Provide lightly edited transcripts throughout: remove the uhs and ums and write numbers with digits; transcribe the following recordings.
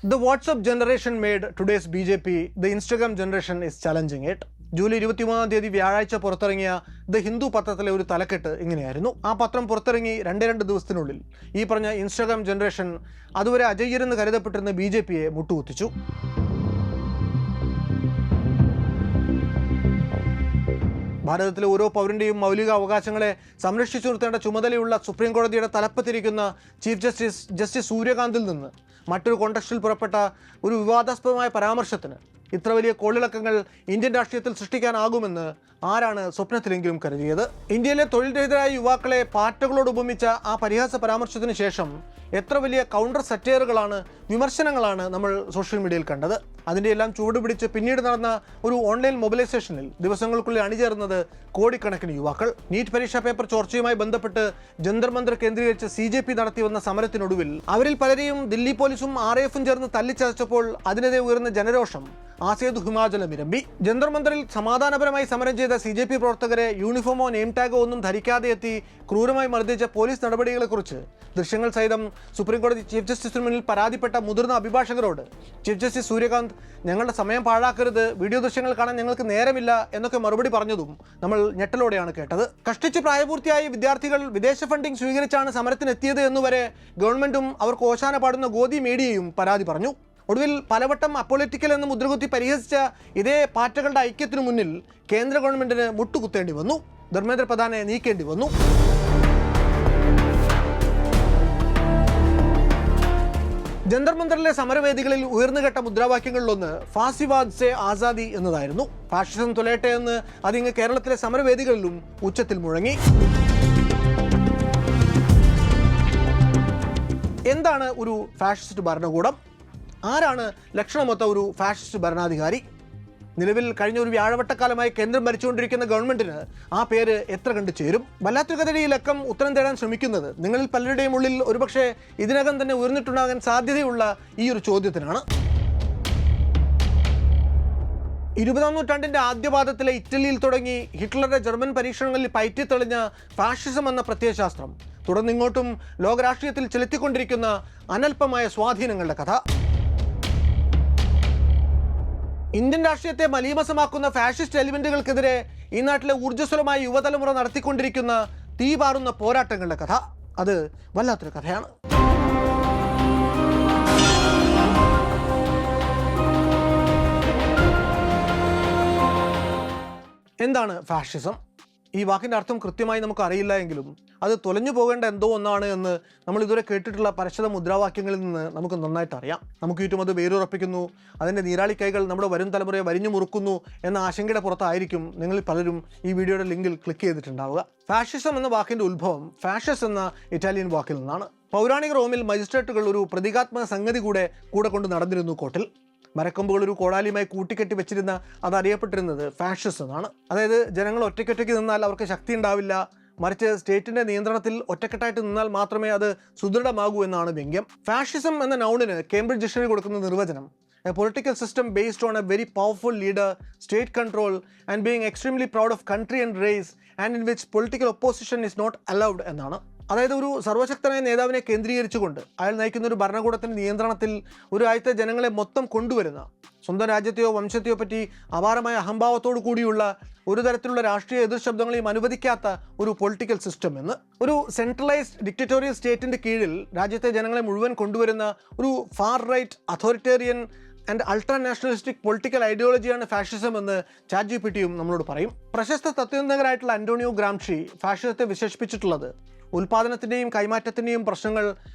The WhatsApp generation made today's BJP. The Instagram generation is challenging it. July 23-ാം തീയതി വ്യാഴാഴ്ച പുറത്തിറങ്ങിയ the Hindu പത്രത്തിലെ ഒരു തലക്കെട്ട് ഇങ്ങനെയായിരുന്നു. ആ പത്രം പുറത്തിറങ്ങി രണ്ട് ദിവസത്തിനുള്ളിൽ ഈ പറഞ്ഞ ഇൻസ്റ്റാഗ്രാം ജനറേഷൻ അതുവരെ അജയ്യരെന്ന് കരുതപ്പെട്ടിരുന്ന BJPയെ മുട്ടുകുത്തിച്ചു. ഭാരതത്തിലെ ഓരോ പൗരൻ്റെയും മൗലിക അവകാശങ്ങളെ സംരക്ഷിച്ചു നിർത്തേണ്ട ചുമതലയുള്ള സുപ്രീം കോടതിയുടെ തലപ്പത്തിരിക്കുന്ന ചീഫ് ജസ്റ്റിസ് സൂര്യകാന്തിൽ നിന്ന് മറ്റൊരു കോണ്ടക്സ്റ്റിൽ പുറപ്പെട്ട ഒരു വിവാദാസ്പദമായ പരാമർശത്തിന് ഇത്ര വലിയ കോളിളക്കങ്ങൾ ഇന്ത്യൻ രാഷ്ട്രീയത്തിൽ സൃഷ്ടിക്കാനാകുമെന്ന് ആരാണ് സ്വപ്നത്തിലെങ്കിലും കരുതിയത്? ഇന്ത്യയിലെ തൊഴിൽ രഹിതരായ യുവാക്കളെ പാറ്റകളോട് ഉപമിച്ച ആ പരിഹാസ പരാമർശത്തിന് ശേഷം എത്ര വലിയ കൗണ്ടർ സറ്റയറുകളാണ്, വിമർശനങ്ങളാണ് നമ്മൾ സോഷ്യൽ മീഡിയയിൽ കണ്ടത്. അതിൻ്റെ എല്ലാം ചുവടുപിടിച്ച് പിന്നീട് നടന്ന ഒരു ഓൺലൈൻ മൊബിലൈസേഷനിൽ ദിവസങ്ങൾക്കുള്ളിൽ അണിചേർന്നത് കോടിക്കണക്കിന് യുവാക്കൾ. നീറ്റ് പരീക്ഷാ പേപ്പർ ചോർച്ചയുമായി ബന്ധപ്പെട്ട് ജന്തർ മന്ദർ കേന്ദ്രീകരിച്ച് CJP നടത്തി വന്ന സമരത്തിനൊടുവിൽ അവരിൽ പലരെയും ദില്ലി പോലീസും RAF ചേർന്ന് തല്ലിച്ചതച്ചപ്പോൾ അതിനെതിരെ ഉയർന്ന ജനരോഷം ആസേതു ഹിമാചലം ഇരമ്പി. ജന്തർ മന്ദറിൽ സമാധാനപരമായി സമരം ചെയ്ത CJP പ്രവർത്തകരെ യൂണിഫോമോ നെയിം ടാഗോ ഒന്നും ധരിക്കാതെ എത്തി ക്രൂരമായി മർദ്ദിച്ച പോലീസ് നടപടികളെക്കുറിച്ച് ദൃശ്യങ്ങൾ സഹിതം സുപ്രീംകോടതി ചീഫ് ജസ്റ്റിസിന് മുന്നിൽ പരാതിപ്പെട്ട മുതിർന്ന അഭിഭാഷകരോട് ചീഫ് ജസ്റ്റിസ് സൂര്യകാന്ത് ഞങ്ങളുടെ സമയം പാഴാക്കരുത്, വീഡിയോ ദൃശ്യങ്ങൾ കാണാൻ ഞങ്ങൾക്ക് നേരമില്ല എന്നൊക്കെ മറുപടി പറഞ്ഞതും നമ്മൾ ഞെട്ടലോടെയാണ് കേട്ടത്. കഷ്ടിച്ച് പ്രായപൂർത്തിയായ വിദ്യാർത്ഥികൾ വിദേശ ഫണ്ടിംഗ് സ്വീകരിച്ചാണ് സമരത്തിനെത്തിയത് എന്നുവരെ ഗവൺമെന്റും അവർക്ക് ഓശാന പാടുന്ന ഗോദി മീഡിയയും പരാതി പറഞ്ഞു. ഒടുവിൽ പലവട്ടം അപ്പൊളിറ്റിക്കൽ എന്ന് മുദ്രകുത്തി പരിഹസിച്ച ഇതേ പാറ്റകളുടെ ഐക്യത്തിനു മുന്നിൽ കേന്ദ്ര ഗവൺമെന്റിന് മുട്ടുകുത്തേണ്ടി വന്നു, ധർമ്മേന്ദ്ര പ്രധാനെ നീക്കേണ്ടി വന്നു. ജന്തർ മന്ദറിലെ സമരവേദികളിൽ ഉയർന്നുകെട്ട മുദ്രാവാക്യങ്ങളിലൊന്ന് ഫാസിവാദ് സെ ആസാദി എന്നതായിരുന്നു. ഫാഷിസം തൊലയട്ടെ എന്ന് അതിങ്ങ് കേരളത്തിലെ സമരവേദികളിലും ഉച്ചത്തിൽ മുഴങ്ങി. എന്താണ് ഒരു ഫാഷിസ്റ്റ് ഭരണകൂടം? ആരാണ് ലക്ഷണമൊത്ത ഒരു ഫാഷിസ്റ്റ് ഭരണാധികാരി? നിലവിൽ കഴിഞ്ഞ ഒരു വ്യാഴവട്ടക്കാലമായി കേന്ദ്രം ഭരിച്ചുകൊണ്ടിരിക്കുന്ന ഗവൺമെന്റിന് ആ പേര് എത്ര കണ്ടു ചേരും? വല്ലാത്തൊരു കഥയുടെ ഈ ലക്കം ഉത്തരം തേടാൻ ശ്രമിക്കുന്നത് നിങ്ങളിൽ പലരുടെയും ഉള്ളിൽ ഒരുപക്ഷെ ഇതിനകം തന്നെ ഉയർന്നിട്ടുണ്ടാകാൻ സാധ്യതയുള്ള ഈ ഒരു ചോദ്യത്തിനാണ്. 20-ാം നൂറ്റാണ്ടിൻ്റെ ആദ്യപാദത്തിലെ ഇറ്റലിയിൽ തുടങ്ങി ഹിറ്റ്ലറുടെ ജർമ്മൻ പരീക്ഷണങ്ങളിൽ പയറ്റിത്തെളിഞ്ഞ ഫാഷിസം എന്ന പ്രത്യയശാസ്ത്രം തുടർന്നിങ്ങോട്ടും ലോകരാഷ്ട്രീയത്തിൽ ചെലുത്തിക്കൊണ്ടിരിക്കുന്ന അനൽപമായ സ്വാധീനങ്ങളുടെ കഥ. ഇന്ത്യൻ രാഷ്ട്രീയത്തെ മലീമസമാക്കുന്ന ഫാഷിസ്റ്റ് എലിമെന്റുകൾക്കെതിരെ ഈ നാട്ടിലെ ഊർജ്ജസ്വലമായ യുവതലമുറ നടത്തിക്കൊണ്ടിരിക്കുന്ന തീപാറുന്ന പോരാട്ടങ്ങളുടെ കഥ. അത് വല്ലാത്തൊരു കഥയാണ്. എന്താണ് ഫാഷിസം? ഈ വാക്കിൻ്റെ അർത്ഥം കൃത്യമായി നമുക്ക് അറിയില്ല എങ്കിലും അത് തൊലഞ്ഞു പോകേണ്ട എന്തോ ഒന്നാണ് എന്ന് നമ്മൾ ഇതുവരെ കേട്ടിട്ടുള്ള പരസ്യത മുദ്രാവാക്യങ്ങളിൽ നിന്ന് നമുക്ക് നന്നായിട്ട് അറിയാം. നമുക്ക് ചുറ്റും അത് വേരുറപ്പിക്കുന്നു, അതിൻ്റെ നീരാളി കൈകൾ നമ്മുടെ വരും തലമുറയെ വരിഞ്ഞു മുറുക്കുന്നു എന്ന ആശങ്കയുടെ പുറത്തായിരിക്കും നിങ്ങളിൽ പലരും ഈ വീഡിയോയുടെ ലിങ്കിൽ ക്ലിക്ക് ചെയ്തിട്ടുണ്ടാവുക. ഫാഷിസം എന്ന വാക്കിൻ്റെ ഉത്ഭവം ഫാഷസ് എന്ന ഇറ്റാലിയൻ വാക്കിൽ നിന്നാണ്. പൗരാണിക റോമിൽ മജിസ്ട്രേറ്റുകൾ ഒരു പ്രതീകാത്മക സംഗതി കൂടെ കൊണ്ട് നടന്നിരുന്നു കോട്ടിൽ. മരക്കൊമ്പുകൾ ഒരു കോടാലിയുമായി കൂട്ടിക്കെട്ടി വെച്ചിരുന്ന അതറിയപ്പെട്ടിരുന്നത് ഫാഷസ് എന്നാണ്. അതായത് ജനങ്ങൾ ഒറ്റയ്ക്കൊറ്റയ്ക്ക് നിന്നാൽ അവർക്ക് ശക്തി ഉണ്ടാവില്ല, മറിച്ച് സ്റ്റേറ്റിൻ്റെ നിയന്ത്രണത്തിൽ ഒറ്റക്കെട്ടായിട്ട് നിന്നാൽ മാത്രമേ അത് സുദൃഢമാകൂ എന്നാണ് വ്യംഗ്യം. ഫാഷിസം എന്ന നൗണിന് കേംബ്രിഡ്ജ് ഡിക്ഷണറി കൊടുക്കുന്ന നിർവചനം a political system based on a very powerful leader, state control and being extremely proud of country and race and in which political opposition is not allowed എന്നാണ്. അതായത് ഒരു സർവശക്തനായ നേതാവിനെ കേന്ദ്രീകരിച്ചുകൊണ്ട് അയാൾ നയിക്കുന്ന ഒരു ഭരണകൂടത്തിൻ്റെ നിയന്ത്രണത്തിൽ ഒരു രാജ്യത്തെ ജനങ്ങളെ മൊത്തം കൊണ്ടുവരുന്ന, സ്വന്തം രാജ്യത്തെയോ വംശത്തെയോ പറ്റി അപാരമായ അഹംഭാവത്തോടു കൂടിയുള്ള ഒരു തരത്തിലുള്ള രാഷ്ട്രീയ എതിർശബ്ദങ്ങളെയും അനുവദിക്കാത്ത ഒരു പൊളിറ്റിക്കൽ സിസ്റ്റം എന്ന്. ഒരു സെൻട്രലൈസ്ഡ് ഡിക്റ്ററ്റോറിയൽ സ്റ്റേറ്റിൻ്റെ കീഴിൽ രാജ്യത്തെ ജനങ്ങളെ മുഴുവൻ കൊണ്ടുവരുന്ന ഒരു far right authoritarian and ultra nationalistic political ഐഡിയോളജിയാണ് ഫാഷിസം എന്ന് ChatGPTയും നമ്മളോട് പറയും. പ്രശസ്ത തത്വചിന്തകരായിട്ടുള്ള അന്റോണിയോ ഗ്രാംഷി ഫാഷിസത്തെ വിശേഷിപ്പിച്ചിട്ടുള്ളത് ഉൽപാദനത്തിൻ്റെയും കൈമാറ്റത്തിൻ്റെയും പ്രശ്നങ്ങൾ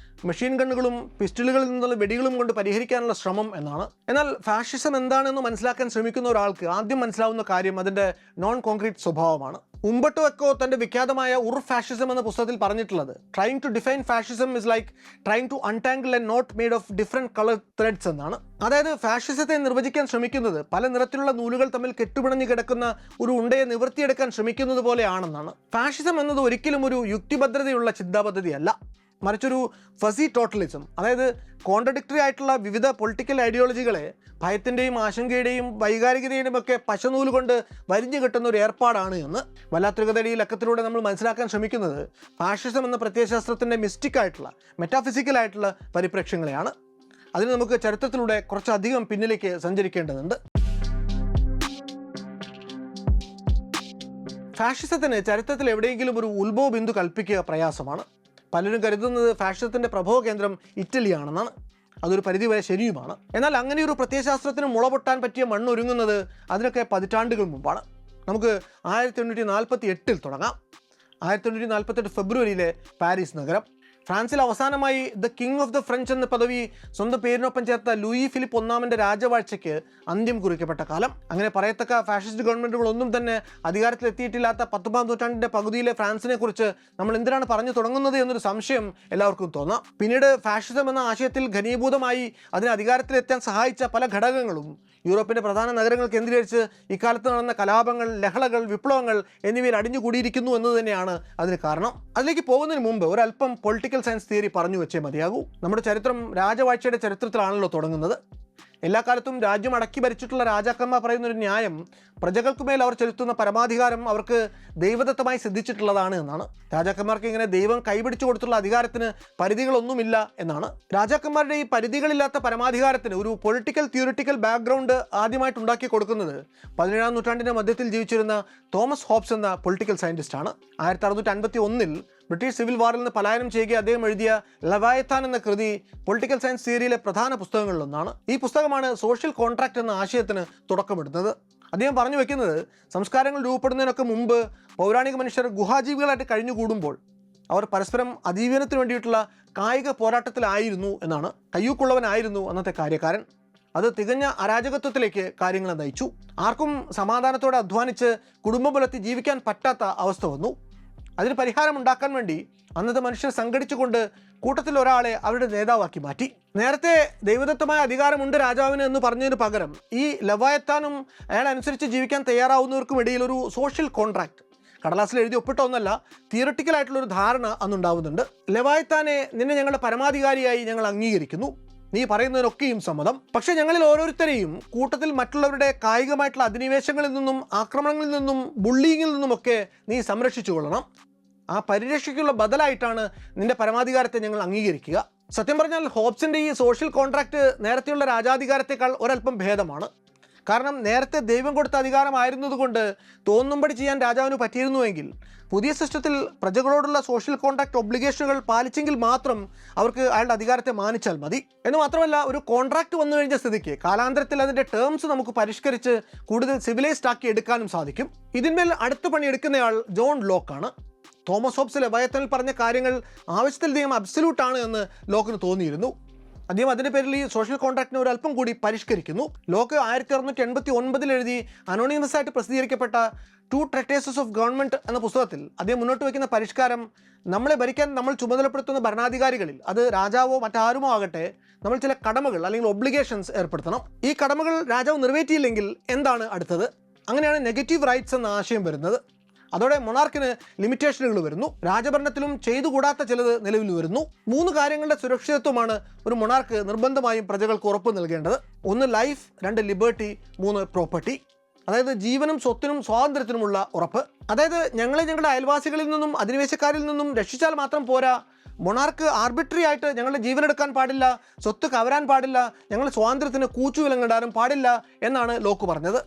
മെഷീൻ ഗണ്ണുകളും പിസ്റ്റളുകളിൽ നിന്നുള്ള വെടികളും കൊണ്ട് പരിഹരിക്കാനുള്ള ശ്രമം എന്നാണ്. എന്നാൽ ഫാഷിസം എന്താണെന്ന് മനസ്സിലാക്കാൻ ശ്രമിക്കുന്ന ഒരാൾക്ക് ആദ്യം മനസ്സിലാവുന്ന കാര്യം അതിൻ്റെ നോൺ കോൺക്രീറ്റ് സ്വഭാവമാണ്. ഉംബർട്ടോ എക്കോ തൻ്റെ വിഖ്യാതമായ ഫാഷിസം എന്ന പുസ്തകത്തിൽ പറഞ്ഞിട്ടുള്ളത് trying to define fascism is like trying to untangle a knot made of different colour threads എന്നാണ്. അതായത് ഫാഷിസത്തെ നിർവചിക്കാൻ ശ്രമിക്കുന്നത് പല നിറത്തിലുള്ള നൂലുകൾ തമ്മിൽ കെട്ടുപിണഞ്ഞ് കിടക്കുന്ന ഒരു ഉണ്ടയെ നിവർത്തിയെടുക്കാൻ ശ്രമിക്കുന്നത് പോലെയാണെന്നാണ്. ഫാഷിസം എന്നത് ഒരിക്കലും ഒരു യുക്തിഭദ്രതയുള്ള ചിന്താപദ്ധതിയല്ല, മറിച്ചൊരു ഫസി ടോട്ടലിസം, അതായത് കോൺട്രഡിക്ടറി ആയിട്ടുള്ള വിവിധ പൊളിറ്റിക്കൽ ഐഡിയോളജികളെ ഭയത്തിൻ്റെയും ആശങ്കയുടെയും വൈകാരികതയുടെയും ഒക്കെ പശനൂല് കൊണ്ട് വരിഞ്ഞു കിട്ടുന്ന ഒരു ഏർപ്പാടാണ് എന്ന്. വല്ലാത്തൊരു കഥയുടെ ഈ ലക്കത്തിലൂടെ നമ്മൾ മനസ്സിലാക്കാൻ ശ്രമിക്കുന്നത് ഫാഷിസം എന്ന പ്രത്യയശാസ്ത്രത്തിൻ്റെ മിസ്റ്റിക് ആയിട്ടുള്ള മെറ്റാഫിസിക്കലായിട്ടുള്ള പരിപ്രേക്ഷ്യങ്ങളെയാണ്. അതിന് നമുക്ക് ചരിത്രത്തിലൂടെ കുറച്ചധികം പിന്നിലേക്ക് സഞ്ചരിക്കേണ്ടതുണ്ട്. ഫാഷിസത്തിന് ചരിത്രത്തിൽ എവിടെയെങ്കിലും ഒരു ഉത്ഭവ ബിന്ദു കൽപ്പിക്കുക പ്രയാസമാണ്. പലരും കരുതുന്നത് ഫാഷിസത്തിൻ്റെ പ്രഭവ കേന്ദ്രം ഇറ്റലിയാണെന്നാണ്. അതൊരു പരിധിവരെ ശരിയുമാണ്. എന്നാൽ അങ്ങനെ ഒരു പ്രത്യയശാസ്ത്രത്തിന് മുളപൊട്ടാൻ പറ്റിയ മണ്ണൊരുങ്ങുന്നത് അതിനൊക്കെ പതിറ്റാണ്ടുകൾ മുമ്പാണ്. നമുക്ക് 1848 തുടങ്ങാം. 1848 ഫെബ്രുവരിയിലെ പാരീസ് നഗരം. ഫ്രാൻസിൽ അവസാനമായി the king of the French എന്ന പദവി സ്വന്തം പേരിനൊപ്പം ചേർത്ത ലൂയി ഫിലിപ്പ് ഒന്നാമൻ്റെ രാജവാഴ്ചയ്ക്ക് അന്ത്യം കുറിക്കപ്പെട്ട കാലം. അങ്ങനെ പറയത്തക്ക ഫാഷിസ്റ്റ് ഗവൺമെൻറ്റുകളൊന്നും തന്നെ അധികാരത്തിലെത്തിയിട്ടില്ലാത്ത 19ാം നൂറ്റാണ്ടിൻ്റെ പകുതിയിലെ ഫ്രാൻസിനെ കുറിച്ച് നമ്മൾ എന്തിനാണ് പറഞ്ഞു തുടങ്ങുന്നത് എന്നൊരു സംശയം എല്ലാവർക്കും തോന്നാം. പിന്നീട് ഫാഷിസം എന്ന ആശയത്തിൽ ഘനീഭൂതമായി അതിന് അധികാരത്തിലെത്താൻ സഹായിച്ച പല ഘടകങ്ങളും യൂറോപ്പിൻ്റെ പ്രധാന നഗരങ്ങൾ കേന്ദ്രീകരിച്ച് ഇക്കാലത്ത് നടന്ന കലാപങ്ങൾ, ലഹളകൾ, വിപ്ലവങ്ങൾ എന്നിവയിൽ അടിഞ്ഞുകൂടിയിരിക്കുന്നു എന്ന് തന്നെയാണ് അതിന് കാരണം. അതിലേക്ക് പോകുന്നതിന് മുമ്പ് ഒരല്പം പൊളിറ്റിക്കൽ സയൻസ് തിയറി പറഞ്ഞു വെച്ചേ മതിയാകൂ. നമ്മുടെ ചരിത്രം രാജവാഴ്ചയുടെ ചരിത്രത്തിലാണല്ലോ തുടങ്ങുന്നത്. എല്ലാ കാലത്തും രാജ്യം അടക്കി ഭരിച്ചിട്ടുള്ള രാജാക്കന്മാർ പറയുന്നൊരു ന്യായം പ്രജകൾക്കുമേൽ അവർ ചെലുത്തുന്ന പരമാധികാരം അവർക്ക് ദൈവദത്തമായി സിദ്ധിച്ചിട്ടുള്ളതാണ് എന്നാണ്. രാജാക്കന്മാർക്ക് ഇങ്ങനെ ദൈവം കൈപിടിച്ചു കൊടുത്തുള്ള അധികാരത്തിന് പരിധികളൊന്നുമില്ല എന്നാണ്. രാജാക്കന്മാരുടെ ഈ പരിധികളില്ലാത്ത പരമാധികാരത്തിന് ഒരു പൊളിറ്റിക്കൽ തിയറിറ്റിക്കൽ ബാക്ക്ഗ്രൗണ്ട് ആദ്യമായിട്ട് ഉണ്ടാക്കി കൊടുക്കുന്നത് 17ാം നൂറ്റാണ്ടിൻ്റെ മധ്യത്തിൽ ജീവിച്ചിരുന്ന തോമസ് ഹോബ്സ് എന്ന പൊളിറ്റിക്കൽ സയൻറ്റിസ്റ്റാണ്. 1651 ബ്രിട്ടീഷ് സിവിൽ വാറിൽ നിന്ന് പലായനം ചെയ്യുക അദ്ദേഹം എഴുതിയ ലവായത്താൻ എന്ന കൃതി പൊളിറ്റിക്കൽ സയൻസ് തിയറിയിലെ പ്രധാന പുസ്തകങ്ങളിലൊന്നാണ്. ഈ പുസ്തകമാണ് സോഷ്യൽ കോൺട്രാക്ട് എന്ന ആശയത്തിന് തുടക്കമിടുന്നത്. അദ്ദേഹം പറഞ്ഞു വെക്കുന്നത് സംസ്കാരങ്ങൾ രൂപപ്പെടുന്നതിനൊക്കെ മുമ്പ് പൗരാണിക മനുഷ്യർ ഗുഹാജീവികളായിട്ട് കഴിഞ്ഞുകൂടുമ്പോൾ അവർ പരസ്പരം അതിജീവനത്തിന് വേണ്ടിയിട്ടുള്ള കായിക പോരാട്ടത്തിലായിരുന്നു എന്നാണ്. കയ്യൂക്കുള്ളവനായിരുന്നു അന്നത്തെ കാര്യക്കാരൻ. അത് തികഞ്ഞ അരാജകത്വത്തിലേക്ക് കാര്യങ്ങളെ നയിച്ചു. ആർക്കും സമാധാനത്തോടെ അധ്വാനിച്ച് കുടുംബം പുലർത്തി ജീവിക്കാൻ പറ്റാത്ത അവസ്ഥ വന്നു. അതിന് പരിഹാരം ഉണ്ടാക്കാൻ വേണ്ടി അന്നത്തെ മനുഷ്യർ സംഘടിച്ചുകൊണ്ട് കൂട്ടത്തിൽ ഒരാളെ അവരുടെ നേതാവാക്കി മാറ്റി. നേരത്തെ ദൈവദത്തമായ അധികാരമുണ്ട് രാജാവിന് എന്ന് പറഞ്ഞതിന് പകരം ഈ ലവായത്താനും അയാൾ അനുസരിച്ച് ജീവിക്കാൻ തയ്യാറാവുന്നവർക്കും ഇടയിൽ ഒരു സോഷ്യൽ കോൺട്രാക്ട്, കടലാസിൽ എഴുതി ഒപ്പിട്ട ഒന്നല്ല, തിയറട്ടിക്കലായിട്ടുള്ളൊരു ധാരണ അന്നുണ്ടാവുന്നുണ്ട്. ലവായത്താനെ നിന്നെ ഞങ്ങളുടെ പരമാധികാരിയായി ഞങ്ങൾ അംഗീകരിക്കുന്നു, നീ പറയുന്നതിനൊക്കെയും സമ്മതം. പക്ഷേ ഞങ്ങളിൽ ഓരോരുത്തരെയും കൂട്ടത്തിൽ മറ്റുള്ളവരുടെ കായികമായിട്ടുള്ള അധിനിവേശങ്ങളിൽ നിന്നും ആക്രമണങ്ങളിൽ നിന്നും ബുള്ളിങ്ങിൽ നിന്നുമൊക്കെ നീ സംരക്ഷിച്ചു കൊള്ളണം. ആ പരിരക്ഷയ്ക്കുള്ള ബദലായിട്ടാണ് നിന്റെ പരമാധികാരത്തെ ഞങ്ങൾ അംഗീകരിക്കുക. സത്യം പറഞ്ഞാൽ ഹോബ്സിൻ്റെ ഈ സോഷ്യൽ കോൺട്രാക്ട് നേരത്തെയുള്ള രാജാധികാരത്തെക്കാൾ ഒരല്പം ഭേദമാണ്. കാരണം നേരത്തെ ദൈവം കൊടുത്ത അധികാരമായിരുന്നതുകൊണ്ട് തോന്നുമ്പടി ചെയ്യാൻ രാജാവിന് പറ്റിയിരുന്നുവെങ്കിൽ പുതിയ സിസ്റ്റത്തിൽ പ്രജകളോടുള്ള സോഷ്യൽ കോൺട്രാക്ട് ഒബ്ലിഗേഷനുകൾ പാലിച്ചെങ്കിൽ മാത്രം അവർക്ക് അയാളുടെ അധികാരത്തെ മാനിച്ചാൽ മതി. എന്ന് മാത്രമല്ല, ഒരു കോൺട്രാക്ട് വന്നു കഴിഞ്ഞ സ്ഥിതിക്ക് കാലാന്തരത്തിൽ അതിൻ്റെ ടേംസ് നമുക്ക് പരിഷ്കരിച്ച് കൂടുതൽ സിവിലൈസ്ഡ് ആക്കി എടുക്കാനും സാധിക്കും. ഇതിന്മേൽ അടുത്ത പണിയെടുക്കുന്നയാൾ ജോൺ ലോക്കാണ്. തോമസ് ഹോബ്സ് ലവായത്തനിൽ പറഞ്ഞ കാര്യങ്ങൾ ആവശ്യത്തിലധികം അബ്സല്യൂട്ടാണ് എന്ന് ലോക്കിന് തോന്നിയിരുന്നു. അദ്ദേഹം അതിൻ്റെ പേരിൽ ഈ സോഷ്യൽ കോൺട്രാക്റ്റിനെ ഒരു അല്പം കൂടി പരിഷ്കരിക്കുന്നു. ലോക്ക് 1689 എഴുതി അനോണിമസ് ആയിട്ട് പ്രസിദ്ധീകരിക്കപ്പെട്ട 2 ട്രെറ്റേസസ് ഓഫ് ഗവൺമെൻറ് എന്ന പുസ്തകത്തിൽ അദ്ദേഹം മുന്നോട്ട് വയ്ക്കുന്ന പരിഷ്കാരം, നമ്മളെ ഭരിക്കാൻ നമ്മൾ ചുമതലപ്പെടുത്തുന്ന ഭരണാധികാരികളിൽ, അത് രാജാവോ മറ്റാരുമോ ആകട്ടെ, നമ്മൾ ചില കടമകൾ അല്ലെങ്കിൽ ഒബ്ലിഗേഷൻസ് ഏർപ്പെടുത്തണം. ഈ കടമകൾ രാജാവ് നിറവേറ്റിയില്ലെങ്കിൽ എന്താണ് അടുത്തത്? അങ്ങനെയാണ് നെഗറ്റീവ് റൈറ്റ്സ് എന്ന ആശയം വരുന്നത്. അതോടെ മൊണാർക്കിന് ലിമിറ്റേഷനുകൾ വരുന്നു. രാജഭരണത്തിലും ചെയ്തുകൂടാത്ത ചിലത് നിലവിൽ വരുന്നു. 3 കാര്യങ്ങളുടെ സുരക്ഷിതത്വമാണ് ഒരു മൊണാർക്ക് നിർബന്ധമായും പ്രജകൾക്ക് ഉറപ്പ് നൽകേണ്ടത്. 1 ലൈഫ്, 2 ലിബർട്ടി, 3 പ്രോപ്പർട്ടി. അതായത് ജീവനും സ്വത്തിനും സ്വാതന്ത്ര്യത്തിനുമുള്ള ഉറപ്പ്. അതായത് ഞങ്ങളെ ഞങ്ങളുടെ അയൽവാസികളിൽ നിന്നും അധിനിവേശക്കാരിൽ നിന്നും രക്ഷിച്ചാൽ മാത്രം പോരാ, മൊണാർക്ക് ആർബിട്രറി ആയിട്ട് ഞങ്ങളുടെ ജീവനെടുക്കാൻ പാടില്ല, സ്വത്ത് കവരാൻ പാടില്ല, ഞങ്ങളുടെ സ്വാതന്ത്ര്യത്തിന് കൂച്ചുവിലങ്ങിടാനും പാടില്ല എന്നാണ് ലോക്ക് പറഞ്ഞത്.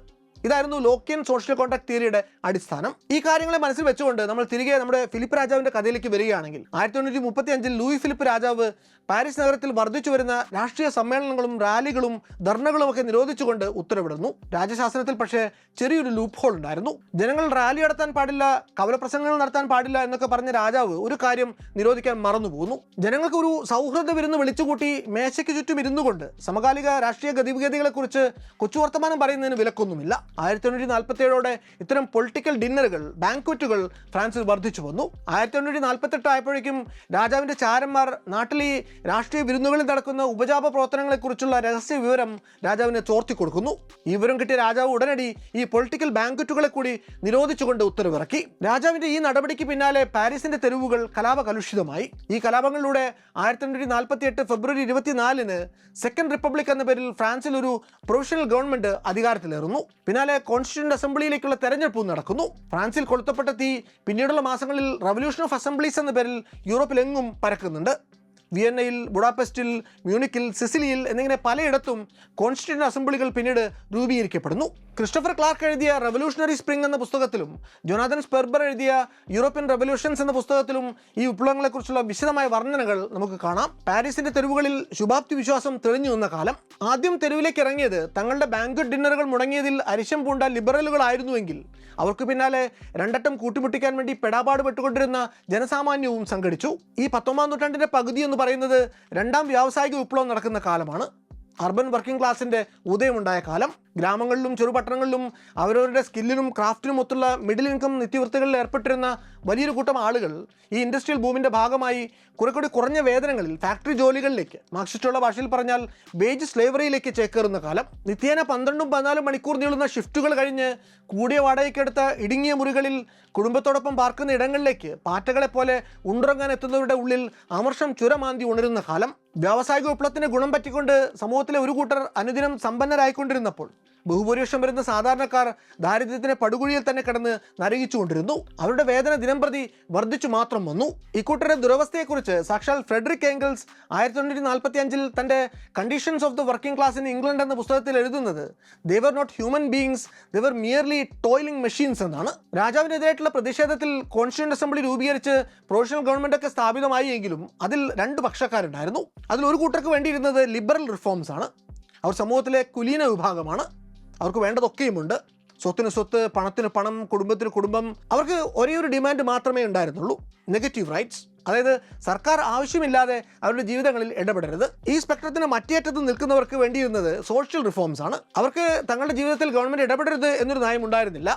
ഇതായിരുന്നു ലോക്കിയൻ സോഷ്യൽ കോൺട്രാക്ട് തിയറിയുടെ അടിസ്ഥാനം. ഈ കാര്യങ്ങളെ മനസ്സിൽ വെച്ചുകൊണ്ട് നമ്മൾ തിരികെ നമ്മുടെ ഫിലിപ്പ് രാജാവിൻ്റെ കഥയിലേക്ക് വരികയാണെങ്കിൽ 1835 ലൂയി ഫിലിപ്പ് രാജാവ് പാരീസ് നഗരത്തിൽ വർദ്ധിച്ചു വരുന്ന രാഷ്ട്രീയ സമ്മേളനങ്ങളും റാലികളും ധർണകളും ഒക്കെ നിരോധിച്ചുകൊണ്ട് ഉത്തരവിടുന്നു. രാജശാസനത്തിൽ പക്ഷേ ചെറിയൊരു ലൂപ്പ് ഹോൾ ഉണ്ടായിരുന്നു. ജനങ്ങൾ റാലി നടത്താൻ പാടില്ല, കവലപ്രസംഗങ്ങൾ നടത്താൻ പാടില്ല എന്നൊക്കെ പറഞ്ഞ രാജാവ് ഒരു കാര്യം നിരോധിക്കാൻ മറന്നുപോകുന്നു. ജനങ്ങൾക്ക് ഒരു സൗഹൃദ വിരുന്ന് വിളിച്ചുകൂട്ടി മേശയ്ക്ക് ചുറ്റും ഇരുന്നുകൊണ്ട് സമകാലിക രാഷ്ട്രീയ ഗതിവിഗതികളെക്കുറിച്ച് കൊച്ചുവർത്തമാനം പറയുന്നതിന് വിലക്കൊന്നുമില്ല. 1847 ഇത്തരം പൊളിറ്റിക്കൽ ഡിന്നറുകൾ, ബാങ്ക്വറ്റുകൾ ഫ്രാൻസിൽ വർദ്ധിച്ചു വന്നു. 1848 ആയപ്പോഴേക്കും രാജാവിൻ്റെ ചാരന്മാർ നാട്ടിൽ ഈ രാഷ്ട്രീയ വിരുന്നുകളിൽ നടക്കുന്ന ഉപജാപ പ്രവർത്തനങ്ങളെക്കുറിച്ചുള്ള രഹസ്യ വിവരം രാജാവിന് ചോർത്തി കൊടുക്കുന്നു. ഈ വിവരം കിട്ടിയ രാജാവ് ഉടനടി ഈ പൊളിറ്റിക്കൽ ബാങ്ക്വറ്റുകളെ കൂടി നിരോധിച്ചുകൊണ്ട് ഉത്തരവിറക്കി. രാജാവിൻ്റെ ഈ നടപടിക്ക് പിന്നാലെ പാരീസിന്റെ തെരുവുകൾ കലാപകലുഷിതമായി. ഈ കലാപങ്ങളിലൂടെ 1848 ഫെബ്രുവരി 24 സെക്കൻഡ് റിപ്പബ്ലിക് എന്ന പേരിൽ ഫ്രാൻസിൽ ഒരു പ്രൊവിഷണൽ ഗവൺമെന്റ് അധികാരത്തിലേറുന്നു. പിന്നാലെ കോൺസ്റ്റിറ്റ്യൂന്റ് അസംബ്ലിയിലേക്കുള്ള തെരഞ്ഞെടുപ്പ് നടക്കുന്നു. ഫ്രാൻസിൽ കൊളുത്തപ്പെട്ട തീ പിന്നീടുള്ള മാസങ്ങളിൽ റവല്യൂഷൻ ഓഫ് അസംബ്ലീസ് എന്ന പേരിൽ യൂറോപ്പിലെങ്ങും പരക്കുന്നുണ്ട്. വിയന്നയിൽ, ബുഡാപെസ്റ്റിൽ, മ്യൂണിക്കിൽ, സിസിലിയിൽ എന്നിങ്ങനെ പലയിടത്തും കോൺസ്റ്റിറ്റ്യൂന്റ് അസംബ്ലികൾ പിന്നീട് രൂപീകരിക്കപ്പെടുന്നു. ക്രിസ്റ്റഫർ ക്ലാർക്ക് എഴുതിയ റവല്യൂഷണറി സ്പ്രിംഗ് എന്ന പുസ്തകത്തിലും ജോനാഥൻ സ്പെർബർ എഴുതിയ യൂറോപ്യൻ റവല്യൂഷൻസ് എന്ന പുസ്തകത്തിലും ഈ വിപ്ലവങ്ങളെക്കുറിച്ചുള്ള വിശദമായ വർണ്ണനകൾ നമുക്ക് കാണാം. പാരീസിന്റെ തെരുവുകളിൽ ശുഭാപ്തി വിശ്വാസം തെളിഞ്ഞു നിന്ന കാലം. ആദ്യം തെരുവിലേക്ക് ഇറങ്ങിയത് തങ്ങളുടെ ബാങ്ക്വറ്റ് ഡിന്നറുകൾ മുടങ്ങിയതിൽ അരിശം പൂണ്ട ലിബറലുകളായിരുന്നുവെങ്കിൽ അവർക്ക് പിന്നാലെ രണ്ടറ്റം കൂട്ടിമുട്ടിക്കാൻ വേണ്ടി പെടാപാട് പെട്ടുകൊണ്ടിരുന്ന ജനസാമാന്യവും സംഘടിച്ചു. ഈ 19ാം നൂറ്റാണ്ടിന്റെ പകുതി എന്ന് പറയുന്നത് രണ്ടാം വ്യാവസായിക വിപ്ലവം നടക്കുന്ന കാലമാണ്. അർബൻ വർക്കിംഗ് ക്ലാസിന്റെ ഉദയമുണ്ടായ കാലം. ഗ്രാമങ്ങളിലും ചെറുപട്ടണങ്ങളിലും അവരവരുടെ സ്കില്ലിനും ക്രാഫ്റ്റിനും ഒത്തുള്ള മിഡിൽ ഇൻകം നിത്യവൃത്തികളിൽ ഏർപ്പെട്ടിരുന്ന വലിയൊരു കൂട്ടം ആളുകൾ ഈ ഇൻഡസ്ട്രിയൽ ബൂമിന്റെ ഭാഗമായി കുറെ കുറഞ്ഞ വേതനങ്ങളിൽ ഫാക്ടറി ജോലികളിലേക്ക്, മാർക്സിസ്റ്റുള്ള ഭാഷയിൽ പറഞ്ഞാൽ വേജ് സ്ലേവറിയിലേക്ക് ചേക്കേറുന്ന കാലം. നിത്യേന 12-14 മണിക്കൂർ നീളുന്ന ഷിഫ്റ്റുകൾ കഴിഞ്ഞ് കൂടിയ വാടകയ്ക്കെടുത്ത ഇടുങ്ങിയ മുറികളിൽ കുടുംബത്തോടൊപ്പം പാർക്കുന്ന ഇടങ്ങളിലേക്ക് പാറ്റകളെ പോലെ ഉണ്ടുറങ്ങാൻ എത്തുന്നവരുടെ ഉള്ളിൽ അമർഷം ചുരമാന്തി ഉണരുന്ന കാലം. വ്യാവസായിക വിപ്ലവത്തിന് ഗുണം പറ്റിക്കൊണ്ട് സമൂഹത്തിലെ ഒരു കൂട്ടർ അനുദിനം സമ്പന്നരായിക്കൊണ്ടിരുന്നപ്പോൾ ബഹുഭൂരിപക്ഷം വരുന്ന സാധാരണക്കാർ ദാരിദ്ര്യത്തിന്റെ പടുകുഴിയിൽ തന്നെ കിടന്ന് നരകിച്ചുകൊണ്ടിരുന്നു. അവരുടെ വേദന ദിനംപ്രതി വർദ്ധിച്ചു മാത്രം വന്നു. ഇക്കൂട്ടരുടെ ദുരവസ്ഥയെക്കുറിച്ച് സാക്ഷാൽ ഫ്രെഡറിക് ഏംഗൽസ് 1945 തന്റെ Conditions of the Working Class in England എന്ന പുസ്തകത്തിൽ എഴുതുന്നത് they were not human beings, they were merely toiling machines എന്നാണ്. രാജാവിനെതിരായിട്ടുള്ള പ്രതിഷേധത്തിൽ കോൺസ്റ്റിറ്റ്യൂന്റ് അസംബ്ലി രൂപീകരിച്ച് പ്രൊവിഷണൽ ഗവൺമെന്റ് ഒക്കെ സ്ഥാപിതമായി എങ്കിലും അതിൽ രണ്ട് പക്ഷക്കാരുണ്ടായിരുന്നു. അതിൽ ഒരു കൂട്ടർക്ക് വേണ്ടിയിരുന്നത് ലിബറൽ റിഫോംസ് ആണ്. അവർ സമൂഹത്തിലെ കുലീന വിഭാഗമാണ്. അവർക്ക് വേണ്ടതൊക്കെയുമുണ്ട്. സ്വത്തിന് സ്വത്ത്, പണത്തിന് പണം, കുടുംബത്തിന് കുടുംബം. അവർക്ക് ഒരേ ഒരു ഡിമാൻഡ് മാത്രമേ ഉണ്ടായിരുന്നുള്ളൂ, നെഗറ്റീവ് റൈറ്റ്സ്. അതായത് സർക്കാർ ആവശ്യമില്ലാതെ അവരുടെ ജീവിതങ്ങളിൽ ഇടപെടരുത്. ഈ സ്പെക്ട്രത്തിന് മറ്റേറ്റത്ത് നിൽക്കുന്നവർക്ക് വേണ്ടിയിരുന്നത് സോഷ്യൽ റിഫോംസ് ആണ്. അവർക്ക് തങ്ങളുടെ ജീവിതത്തിൽ ഗവൺമെന്റ് ഇടപെടരുത് എന്നൊരു നയം ഉണ്ടായിരുന്നില്ല.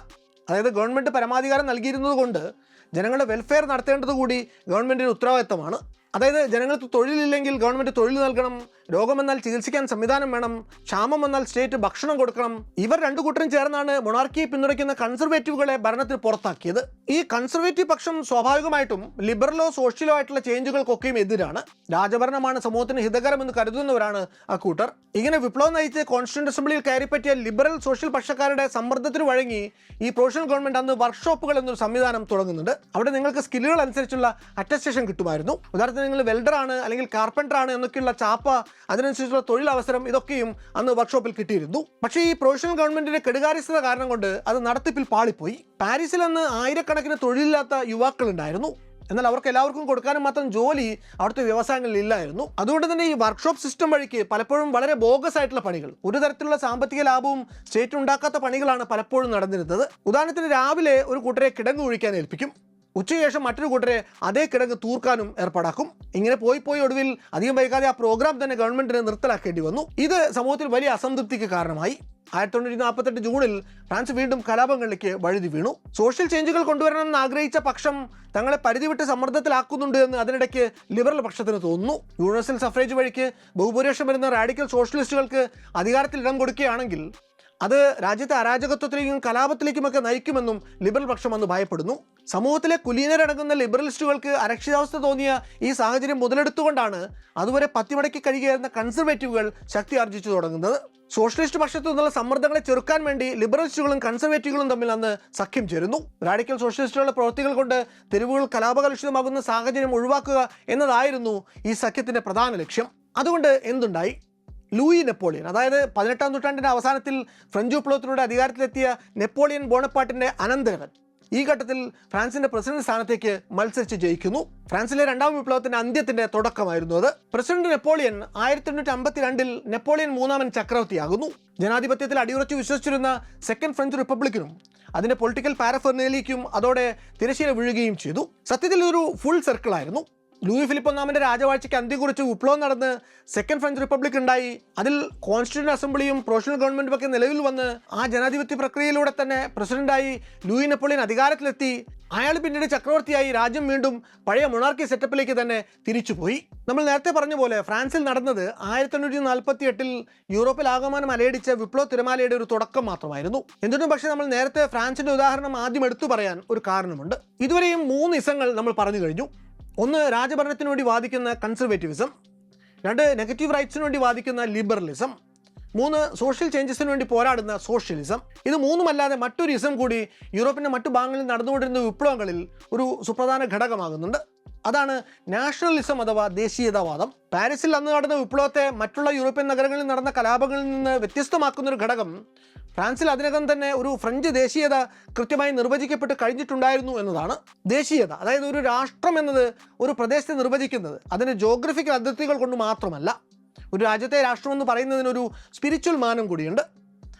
അതായത് ഗവൺമെന്റ് പരമാധികാരം നൽകിയിരുന്നത് കൊണ്ട് ജനങ്ങളുടെ വെൽഫെയർ നടത്തേണ്ടത് കൂടി ഗവൺമെന്റിന്റെ ഉത്തരവാദിത്തമാണ്. അതായത് ജനങ്ങൾക്ക് തൊഴിലില്ലെങ്കിൽ ഗവൺമെന്റ് തൊഴിൽ നൽകണം, രോഗം വന്നാൽ ചികിത്സിക്കാൻ സംവിധാനം വേണം, ക്ഷാമം വന്നാൽ സ്റ്റേറ്റ് ഭക്ഷണം കൊടുക്കണം. ഇവർ രണ്ടു കൂട്ടരും ചേർന്നാണ് മൊണാർക്കിയെ പിന്തുണയ്ക്കുന്ന കൺസർവേറ്റീവുകളെ ഭരണത്തിൽ പുറത്താക്കിയത്. ഈ കൺസർവേറ്റീവ് പക്ഷം സ്വാഭാവികമായിട്ടും ലിബറലോ സോഷ്യലോ ആയിട്ടുള്ള ചേഞ്ചുകൾക്കൊക്കെയും എതിരാണ്. രാജഭരണമാണ് സമൂഹത്തിന് ഹിതകരമെന്ന് കരുതുന്നവരാണ് അക്കൂട്ടർ. ഇങ്ങനെ വിപ്ലവം നയിച്ച് കോൺസ്റ്റിറ്റ്യൂന്റ് അസംബ്ലിയിൽ കയറിപ്പറ്റിയ ലിബറൽ സോഷ്യൽ പക്ഷക്കാരുടെ സമ്മർദ്ദത്തിന് വഴങ്ങി ഈ പ്രൊവിഷണൽ ഗവൺമെന്റ് അന്ന് വർക്ക്ഷോപ്പുകൾ എന്നൊരു സംവിധാനം തുടങ്ങുന്നുണ്ട്. അവിടെ നിങ്ങൾക്ക് സ്കില്ലുകൾ അനുസരിച്ചുള്ള അറ്റസ്റ്റേഷൻ കിട്ടുമായിരുന്നു. ഉദാഹരണത്തിന് നിങ്ങൾ വെൽഡറാണ് അല്ലെങ്കിൽ കാർപ്പൻ്റർ ആണ് എന്നൊക്കെയുള്ള ചാപ്പ, അതിനനുസരിച്ചുള്ള തൊഴിലവസരം, ഇതൊക്കെയും അന്ന് വർക്ക്ഷോപ്പിൽ കിട്ടിയിരുന്നു. പക്ഷേ ഈ പ്രൊവിഷണൽ ഗവൺമെന്റിന്റെ കെടുകാര്യസ്ഥത കാരണം കൊണ്ട് അത് നടത്തിപ്പിൽ പാളിപ്പോയി. പാരീസിൽ അന്ന് ആയിരക്കണക്കിന് തൊഴിലില്ലാത്ത യുവാക്കൾ ഉണ്ടായിരുന്നു. എന്നാൽ അവർക്ക് എല്ലാവർക്കും കൊടുക്കാനും മാത്രം ജോലി അവിടുത്തെ വ്യവസായങ്ങളിൽ ഇല്ലായിരുന്നു. അതുകൊണ്ട് തന്നെ ഈ വർക്ക്ഷോപ്പ് സിസ്റ്റം വഴിക്ക് പലപ്പോഴും വളരെ ബോഗസ് ആയിട്ടുള്ള പണികൾ, ഒരു തരത്തിലുള്ള സാമ്പത്തിക ലാഭവും സ്റ്റേറ്റ് ഉണ്ടാക്കാത്ത പണികളാണ് പലപ്പോഴും നടന്നിരുന്നത്. ഉദാഹരണത്തിന് രാവിലെ ഒരു കൂട്ടരെ കിടങ്ങ് ഒഴിക്കാൻ ഏൽപ്പിക്കും, ഉച്ചയ്ക്ക് മറ്റൊരു കൂട്ടരെ അതേ കിടങ്ങ് തൂർക്കാനും ഏർപ്പാടാക്കും. ഇങ്ങനെ പോയി ഒടുവിൽ അധികം വൈകാതെ ആ പ്രോഗ്രാം തന്നെ ഗവൺമെന്റിന് നിർത്തലാക്കേണ്ടി വന്നു. ഇത് സമൂഹത്തിൽ വലിയ അസംതൃപ്തിക്ക് കാരണമായി. 1948 ജൂണിൽ ഫ്രാൻസ് വീണ്ടും കലാപങ്ങളിലേക്ക് വഴുതി വീണു. സോഷ്യൽ ചേഞ്ചുകൾ കൊണ്ടുവരണമെന്ന് ആഗ്രഹിച്ച പക്ഷം തങ്ങളെ പരിധി വിട്ട് സമ്മർദ്ദത്തിലാക്കുന്നുണ്ട് എന്ന് അതിനിടയ്ക്ക് ലിബറൽ പക്ഷത്തിന് തോന്നുന്നു. യൂണിവേഴ്സൽ സഫ്രേജ് വഴിക്ക് ബഹുഭൂരിപക്ഷം വരുന്ന റാഡിക്കൽ സോഷ്യലിസ്റ്റുകൾക്ക് അധികാരത്തിൽ ഇടം കൊടുക്കുകയാണെങ്കിൽ അത് രാജ്യത്തെ അരാജകത്വത്തിലേക്കും കലാപത്തിലേക്കുമൊക്കെ നയിക്കുമെന്നും ലിബറൽ പക്ഷം അന്ന് ഭയപ്പെടുന്നു. സമൂഹത്തിലെ കുലീനരടങ്ങുന്ന ലിബറലിസ്റ്റുകൾക്ക് അരക്ഷിതാവസ്ഥ തോന്നിയ ഈ സാഹചര്യം മുതലെടുത്തുകൊണ്ടാണ് അതുവരെ പത്തിമടക്കി കഴിയുകയായിരുന്ന കൺസർവേറ്റീവുകൾ ശക്തി ആർജിച്ചു തുടങ്ങുന്നത്. സോഷ്യലിസ്റ്റ് പക്ഷത്തു നിന്നുള്ള സമ്മർദ്ദങ്ങളെ ചെറുക്കാൻ വേണ്ടി ലിബറലിസ്റ്റുകളും കൺസർവേറ്റീവുകളും തമ്മിൽ അന്ന് സഖ്യം ചേരുന്നു. റാഡിക്കൽ സോഷ്യലിസ്റ്റുകളുടെ പ്രവൃത്തികൾ കൊണ്ട് തെരുവുകൾ കലാപകലുഷിതമാകുന്ന സാഹചര്യം ഒഴിവാക്കുക എന്നതായിരുന്നു ഈ സഖ്യത്തിന്റെ പ്രധാന ലക്ഷ്യം. അതുകൊണ്ട് എന്തുണ്ടായി? ലൂയി നെപ്പോളിയൻ, അതായത് 18ാം നൂറ്റാണ്ടിന്റെ അവസാനത്തിൽ ഫ്രഞ്ച് വിപ്ലവത്തിലൂടെ അധികാരത്തിലെത്തിയ നെപ്പോളിയൻ ബോണപ്പാർട്ടിന്റെ അനന്തരവൻ ഈ ഘട്ടത്തിൽ ഫ്രാൻസിന്റെ പ്രസിഡന്റ് സ്ഥാനത്തേക്ക് മത്സരിച്ച് ജയിക്കുന്നു. ഫ്രാൻസിലെ രണ്ടാം വിപ്ലവത്തിന്റെ അന്ത്യത്തിന്റെ തുടക്കമായിരുന്നു അത്. പ്രസിഡന്റ് നെപ്പോളിയൻ 1852 നെപ്പോളിയൻ മൂന്നാമൻ ചക്രവർത്തിയാകുന്നു. ജനാധിപത്യത്തിൽ അടിയുറച്ചു വിശ്വസിച്ചിരുന്ന സെക്കൻഡ് ഫ്രഞ്ച് റിപ്പബ്ലിക്കിനും അതിന്റെ പൊളിറ്റിക്കൽ പാരഫെർനേലിയയ്ക്കും അതോടെ തിരശ്ശീല വീഴുകയും ചെയ്തു. സത്യത്തിൽ ഇതൊരു ഫുൾ സർക്കിൾ ആയിരുന്നു. ലൂയി ഫിലിപ്പ് ഒന്നാമന്റെ രാജവാഴ്ചയ്ക്ക് അന്ത്യം കുറിച്ച് വിപ്ലവം നടന്ന് സെക്കൻഡ് ഫ്രഞ്ച് റിപ്പബ്ലിക് ഉണ്ടായി. അതിൽ കോൺസ്റ്റിറ്റ്യൂന്റ് അസംബ്ലിയും പ്രൊവിഷണൽ ഗവൺമെന്റും ഒക്കെ നിലവിൽ വന്ന് ആ ജനാധിപത്യ പ്രക്രിയയിലൂടെ തന്നെ പ്രസിഡന്റായി ലൂയി നെപ്പോളിയൻ അധികാരത്തിലെത്തി. അയാൾ പിന്നീട് ചക്രവർത്തിയായി രാജ്യം വീണ്ടും പഴയ മൊണാർക്കി സെറ്റപ്പിലേക്ക് തന്നെ തിരിച്ചുപോയി. നമ്മൾ നേരത്തെ പറഞ്ഞ പോലെ ഫ്രാൻസിൽ നടന്നത് 1848 യൂറോപ്പിൽ ആകമാനം അലയടിച്ച വിപ്ലവ തിരമാലയുടെ ഒരു തുടക്കം മാത്രമായിരുന്നു. എന്നിട്ടും പക്ഷേ നമ്മൾ നേരത്തെ ഫ്രാൻസിന്റെ ഉദാഹരണം ആദ്യം എടുത്തു പറയാൻ ഒരു കാരണമുണ്ട്. ഇതുവരെയും 3 ഇസങ്ങൾ നമ്മൾ പറഞ്ഞു കഴിഞ്ഞു. ഒന്ന്, രാജഭരണത്തിന് വേണ്ടി വാദിക്കുന്ന കൺസർവേറ്റിവിസം. 2, നെഗറ്റീവ് റൈറ്റ്സിന് വേണ്ടി വാദിക്കുന്ന ലിബറലിസം. 3, സോഷ്യൽ ചേഞ്ചസിന് വേണ്ടി പോരാടുന്ന സോഷ്യലിസം. ഇത് മൂന്നുമല്ലാതെ മറ്റൊരു ഇസം കൂടി യൂറോപ്പിന്റെ മറ്റു ഭാഗങ്ങളിൽ നടന്നുകൊണ്ടിരുന്ന വിപ്ലവങ്ങളിൽ ഒരു സുപ്രധാന ഘടകമാകുന്നുണ്ട്. അതാണ് നാഷണലിസം അഥവാ ദേശീയതാവാദം. പാരീസിൽ അന്ന് നടന്ന വിപ്ലവത്തെ മറ്റുള്ള യൂറോപ്യൻ നഗരങ്ങളിൽ നടന്ന കലാപങ്ങളിൽ നിന്ന് വ്യത്യസ്തമാക്കുന്ന ഒരു ഘടകം ഫ്രാൻസിൽ അതിനകം തന്നെ ഒരു ഫ്രഞ്ച് ദേശീയത കൃത്യമായി നിർവചിക്കപ്പെട്ട് കഴിഞ്ഞിട്ടുണ്ടായിരുന്നു എന്നതാണ്. ദേശീയത, അതായത് ഒരു രാഷ്ട്രം എന്നത് ഒരു പ്രദേശത്തെ നിർവചിക്കുന്നത് അതിൻ്റെ ജോഗ്രഫിക്കൽ അതിർത്തികൾ കൊണ്ട് മാത്രമല്ല. ഒരു രാജ്യത്തെ രാഷ്ട്രമെന്ന് പറയുന്നതിനൊരു സ്പിരിച്വൽ മാനം കൂടിയുണ്ട്.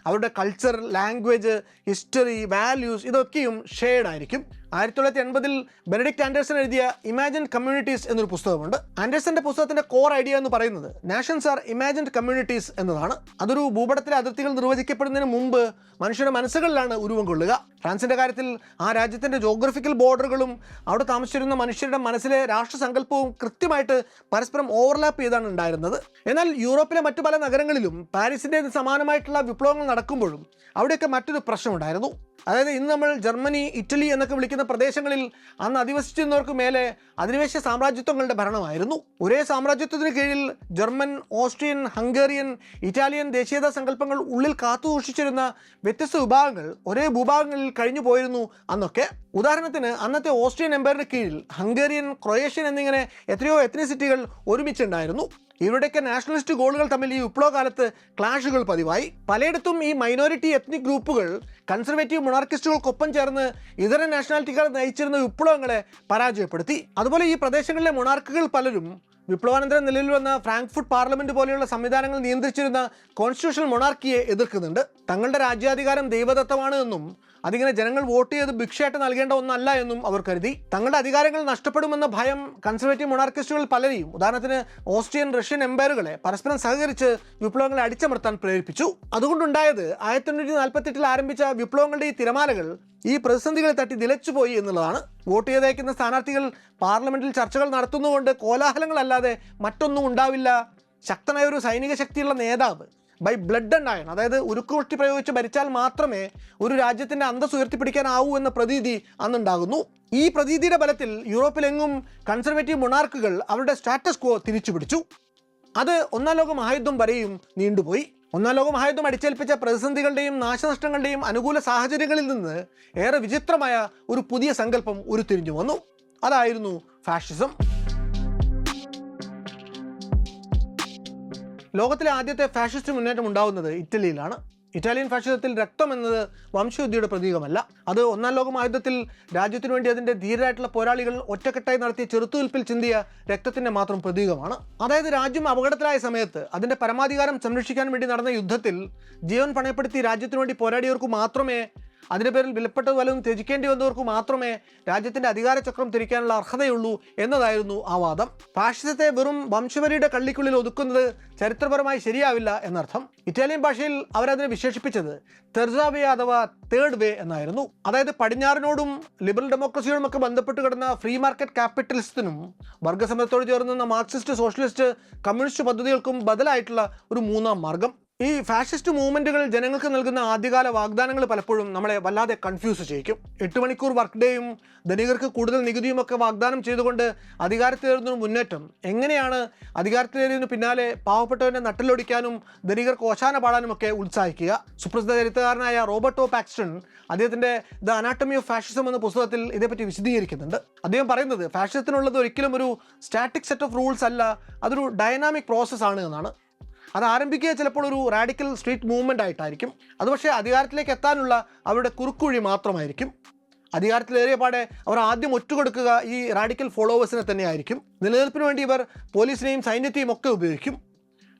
അവരുടെ കൾച്ചർ, ലാംഗ്വേജ്, ഹിസ്റ്ററി, വാല്യൂസ് ഇതൊക്കെയും ഷെയർഡ് ആയിരിക്കും. 1980 ബെനഡിക്റ്റ് ആൻഡേഴ്സൺ എഴുതിയ ഇമാജിൻഡ് കമ്മ്യൂണിറ്റീസ് എന്നൊരു പുസ്തകമുണ്ട്. ആൻഡേഴ്സന്റെ പുസ്തകത്തിന്റെ കോർ ഐഡിയ എന്ന് പറയുന്നത് നാഷൻസ് ആർ ഇമാജിൻഡ് കമ്മ്യൂണിറ്റീസ് എന്നതാണ്. അതൊരു ഭൂപടത്തിലെ അതിർത്തികൾ നിർവചിക്കപ്പെടുന്നതിന് മുമ്പ് മനുഷ്യരുടെ മനസ്സുകളിലാണ് ഉരുവം കൊള്ളുക. ഫ്രാൻസിന്റെ കാര്യത്തിൽ ആ രാജ്യത്തിന്റെ ജോഗ്രഫിക്കൽ ബോർഡറുകളും അവിടെ താമസിച്ചിരുന്ന മനുഷ്യരുടെ മനസ്സിലെ രാഷ്ട്രസങ്കല്പവും കൃത്യമായിട്ട് പരസ്പരം ഓവർലാപ്പ് ചെയ്താണ് ഉണ്ടായിരുന്നത്. എന്നാൽ യൂറോപ്പിലെ മറ്റു പല നഗരങ്ങളിലും പാരീസിന്റെ സമാനമായിട്ടുള്ള വിപ്ലവങ്ങൾ നടക്കുമ്പോഴും അവിടെയൊക്കെ മറ്റൊരു പ്രശ്നമുണ്ടായിരുന്നു. അതായത് ഇന്ന് നമ്മൾ ജർമ്മനി, ഇറ്റലി എന്നൊക്കെ വിളിക്കുന്ന പ്രദേശങ്ങളിൽ അന്ന് അധിവസിച്ചിരുന്നവർക്ക് മേലെ അധിനിവേശ സാമ്രാജ്യത്വങ്ങളുടെ ഭരണമായിരുന്നു. ഒരേ സാമ്രാജ്യത്വത്തിന് കീഴിൽ ജർമ്മൻ, ഓസ്ട്രിയൻ, ഹംഗേറിയൻ, ഇറ്റാലിയൻ ദേശീയതാ സങ്കല്പങ്ങൾ ഉള്ളിൽ കാത്തുസൂക്ഷിച്ചിരുന്ന വ്യത്യസ്ത വിഭാഗങ്ങൾ ഒരേ ഭൂഭാഗങ്ങളിൽ കഴിഞ്ഞു പോയിരുന്നു അന്നൊക്കെ. ഉദാഹരണത്തിന് അന്നത്തെ ഓസ്ട്രിയൻ എംപയറിന് കീഴിൽ ഹംഗേറിയൻ, ക്രൊയേഷ്യൻ എന്നിങ്ങനെ എത്രയോ എത്നിസിറ്റികൾ ഒരുമിച്ചുണ്ടായിരുന്നു. ഇവരുടെയൊക്കെ നാഷണലിസ്റ്റ് ഗോളുകൾ തമ്മിൽ ഈ വിപ്ലവകാലത്ത് ക്ലാഷുകൾ പതിവായി. പലയിടത്തും ഈ മൈനോറിറ്റി എത്നിക് ഗ്രൂപ്പുകൾ കൺസർവേറ്റീവ് മൊണാർക്കിസ്റ്റുകൾക്കൊപ്പം ചേർന്ന് ഇതര നാഷണാലിറ്റികൾ നയിച്ചിരുന്ന വിപ്ലവങ്ങളെ പരാജയപ്പെടുത്തി. അതുപോലെ ഈ പ്രദേശങ്ങളിലെ മൊണാർക്കുകൾ പലരും വിപ്ലവാനന്തരം നിലവിൽ വന്ന ഫ്രാങ്ക്ഫർട്ട് പാർലമെന്റ് പോലെയുള്ള സംവിധാനങ്ങൾ നിയന്ത്രിച്ചിരുന്ന കോൺസ്റ്റിറ്റ്യൂഷണൽ മൊണാർക്കിയെ എതിർക്കുന്നുണ്ട്. തങ്ങളുടെ രാജ്യാധികാരം ദൈവദത്തമാണ് എന്നും അതിങ്ങനെ ജനങ്ങൾ വോട്ട് ചെയ്ത് ഭിക്ഷയായിട്ട് നൽകേണ്ട ഒന്നല്ല എന്നും അവർ കരുതി. തങ്ങളുടെ അധികാരങ്ങൾ നഷ്ടപ്പെടുമെന്ന ഭയം കൺസർവേറ്റീവ് മൊണാർക്കിസ്റ്റുകൾ പലരെയും, ഉദാഹരണത്തിന് ഓസ്ട്രിയൻ, റഷ്യൻ എംപയറുകളെ പരസ്പരം സഹകരിച്ച് വിപ്ലവങ്ങളെ അടിച്ചമർത്താൻ പ്രേരിപ്പിച്ചു. അതുകൊണ്ടുണ്ടായത് 1948 ആരംഭിച്ച വിപ്ലവങ്ങളുടെ ഈ തിരമാലകൾ ഈ പ്രതിസന്ധികളെ തട്ടി നിലച്ചുപോയി എന്നുള്ളതാണ്. വോട്ട് ചെയ്തയക്കുന്ന സ്ഥാനാർത്ഥികൾ പാർലമെന്റിൽ ചർച്ചകൾ നടത്തുന്നതുകൊണ്ട് കോലാഹലങ്ങളല്ലാതെ മറ്റൊന്നും ഉണ്ടാവില്ല. ശക്തനായ ഒരു സൈനിക ശക്തിയുള്ള നേതാവ് ബൈ ബ്ലഡ് ആൻഡ് അയൺ, അതായത് ഉരുക്കുമുഷ്ടി പ്രയോഗിച്ച് ഭരിച്ചാൽ മാത്രമേ ഒരു രാജ്യത്തിൻ്റെ അന്തസ് ഉയർത്തിപ്പിടിക്കാനാവൂ എന്ന പ്രതീതി അന്നുണ്ടാകുന്നു. ഈ പ്രതീതിയുടെ ബലത്തിൽ യൂറോപ്പിലെങ്ങും കൺസർവേറ്റീവ് മൊണാർക്കുകൾ അവരുടെ സ്റ്റാറ്റസ് ക്വോ തിരിച്ചു പിടിച്ചു. അത് ഒന്നാം ലോക മഹായുദ്ധം വരെയും നീണ്ടുപോയി. ഒന്നാം ലോക മഹായുദ്ധം അടിച്ചേൽപ്പിച്ച പ്രതിസന്ധികളുടെയും നാശനഷ്ടങ്ങളുടെയും അനുകൂല സാഹചര്യങ്ങളിൽ നിന്ന് ഏറെ വിചിത്രമായ ഒരു പുതിയ സങ്കല്പം ഉരുത്തിരിഞ്ഞു വന്നു. അതായിരുന്നു ഫാഷിസം. ലോകത്തിലെ ആദ്യത്തെ ഫാഷിസ്റ്റ് മുന്നേറ്റം ഉണ്ടാകുന്നത് ഇറ്റലിയിലാണ്. ഇറ്റാലിയൻ ഫാഷിസത്തിൽ രക്തം എന്നത് വംശയുദ്ധിയുടെ പ്രതീകമല്ല. അത് ഒന്നാം ലോക മഹായുദ്ധത്തിൽ രാജ്യത്തിനു വേണ്ടി അതിൻ്റെ ധീരരായിട്ടുള്ള പോരാളികൾ ഒറ്റക്കെട്ടായി നടത്തിയ ചെറുത്തുനിൽപ്പിൽ ചിന്തിയ രക്തത്തിൻ്റെ മാത്രം പ്രതീകമാണ്. അതായത് രാജ്യം അപകടത്തിലായ സമയത്ത് അതിൻ്റെ പരമാധികാരം സംരക്ഷിക്കാൻ വേണ്ടി നടന്ന യുദ്ധത്തിൽ ജീവൻ പണയപ്പെടുത്തി രാജ്യത്തിനു വേണ്ടി പോരാടിയവർക്ക് മാത്രമേ, അതിൻ്റെ പേരിൽ വിലപ്പെട്ടത് വല്ലതും ത്യജിക്കേണ്ടി വന്നവർക്ക് മാത്രമേ രാജ്യത്തിൻ്റെ അധികാരചക്രം തിരിക്കാനുള്ള അർഹതയുള്ളൂ എന്നതായിരുന്നു ആ വാദം. ഫാഷിസത്തെ വെറും വംശവരിയുടെ കള്ളിക്കുള്ളിൽ ഒതുക്കുന്നത് ചരിത്രപരമായി ശരിയാവില്ല എന്നർത്ഥം. ഇറ്റാലിയൻ ഭാഷയിൽ അവരതിനെ വിശേഷിപ്പിച്ചത് തെർസ വേ അഥവാ തേർഡ് വേ എന്നായിരുന്നു. അതായത് പടിഞ്ഞാറിനോടും ലിബറൽ ഡെമോക്രസിയോടും ഒക്കെ ബന്ധപ്പെട്ട് കിടന്ന ഫ്രീ മാർക്കറ്റ് ക്യാപിറ്റലിസത്തിനും വർഗ്ഗസമരത്തോട് ചേർന്ന മാർക്സിസ്റ്റ്, സോഷ്യലിസ്റ്റ്, കമ്മ്യൂണിസ്റ്റ് പദ്ധതികൾക്കും ബദലായിട്ടുള്ള ഒരു മൂന്നാം മാർഗം. ഈ ഫാഷിസ്റ്റ് മൂവ്മെൻറ്റുകൾ ജനങ്ങൾക്ക് നൽകുന്ന ആദ്യകാല വാഗ്ദാനങ്ങൾ പലപ്പോഴും നമ്മളെ വല്ലാതെ കൺഫ്യൂസ് ചെയ്യിക്കും. 8 മണിക്കൂർ വർക്ക് ഡേയും ധനികർക്ക് കൂടുതൽ നികുതിയും ഒക്കെ വാഗ്ദാനം ചെയ്തുകൊണ്ട് അധികാരത്തിലേറുന്ന മുന്നേറ്റം എങ്ങനെയാണ് അധികാരത്തിലേറിയതിന് പിന്നാലെ പാവപ്പെട്ടവൻ്റെ നട്ടലൊടിക്കാനും ധനികർക്ക് ഓശാന പാടാനുമൊക്കെ ഉത്സാഹിക്കുക? സുപ്രസിദ്ധ ചരിത്രകാരനായ റോബർട്ടോ പാക്സ്റ്റൺ അദ്ദേഹത്തിൻ്റെ ദ അനാട്ടമി ഓഫ് ഫാഷിസം എന്ന പുസ്തകത്തിൽ ഇതേപ്പറ്റി വിശദീകരിക്കുന്നുണ്ട്. അദ്ദേഹം പറയുന്നത് ഫാഷിസത്തിനുള്ളത് ഒരിക്കലും ഒരു സ്റ്റാറ്റിക് സെറ്റ് ഓഫ് റൂൾസ് അല്ല, അതൊരു ഡൈനാമിക് പ്രോസസ്സാണ് എന്നാണ്. അത് ആരംഭിക്കുക ചിലപ്പോൾ ഒരു റാഡിക്കൽ സ്ട്രീറ്റ് മൂവ്മെൻ്റ് ആയിട്ടായിരിക്കും. അത് പക്ഷേ അധികാരത്തിലേക്ക് എത്താനുള്ള അവരുടെ കുറുക്കുവഴി മാത്രമായിരിക്കും. അധികാരത്തിലേറിയ പാടെ അവർ ആദ്യം ഒറ്റുകൊടുക്കുക ഈ റാഡിക്കൽ ഫോളോവേഴ്സിനെ തന്നെയായിരിക്കും. നിലനിൽപ്പിന് വേണ്ടി ഇവർ പോലീസിനെയും സൈന്യത്തെയും ഒക്കെ ഉപയോഗിക്കും.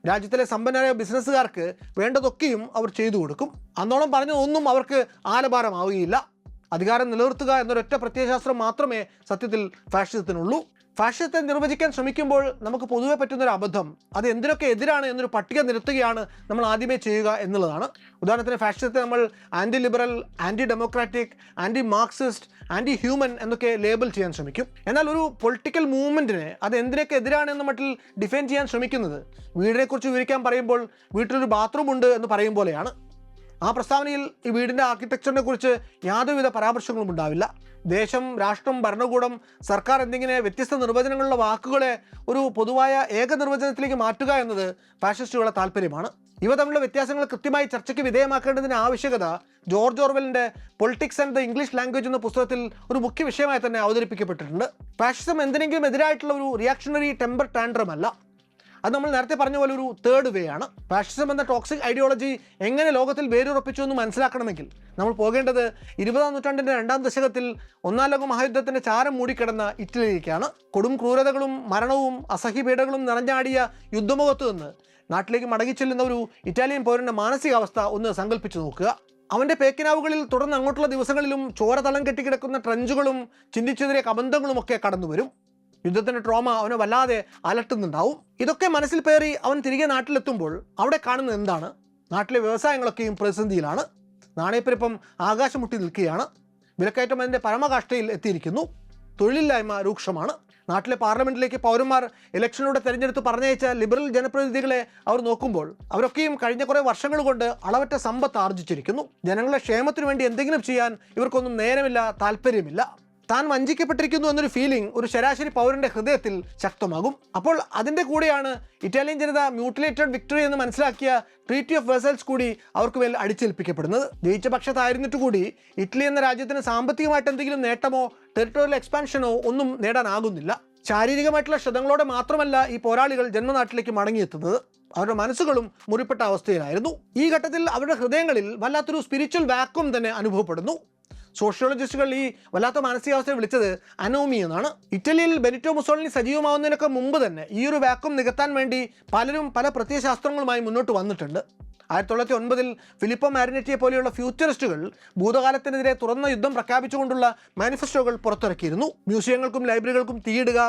രാജ്യത്തിലെ സമ്പന്നരായ ബിസിനസ്സുകാർക്ക് വേണ്ടതൊക്കെയും അവർ ചെയ്തു കൊടുക്കും. അന്നോളം പറഞ്ഞതൊന്നും അവർക്ക് ആലഭാരമാവുകയില്ല. അധികാരം നിലനിർത്തുക എന്നൊരൊറ്റ പ്രത്യയശാസ്ത്രം മാത്രമേ സത്യത്തിൽ ഫാഷിസത്തിനുള്ളൂ. ഫാഷിസത്തെ നിർവചിക്കാൻ ശ്രമിക്കുമ്പോൾ നമുക്ക് പൊതുവെ പറ്റുന്നൊരു അബദ്ധം അത് എന്തിനൊക്കെ എതിരാണ് എന്നൊരു പട്ടിക നിരത്തുകയാണ് നമ്മൾ ആദ്യമേ ചെയ്യുക എന്നുള്ളതാണ്. ഉദാഹരണത്തിന് ഫാഷിസത്തെ നമ്മൾ anti liberal, anti democratic, anti Marxist, anti human എന്നൊക്കെ ലേബൽ ചെയ്യാൻ ശ്രമിക്കും. എന്നാൽ ഒരു പൊളിറ്റിക്കൽ മൂവ്മെൻറ്റിനെ അത് എന്തിനൊക്കെ എതിരാണ് എന്ന മട്ടിൽ ഡിഫൈൻ ചെയ്യാൻ ശ്രമിക്കുന്നത് വീടിനെക്കുറിച്ച് വിവരിക്കാൻ പറയുമ്പോൾ വീട്ടിലൊരു ബാത്റൂം ഉണ്ട് എന്ന് പറയും പോലെയാണ്. ആ പ്രസ്താവനയിൽ ഈ വീടിൻ്റെ ആർക്കിടെക്ചറിനെ കുറിച്ച് യാതൊരുവിധ പരാമർശങ്ങളും ഉണ്ടാവില്ല. ദേശം, രാഷ്ട്രം, ഭരണകൂടം, സർക്കാർ എന്നിങ്ങനെ വ്യത്യസ്ത നിർവചനങ്ങളുള്ള വാക്കുകളെ ഒരു പൊതുവായ ഏക നിർവചനത്തിലേക്ക് മാറ്റുക എന്നത് ഫാഷിസ്റ്റുകളുടെ താല്പര്യമാണ്. ഇവ തമ്മിലുള്ള വ്യത്യാസങ്ങൾ കൃത്യമായി ചർച്ചയ്ക്ക് വിധേയമാക്കേണ്ടതിന് ആവശ്യകത ജോർജ് ഓർവെലിൻ്റെ Politics and the English Language എന്ന പുസ്തകത്തിൽ ഒരു മുഖ്യ വിഷയമായി തന്നെ അവതരിപ്പിക്കപ്പെട്ടിട്ടുണ്ട്. ഫാഷിസം എന്തിനെങ്കിലും എതിരായിട്ടുള്ള ഒരു റിയാക്ഷണറി ടെമ്പർ ടാൻഡ്രം അല്ല, അത് നമ്മൾ നേരത്തെ പറഞ്ഞ പോലെ ഒരു തേർഡ് വേ ആണ്. ഫാഷിസം എന്ന ടോക്സിക് ഐഡിയോളജി എങ്ങനെ ലോകത്തിൽ വേരുറപ്പിച്ചു എന്ന് മനസ്സിലാക്കണമെങ്കിൽ നമ്മൾ പോകേണ്ടത് 20-ാം നൂറ്റാണ്ടിൻ്റെ 2-ാം ദശകത്തിൽ 1-ാം ലോക മഹായുദ്ധത്തിൻ്റെ ചാരം മൂടിക്കിടന്ന ഇറ്റലിയിലേക്കാണ്. കൊടും ക്രൂരതകളും മരണവും അസഹ്യപീഡകളും നിറഞ്ഞാടിയ യുദ്ധമുഖത്ത് നിന്ന് നാട്ടിലേക്ക് മടങ്ങിച്ചെല്ലുന്ന ഒരു ഇറ്റാലിയൻ പൗരൻ്റെ മാനസികാവസ്ഥ ഒന്ന് സങ്കല്പിച്ചു നോക്കുക. അവൻ്റെ പേക്കിനാവുകളിൽ തുടർന്ന് അങ്ങോട്ടുള്ള ദിവസങ്ങളിലും ചോര തളം കെട്ടിക്കിടക്കുന്ന ട്രഞ്ചുകളും ചിന്തിച്ചെതിരെ കബന്ധങ്ങളുമൊക്കെ കടന്നു വരും. യുദ്ധത്തിൻ്റെ ട്രോമ അവനെ വല്ലാതെ അലട്ടുന്നുണ്ടാവും. ഇതൊക്കെ മനസ്സിൽ പേറി അവൻ തിരികെ നാട്ടിലെത്തുമ്പോൾ അവിടെ കാണുന്നത് എന്താണ്? നാട്ടിലെ വ്യവസായങ്ങളൊക്കെയും പ്രതിസന്ധിയിലാണ്. നാണയപ്പെരുപ്പം ആകാശം മുട്ടി നിൽക്കുകയാണ്. വിലക്കയറ്റം അതിൻ്റെ പരമകാഷ്ഠയിൽ എത്തിയിരിക്കുന്നു. തൊഴിലില്ലായ്മ രൂക്ഷമാണ്. നാട്ടിലെ പാർലമെൻറ്റിലേക്ക് പൗരന്മാർ ഇലക്ഷനിലൂടെ തെരഞ്ഞെടുത്ത് പറഞ്ഞയച്ച ലിബറൽ ജനപ്രതിനിധികളെ അവർ നോക്കുമ്പോൾ അവരൊക്കെയും കഴിഞ്ഞ കുറേ വർഷങ്ങൾ കൊണ്ട് അളവറ്റ സമ്പത്ത് ആർജിച്ചിരിക്കുന്നു. ജനങ്ങളുടെ ക്ഷേമത്തിനു വേണ്ടി എന്തെങ്കിലും ചെയ്യാൻ ഇവർക്കൊന്നും നേരമില്ല, താല്പര്യമില്ല. താൻ വഞ്ചിക്കപ്പെട്ടിരിക്കുന്നു എന്നൊരു ഫീലിംഗ് ഒരു ശരാശരി പൗരൻ്റെ ഹൃദയത്തിൽ ശക്തമാകും. അപ്പോൾ അതിൻ്റെ കൂടെയാണ് ഇറ്റാലിയൻ ജനത മ്യൂട്ടിലേറ്റഡ് വിക്ടറി എന്ന് മനസ്സിലാക്കിയ ട്രീറ്റി ഓഫ് വെസൽസ് കൂടി അവർക്ക് മേൽ അടിച്ചേൽപ്പിക്കപ്പെടുന്നത്. ജയിച്ച പക്ഷത്തായിരുന്നിട്ട് കൂടി ഇറ്റലി എന്ന രാജ്യത്തിന് സാമ്പത്തികമായിട്ട് എന്തെങ്കിലും നേട്ടമോ ടെറിട്ടോറിയൽ എക്സ്പാൻഷനോ ഒന്നും നേടാനാകുന്നില്ല. ശാരീരികമായിട്ടുള്ള ക്ഷതങ്ങളോടെ മാത്രമല്ല ഈ പോരാളികൾ ജന്മനാട്ടിലേക്ക് മടങ്ങിയെത്തുന്നത്, അവരുടെ മനസ്സുകളും മുറിപ്പെട്ട അവസ്ഥയിലായിരുന്നു. ഈ ഘട്ടത്തിൽ അവരുടെ ഹൃദയങ്ങളിൽ വല്ലാത്തൊരു സ്പിരിച്വൽ വാക്വം തന്നെ അനുഭവപ്പെടുന്നു. സോഷ്യോളജിസ്റ്റുകൾ ഈ വല്ലാത്ത മാനസികാവസ്ഥയെ വിളിച്ചത് അനോമി എന്നാണ്. ഇറ്റലിയിൽ ബെനിറ്റോ മുസോളിനി സജീവമാവുന്നതിനൊക്കെ മുമ്പ് തന്നെ ഈ ഒരു വാക്വം നികത്താൻ വേണ്ടി പലരും പല പ്രത്യയശാസ്ത്രങ്ങളുമായി മുന്നോട്ട് വന്നിട്ടുണ്ട്. 1909 ഫിലിപ്പോ മാരിനെറ്റിയെ പോലെയുള്ള ഫ്യൂച്ചറിസ്റ്റുകൾ ഭൂതകാലത്തിനെതിരെ തുറന്ന യുദ്ധം പ്രഖ്യാപിച്ചുകൊണ്ടുള്ള മാനിഫെസ്റ്റോകൾ പുറത്തിറക്കിയിരുന്നു. മ്യൂസിയങ്ങൾക്കും ലൈബ്രറികൾക്കും തീയിടുക,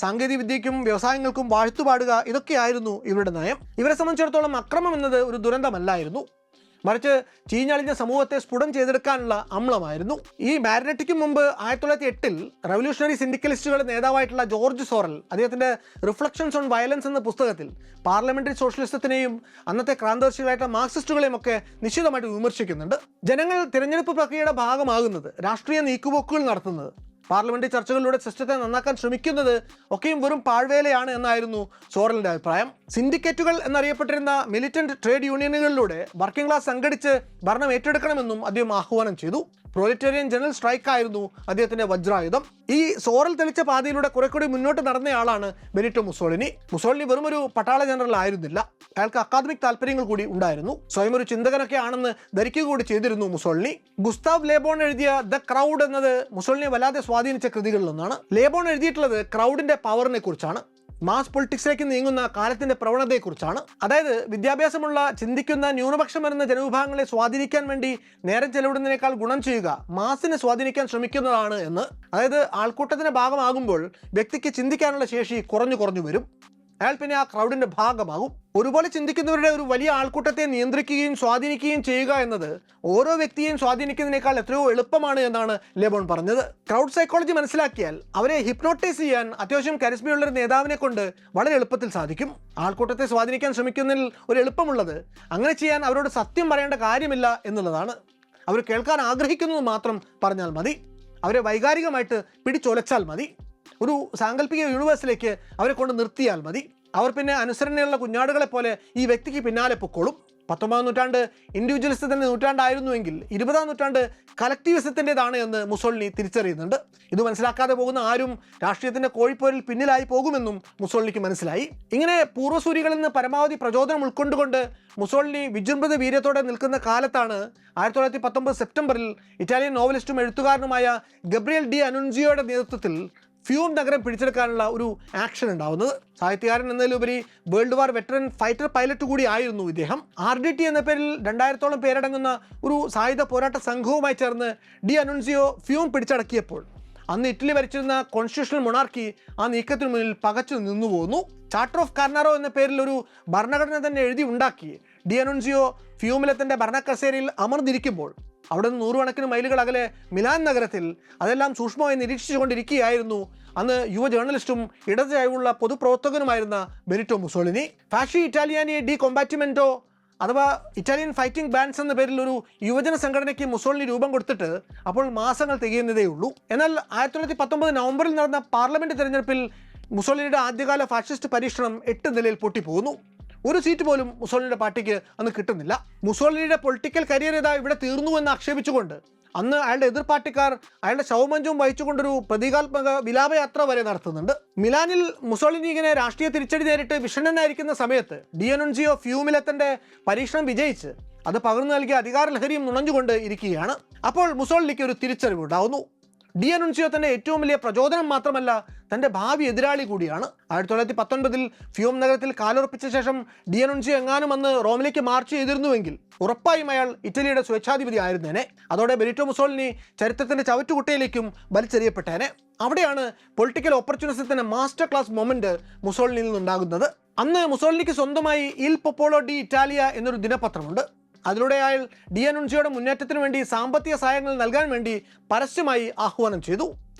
സാങ്കേതിക വിദ്യയ്ക്കും വ്യവസായങ്ങൾക്കും വാഴ്ത്തുപാടുക, ഇതൊക്കെയായിരുന്നു ഇവരുടെ നയം. ഇവരെ സംബന്ധിച്ചിടത്തോളം അക്രമം എന്നത് ഒരു ദുരന്തമല്ലായിരുന്നു, മറിച്ച് ചീഞ്ഞളിഞ്ഞ സമൂഹത്തെ സ്ഫുടം ചെയ്തെടുക്കാനുള്ള അമ്ലമായിരുന്നു. ഈ മാരിനെറ്റിക്ക് മുമ്പ് 1908 റവല്യൂഷണറി സിൻഡിക്കലിസ്റ്റുകളുടെ നേതാവായിട്ടുള്ള ജോർജ് സോറൽ അദ്ദേഹത്തിൻ്റെ റിഫ്ലക്ഷൻസ് ഓൺ വയലൻസ് എന്ന പുസ്തകത്തിൽ പാർലമെന്ററി സോഷ്യലിസത്തിനെയും അന്നത്തെ ക്രാന്തദർശികളായിട്ടുള്ള മാർക്സിസ്റ്റുകളെയും ഒക്കെ നിശ്ചിതമായിട്ട് വിമർശിക്കുന്നുണ്ട്. ജനങ്ങൾ തിരഞ്ഞെടുപ്പ് പ്രക്രിയയുടെ ഭാഗമാകുന്നത്, രാഷ്ട്രീയ നീക്കുപോക്കുകൾ നടത്തുന്നത്, പാർലമെന്ററി ചർച്ചകളിലൂടെ സിസ്റ്റത്തെ നന്നാക്കാൻ ശ്രമിക്കുന്നത് ഒക്കെയും വെറും പാഴ്വേലയാണ് എന്നായിരുന്നു സോറലിൻ്റെ അഭിപ്രായം. സിൻഡിക്കേറ്റുകൾ എന്നറിയപ്പെട്ടിരുന്ന മിലിറ്റന്റ് ട്രേഡ് യൂണിയനുകളിലൂടെ വർക്കിംഗ് ക്ലാസ് സംഘടിച്ച് ഭരണം ഏറ്റെടുക്കണമെന്നും അദ്ദേഹം ആഹ്വാനം ചെയ്തു. പ്രൊലറ്റേറിയൻ ജനറൽ സ്ട്രൈക്ക് ആയിരുന്നു അദ്ദേഹത്തിൻ്റെ വജ്രായുധം. ഈ സോറൽ തെളിച്ച പാതയിലൂടെ കുറെ കൂടി മുന്നോട്ട് നടന്നയാളാണ് ബെനിറ്റോ മുസോളിനി. മുസോളിനി വെറും ഒരു പട്ടാള ജനറൽ ആയിരുന്നില്ല, അയാൾക്ക് അക്കാദമിക് താല്പര്യങ്ങൾ കൂടി ഉണ്ടായിരുന്നു. സ്വയം ഒരു ചിന്തകനൊക്കെ ആണെന്ന് ധരിക്കുക കൂടി ചെയ്തിരുന്നു മുസോളിനി. ഗുസ്താവ് ലേബോൺ എഴുതിയ ദ ക്രൗഡ് എന്നത് മുസോളിനിയെ വല്ലാതെ സ്വാധീനിച്ച കൃതികളിലൊന്നാണ്. ലേബോൺ എഴുതിയിട്ടുള്ളത് ക്രൗഡിന്റെ പവറിനെ കുറിച്ചാണ്, മാസ് പൊളിറ്റിക്സിലേക്ക് നീങ്ങുന്ന കാലത്തിന്റെ പ്രവണതയെക്കുറിച്ചാണ്. അതായത് വിദ്യാഭ്യാസമുള്ള ചിന്തിക്കുന്ന ന്യൂനപക്ഷം വരുന്ന ജനവിഭാഗങ്ങളെ സ്വാധീനിക്കാൻ വേണ്ടി നേരം ചെലവിടുന്നതിനേക്കാൾ ഗുണം ചെയ്യുക മാസിനെ സ്വാധീനിക്കാൻ ശ്രമിക്കുന്നതാണ് എന്ന്. അതായത് ആൾക്കൂട്ടത്തിന്റെ ഭാഗമാകുമ്പോൾ വ്യക്തിക്ക് ചിന്തിക്കാനുള്ള ശേഷി കുറഞ്ഞു വരും, അയാൾ പിന്നെ ആ ക്രൗഡിന്റെ ഭാഗമാകും. ഒരുപോലെ ചിന്തിക്കുന്നവരുടെ ഒരു വലിയ ആൾക്കൂട്ടത്തെ നിയന്ത്രിക്കുകയും സ്വാധീനിക്കുകയും ചെയ്യുക എന്നത് ഓരോ വ്യക്തിയെയും സ്വാധീനിക്കുന്നതിനേക്കാൾ എത്രയോ എളുപ്പമാണ് എന്നാണ് ലേബോൺ പറഞ്ഞത്. ക്രൗഡ് സൈക്കോളജി മനസ്സിലാക്കിയാൽ അവരെ ഹിപ്നോട്ടൈസ് ചെയ്യാൻ അത്യാവശ്യം കരിസ്മയുള്ളൊരു നേതാവിനെ കൊണ്ട് വളരെ എളുപ്പത്തിൽ സാധിക്കും. ആൾക്കൂട്ടത്തെ സ്വാധീനിക്കാൻ ശ്രമിക്കുന്നതിൽ ഒരു എളുപ്പമുള്ളത് അങ്ങനെ ചെയ്യാൻ അവരോട് സത്യം പറയേണ്ട കാര്യമില്ല എന്നുള്ളതാണ്. അവർ കേൾക്കാൻ ആഗ്രഹിക്കുന്നത് മാത്രം പറഞ്ഞാൽ മതി, അവരെ വൈകാരികമായിട്ട് പിടിച്ചൊലച്ചാൽ മതി, ഒരു സാങ്കല്പിക യൂണിവേഴ്സിലേക്ക് അവരെ കൊണ്ട് നിർത്തിയാൽ മതി. അവർ പിന്നെ അനുസരണയുള്ള കുഞ്ഞാടുകളെ പോലെ ഈ വ്യക്തിക്ക് പിന്നാലെ പൊക്കോളും. 19-ാം നൂറ്റാണ്ട് ഇൻഡിവിജ്വലിസത്തിൻ്റെ നൂറ്റാണ്ടായിരുന്നുവെങ്കിൽ 20-ാം നൂറ്റാണ്ട് കളക്റ്റീവിസത്തിൻ്റെതാണ് എന്ന് മുസോളിനി തിരിച്ചറിയുന്നുണ്ട്. ഇത് മനസ്സിലാക്കാതെ പോകുന്ന ആരും രാഷ്ട്രീയത്തിൻ്റെ കോഴിപ്പോരിൽ പിന്നിലായി പോകുമെന്നും മുസോളിനിക്ക് മനസ്സിലായി. ഇങ്ങനെ പൂർവ്വസൂരികളിൽ നിന്ന് പരമാവധി പ്രചോദനം ഉൾക്കൊണ്ടുകൊണ്ട് മുസോളിനി വിജൃംഭിത വീര്യത്തോടെ നിൽക്കുന്ന കാലത്താണ് 1919 സെപ്റ്റംബറിൽ ഇറ്റാലിയൻ നോവലിസ്റ്റും എഴുത്തുകാരനുമായ ഗബ്രിയൽ ഡി അനുൻസിയോയുടെ നേതൃത്വത്തിൽ ഫ്യൂം നഗരം പിടിച്ചെടുക്കാനുള്ള ഒരു ആക്ഷൻ ഉണ്ടാവുന്നത്. സാഹിത്യകാരൻ എന്നതിലുപരി world war veteran fighter pilot കൂടി ആയിരുന്നു ഇദ്ദേഹം. RDT എന്ന പേരിൽ 2000-ഓളം പേരടങ്ങുന്ന ഒരു സായുധ പോരാട്ട സംഘവുമായി ചേർന്ന് ഡി അനുൻസിയോ ഫ്യൂം പിടിച്ചടക്കിയപ്പോൾ അന്ന് ഇറ്റലി ഭരിച്ചിരുന്ന കോൺസ്റ്റിറ്റ്യൂഷണൽ മൊണാർക്കി ആ നീക്കത്തിന് മുന്നിൽ പകച്ചു നിന്നുപോകുന്നു. ചാർട്ടർ ഓഫ് കാർണാറോ എന്ന പേരിൽ ഒരു ഭരണഘടന തന്നെ എഴുതി ഉണ്ടാക്കി ഡി അനുൻസിയോ ഫ്യൂമിലെ തൻ്റെ ഭരണക്കസേരയിൽ അമർന്നിരിക്കുമ്പോൾ അവിടെ നിന്ന് 100 കണക്കിന് മൈലുകൾ അകലെ മിലാൻ നഗരത്തിൽ അതെല്ലാം സൂക്ഷ്മമായി നിരീക്ഷിച്ചുകൊണ്ടിരിക്കുകയായിരുന്നു അന്ന് യുവ ജേർണലിസ്റ്റും ഇടത് ചായ്വുള്ള പൊതുപ്രവർത്തകനുമായിരുന്ന ബെനിറ്റോ മുസോളിനി. ഫാഷി ഇറ്റാലിയാനി ഡി കൊമ്പാറ്റിമെൻറ്റോ അഥവാ ഇറ്റാലിയൻ ഫൈറ്റിംഗ് ബാൻഡ്സ് എന്ന പേരിൽ ഒരു യുവജന സംഘടനയ്ക്ക് മുസോളിനി രൂപം കൊടുത്തിട്ട് അപ്പോൾ മാസങ്ങൾ തികയുന്നതേയുള്ളൂ. എന്നാൽ 1919 നവംബറിൽ നടന്ന പാർലമെന്റ് തെരഞ്ഞെടുപ്പിൽ മുസോളിനിയുടെ ആദ്യകാല ഫാഷിസ്റ്റ് പരീക്ഷണം 8 നിലയിൽ പൊട്ടിപ്പോകുന്നു. ഒരു സീറ്റ് പോലും മുസോളിനിയുടെ പാർട്ടിക്ക് അന്ന് കിട്ടുന്നില്ല. മുസോളിനിയുടെ പൊളിറ്റിക്കൽ കരിയർ ഇതാ ഇവിടെ തീർന്നു എന്ന് ആക്ഷേപിച്ചുകൊണ്ട് അന്ന് അയാളുടെ എതിർ പാർട്ടിക്കാർ അയാളുടെ ശവമഞ്ചവും വഹിച്ചുകൊണ്ടൊരു പ്രതീകാത്മക വിലാപയാത്ര വരെ നടത്തുന്നുണ്ട്. മിലാനിൽ മുസോളിനി ഇങ്ങനെ രാഷ്ട്രീയ തിരിച്ചടി നേരിട്ട് വിഷണ്ണനായിരിക്കുന്ന സമയത്ത് ഡിയനുൻസിയോ ഫ്യൂമിലെത്തന്റെ പരീക്ഷണം വിജയിച്ച് അത് പകർന്നു നൽകിയ അധികാര ലഹരിയും നുണഞ്ഞുകൊണ്ട് ഇരിക്കുകയാണ്. അപ്പോൾ മുസോളിനിക്ക് ഒരു തിരിച്ചറിവ് ഉണ്ടാവുന്നു. ഡിയനുൻസിയോ തന്റെ ഏറ്റവും വലിയ പ്രചോദനം മാത്രമല്ല, തന്റെ ഭാവി എതിരാളി കൂടിയാണ്. 1919 ഫ്യൂം നഗരത്തിൽ കാലുറപ്പിച്ച ശേഷം ഡിയനുൻസിയോ എങ്ങാനും അന്ന് റോമിലേക്ക് മാർച്ച് ചെയ്തിരുന്നുവെങ്കിൽ ഉറപ്പായും അയാൾ ഇറ്റലിയുടെ സ്വേച്ഛാധിപതി ആയിരുന്നേനെ. അതോടെ ബെനിറ്റോ മുസോളിനി ചരിത്രത്തിന്റെ ചവറ്റുകുട്ടയിലേക്കും വലിച്ചെറിയപ്പെട്ടേനെ. അവിടെയാണ് പൊളിറ്റിക്കൽ ഓപ്പർച്യൂണിസത്തിന്റെ മാസ്റ്റർ ക്ലാസ് മൊമെന്റ് മുസോളിനിയിൽ നിന്നുണ്ടാകുന്നത്. അന്ന് മുസോളിനിക്ക് സ്വന്തമായി ഇൽ പൊപ്പോളോ ഡി ഇറ്റാലിയ എന്നൊരു ദിനപത്രമുണ്ട്. അതിലൂടെ അയാൾ ഡിയനുൻസിയോയുടെ മുന്നേറ്റത്തിന് വേണ്ടി സാമ്പത്തിക സഹായങ്ങൾ നൽകാൻ വേണ്ടി പരസ്യമായി ആഹ്വാനം ചെയ്തു.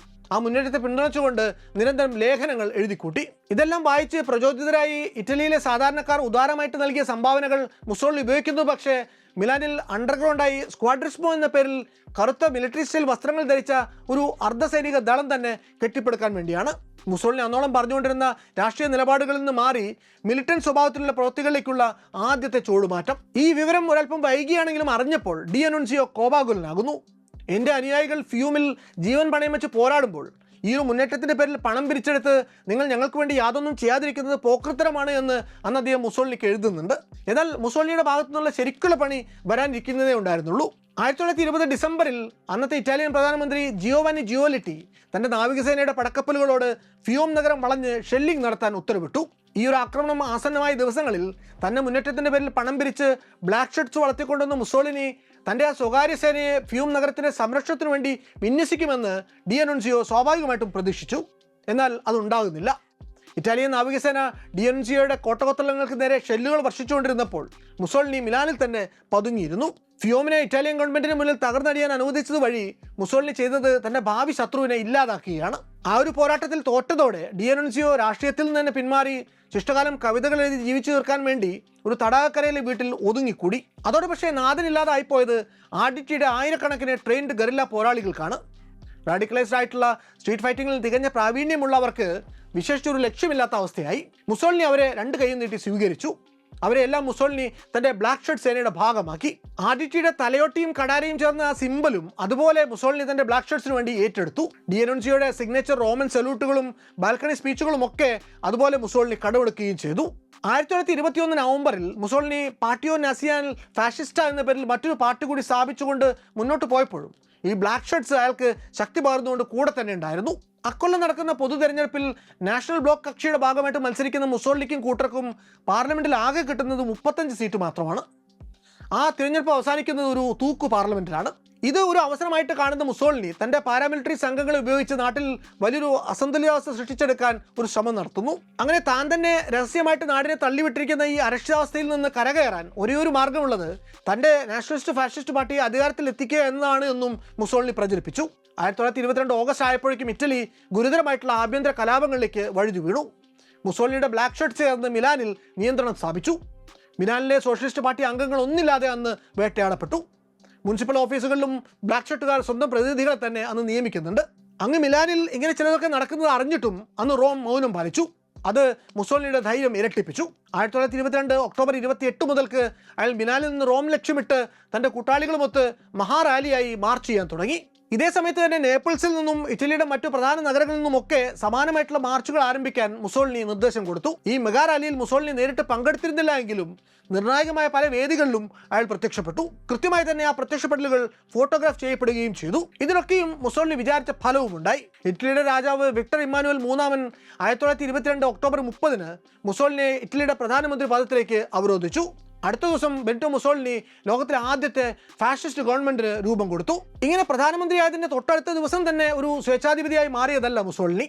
ആ മുന്നേറ്റത്തെ പിന്തുണച്ചുകൊണ്ട് നിരന്തരം ലേഖനങ്ങൾ എഴുതിക്കൂട്ടി. ഇതെല്ലാം വായിച്ച് പ്രചോദിതരായി ഇറ്റലിയിലെ സാധാരണക്കാർ ഉദാരമായിട്ട് നൽകിയ സംഭാവനകൾ മുസോളിനി ഉപയോഗിക്കുന്നു. പക്ഷേ മിലാനിൽ അണ്ടർഗ്രൗണ്ടായി സ്ക്വാഡ്രിസ്മോ എന്ന പേരിൽ കറുത്ത മിലിറ്ററി സ്റ്റൈൽ വസ്ത്രങ്ങൾ ധരിച്ച ഒരു അർദ്ധസൈനിക ദളം തന്നെ കെട്ടിപ്പടുക്കാൻ വേണ്ടിയാണ്. മുസോളിനി അന്നോളം പറഞ്ഞുകൊണ്ടിരുന്ന രാഷ്ട്രീയ നിലപാടുകളിൽ നിന്ന് മാറി മിലിറ്റന്റ് സ്വഭാവത്തിലുള്ള പ്രവൃത്തികളിലേക്കുള്ള ആദ്യത്തെ ചുവടുമാറ്റം. ഈ വിവരം ഒരൽപ്പം വൈകിയാണെങ്കിലും അറിഞ്ഞപ്പോൾ ഡിയനുൻസിയോ കോപാകുലനാകുന്നു. എൻ്റെ അനുയായികൾ ഫ്യൂമിൽ ജീവൻ പണയം വെച്ച് പോരാടുമ്പോൾ ഈ ഒരു മുന്നേറ്റത്തിൻ്റെ പേരിൽ പണം പിരിച്ചെടുത്ത് നിങ്ങൾ ഞങ്ങൾക്ക് വേണ്ടി യാതൊന്നും ചെയ്യാതിരിക്കുന്നത് പോക്രിത്തരമാണ് എന്ന് അന്ന് അദ്ദേഹം മുസോളിനിക്ക് എഴുതുന്നുണ്ട്. എന്നാൽ മുസോളിനിയുടെ ഭാഗത്തു നിന്നുള്ള ശരിക്കുള്ള പണി വരാനിരിക്കുന്നതേ ഉണ്ടായിരുന്നുള്ളൂ. 1920 ഡിസംബറിൽ അന്നത്തെ ഇറ്റാലിയൻ പ്രധാനമന്ത്രി ജിയോവാനി ജിയോലിറ്റി തൻ്റെ നാവികസേനയുടെ പടക്കപ്പലുകളോട് ഫ്യൂം നഗരം വളഞ്ഞ് ഷെല്ലിംഗ് നടത്താൻ ഉത്തരവിട്ടു. ഈ ഒരു ആക്രമണം ആസന്നമായ ദിവസങ്ങളിൽ തന്നെ മുന്നേറ്റത്തിൻ്റെ പേരിൽ പണം പിരിച്ച് ബ്ലാക്ക് ഷർട്ട്സ് വളർത്തിക്കൊണ്ടുവന്ന മുസോളിനി തൻ്റെ ആ സ്വകാര്യ സേനയെ ഫ്യൂം നഗരത്തിൻ്റെ സംരക്ഷണത്തിനു വേണ്ടി വിന്യസിക്കുമെന്ന് ഡിയനുൻസിയോ സ്വാഭാവികമായിട്ടും പ്രതീക്ഷിച്ചു. എന്നാൽ അതുണ്ടാകുന്നില്ല. ഇറ്റാലിയൻ നാവികസേന ഡിയനുൻസിയോയുടെ കോട്ടകൊത്തളങ്ങൾക്ക് നേരെ ഷെല്ലുകൾ വർഷിച്ചുകൊണ്ടിരുന്നപ്പോൾ മുസോളിനി മിലാനിൽ തന്നെ പതുങ്ങിയിരുന്നു. ഫ്യൂമിനെ ഇറ്റാലിയൻ ഗവൺമെന്റിന് മുന്നിൽ തകർന്നടിയാൻ അനുവദിച്ചത് വഴി മുസോളിനി ചെയ്തത് തന്റെ ഭാവി ശത്രുവിനെ ഇല്ലാതാക്കുകയാണ്. ആ ഒരു പോരാട്ടത്തിൽ തോറ്റതോടെ ഡിയനുൻസിയോ രാഷ്ട്രീയത്തിൽ നിന്ന് തന്നെ പിന്മാറി ശിഷ്ടകാലം കവിതകൾ എഴുതി ജീവിച്ചു തീർക്കാൻ വേണ്ടി ഒരു തടാകക്കരയിലെ വീട്ടിൽ ഒതുങ്ങിക്കൂടി. അതോടെ പക്ഷേ നാഥനില്ലാതായിപ്പോയത് ആർഡിറ്റിയുടെ ആയിരക്കണക്കിന് ട്രെയിൻഡ് ഗറില്ല പോരാളികൾക്കാണ്. റാഡിക്കലൈസ്ഡ് ആയിട്ടുള്ള സ്ട്രീറ്റ് ഫൈറ്റിങ്ങിൽ തികഞ്ഞ പ്രാവീണ്യമുള്ളവർക്ക് വിശേഷിച്ചൊരു ലക്ഷ്യമില്ലാത്ത അവസ്ഥയായി. മുസോളിനി അവരെ രണ്ട് കൈയും നീട്ടി സ്വീകരിച്ചു. അവരെല്ലാം മുസോളിനി തന്റെ ബ്ലാക്ക് ഷർട്ട് സേനയുടെ ഭാഗമാക്കി. ആർഡിറ്റിയുടെ തലയോട്ടിയും കടാരയും ചേർന്ന ആ സിംബലും അതുപോലെ മുസോളിനി തന്റെ ബ്ലാക്ക് ഷർട്ട്സിന് വേണ്ടി ഏറ്റെടുത്തു. ഡിയനുൻസിയോയുടെ സിഗ്നേച്ചർ റോമൻ സല്യൂട്ടുകളും ബാൽക്കണി സ്പീച്ചുകളും ഒക്കെ അതുപോലെ മുസോളിനി കടമെടുക്കുകയും ചെയ്തു. 1921 നവംബറിൽ മുസോളിനി പാർട്ടിയോ നാസിയൽ ഫാഷിസ്റ്റ എന്ന പേരിൽ മറ്റൊരു പാർട്ടി കൂടി സ്ഥാപിച്ചുകൊണ്ട് മുന്നോട്ട് പോയപ്പോഴും ഈ ബ്ലാക്ക് ഷർട്ട്സ് അയാൾക്ക് ശക്തി പകർന്നുകൊണ്ട് കൂടെ തന്നെ ഉണ്ടായിരുന്നു. അക്കൊല്ലം നടക്കുന്ന പൊതു തെരഞ്ഞെടുപ്പിൽ നാഷണൽ ബ്ലോക്ക് കക്ഷിയുടെ ഭാഗമായിട്ട് മത്സരിക്കുന്ന മുസോളിനിക്കും കൂട്ടർക്കും പാർലമെന്റിൽ ആകെ കിട്ടുന്നത് 35 സീറ്റ് മാത്രമാണ്. ആ തിരഞ്ഞെടുപ്പ് അവസാനിക്കുന്നത് ഒരു തൂക്കു പാർലമെന്റിലാണ്. ഇത് ഒരു അവസരമായിട്ട് കാണുന്ന മുസോളിനി തന്റെ പാരാമിലിറ്ററി സംഘങ്ങളെ ഉപയോഗിച്ച് നാട്ടിൽ വലിയൊരു അസന്തുലിതാവസ്ഥ സൃഷ്ടിച്ചെടുക്കാൻ ഒരു ശ്രമം നടത്തുന്നു. അങ്ങനെ താൻ തന്നെ രഹസ്യമായിട്ട് നാടിനെ തള്ളിവിട്ടിരിക്കുന്ന ഈ അരക്ഷിതാവസ്ഥയിൽ നിന്ന് കരകയറാൻ ഒരേ ഒരു മാർഗമുള്ളത് തന്റെ നാഷണലിസ്റ്റ് ഫാഷിസ്റ്റ് പാർട്ടിയെ അധികാരത്തിൽ എത്തിക്കുക എന്നതാണ് എന്നും മുസോളിനി പ്രചരിപ്പിച്ചു. 1922 ഓഗസ്റ്റ് ആയപ്പോഴേക്കും ഇറ്റലി ഗുരുതരമായിട്ടുള്ള ആഭ്യന്തര കലാപങ്ങളിലേക്ക് വഴുതി വീണു. മുസോളിനിയുടെ ബ്ലാക്ക് ഷർട്ട്സ് ചേർന്ന് മിലാനിൽ നിയന്ത്രണം സ്ഥാപിച്ചു. മിലാനിലെ സോഷ്യലിസ്റ്റ് പാർട്ടി അംഗങ്ങൾ ഒന്നില്ലാതെ അന്ന് വേട്ടയാടപ്പെട്ടു. മുനിസിപ്പൽ ഓഫീസുകളിലും ബ്ലാക്ക് ഷർട്ടുകാർ സ്വന്തം പ്രതിനിധികളെ തന്നെ അന്ന് നിയമിക്കുന്നുണ്ട്. അങ്ങ് മിലാനിൽ ഇങ്ങനെ ചിലതൊക്കെ നടക്കുന്നത് അറിഞ്ഞിട്ടും അന്ന് റോം മൗനം പാലിച്ചു. അത് മുസോളിനിയുടെ ധൈര്യം ഇരട്ടിപ്പിച്ചു. 1922 ഒക്ടോബർ 28 മുതൽക്ക് അയാൾ മിലാനിൽ നിന്ന് റോം ലക്ഷ്യമിട്ട് തൻ്റെ കൂട്ടാളികളുമൊത്ത് മഹാറാലിയായി മാർച്ച് ചെയ്യാൻ തുടങ്ങി. ഇതേ സമയത്ത് തന്നെ നേപ്പിൾസിൽ നിന്നും ഇറ്റലിയുടെ മറ്റു പ്രധാന നഗരങ്ങളിൽ നിന്നുമൊക്കെ സമാനമായിട്ടുള്ള മാർച്ചുകൾ ആരംഭിക്കാൻ മുസോളിനി നിർദ്ദേശം കൊടുത്തു. ഈ മെഗാ റാലിയിൽ മുസോളിനി നേരിട്ട് പങ്കെടുത്തിരുന്നില്ല എങ്കിലും നിർണായകമായ പല വേദികളിലും അയാൾ പ്രത്യക്ഷപ്പെട്ടു. കൃത്യമായി തന്നെ ആ പ്രത്യക്ഷപ്പെടലുകൾ ഫോട്ടോഗ്രാഫ് ചെയ്യപ്പെടുകയും ചെയ്തു. ഇതിനൊക്കെയും മുസോളിനി വിചാരിച്ച ഫലവും ഉണ്ടായി. ഇറ്റലിയുടെ രാജാവ് വിക്ടർ ഇമ്മാനുവൽ മൂന്നാമൻ 1922 ഒക്ടോബർ 30 മുസോളിനിയെ ഇറ്റലിയുടെ പ്രധാനമന്ത്രി പദത്തിലേക്ക് അവരോധിച്ചു. അടുത്ത ദിവസം ബെനിറ്റോ മുസോളിനി ലോകത്തിലെ ആദ്യത്തെ ഫാഷിസ്റ്റ് ഗവൺമെന്റിന് രൂപം കൊടുത്തു. ഇങ്ങനെ പ്രധാനമന്ത്രിയായതിന്റെ തൊട്ടടുത്ത ദിവസം തന്നെ ഒരു സ്വേച്ഛാധിപതിയായി മാറിയതല്ല മുസോളിനി.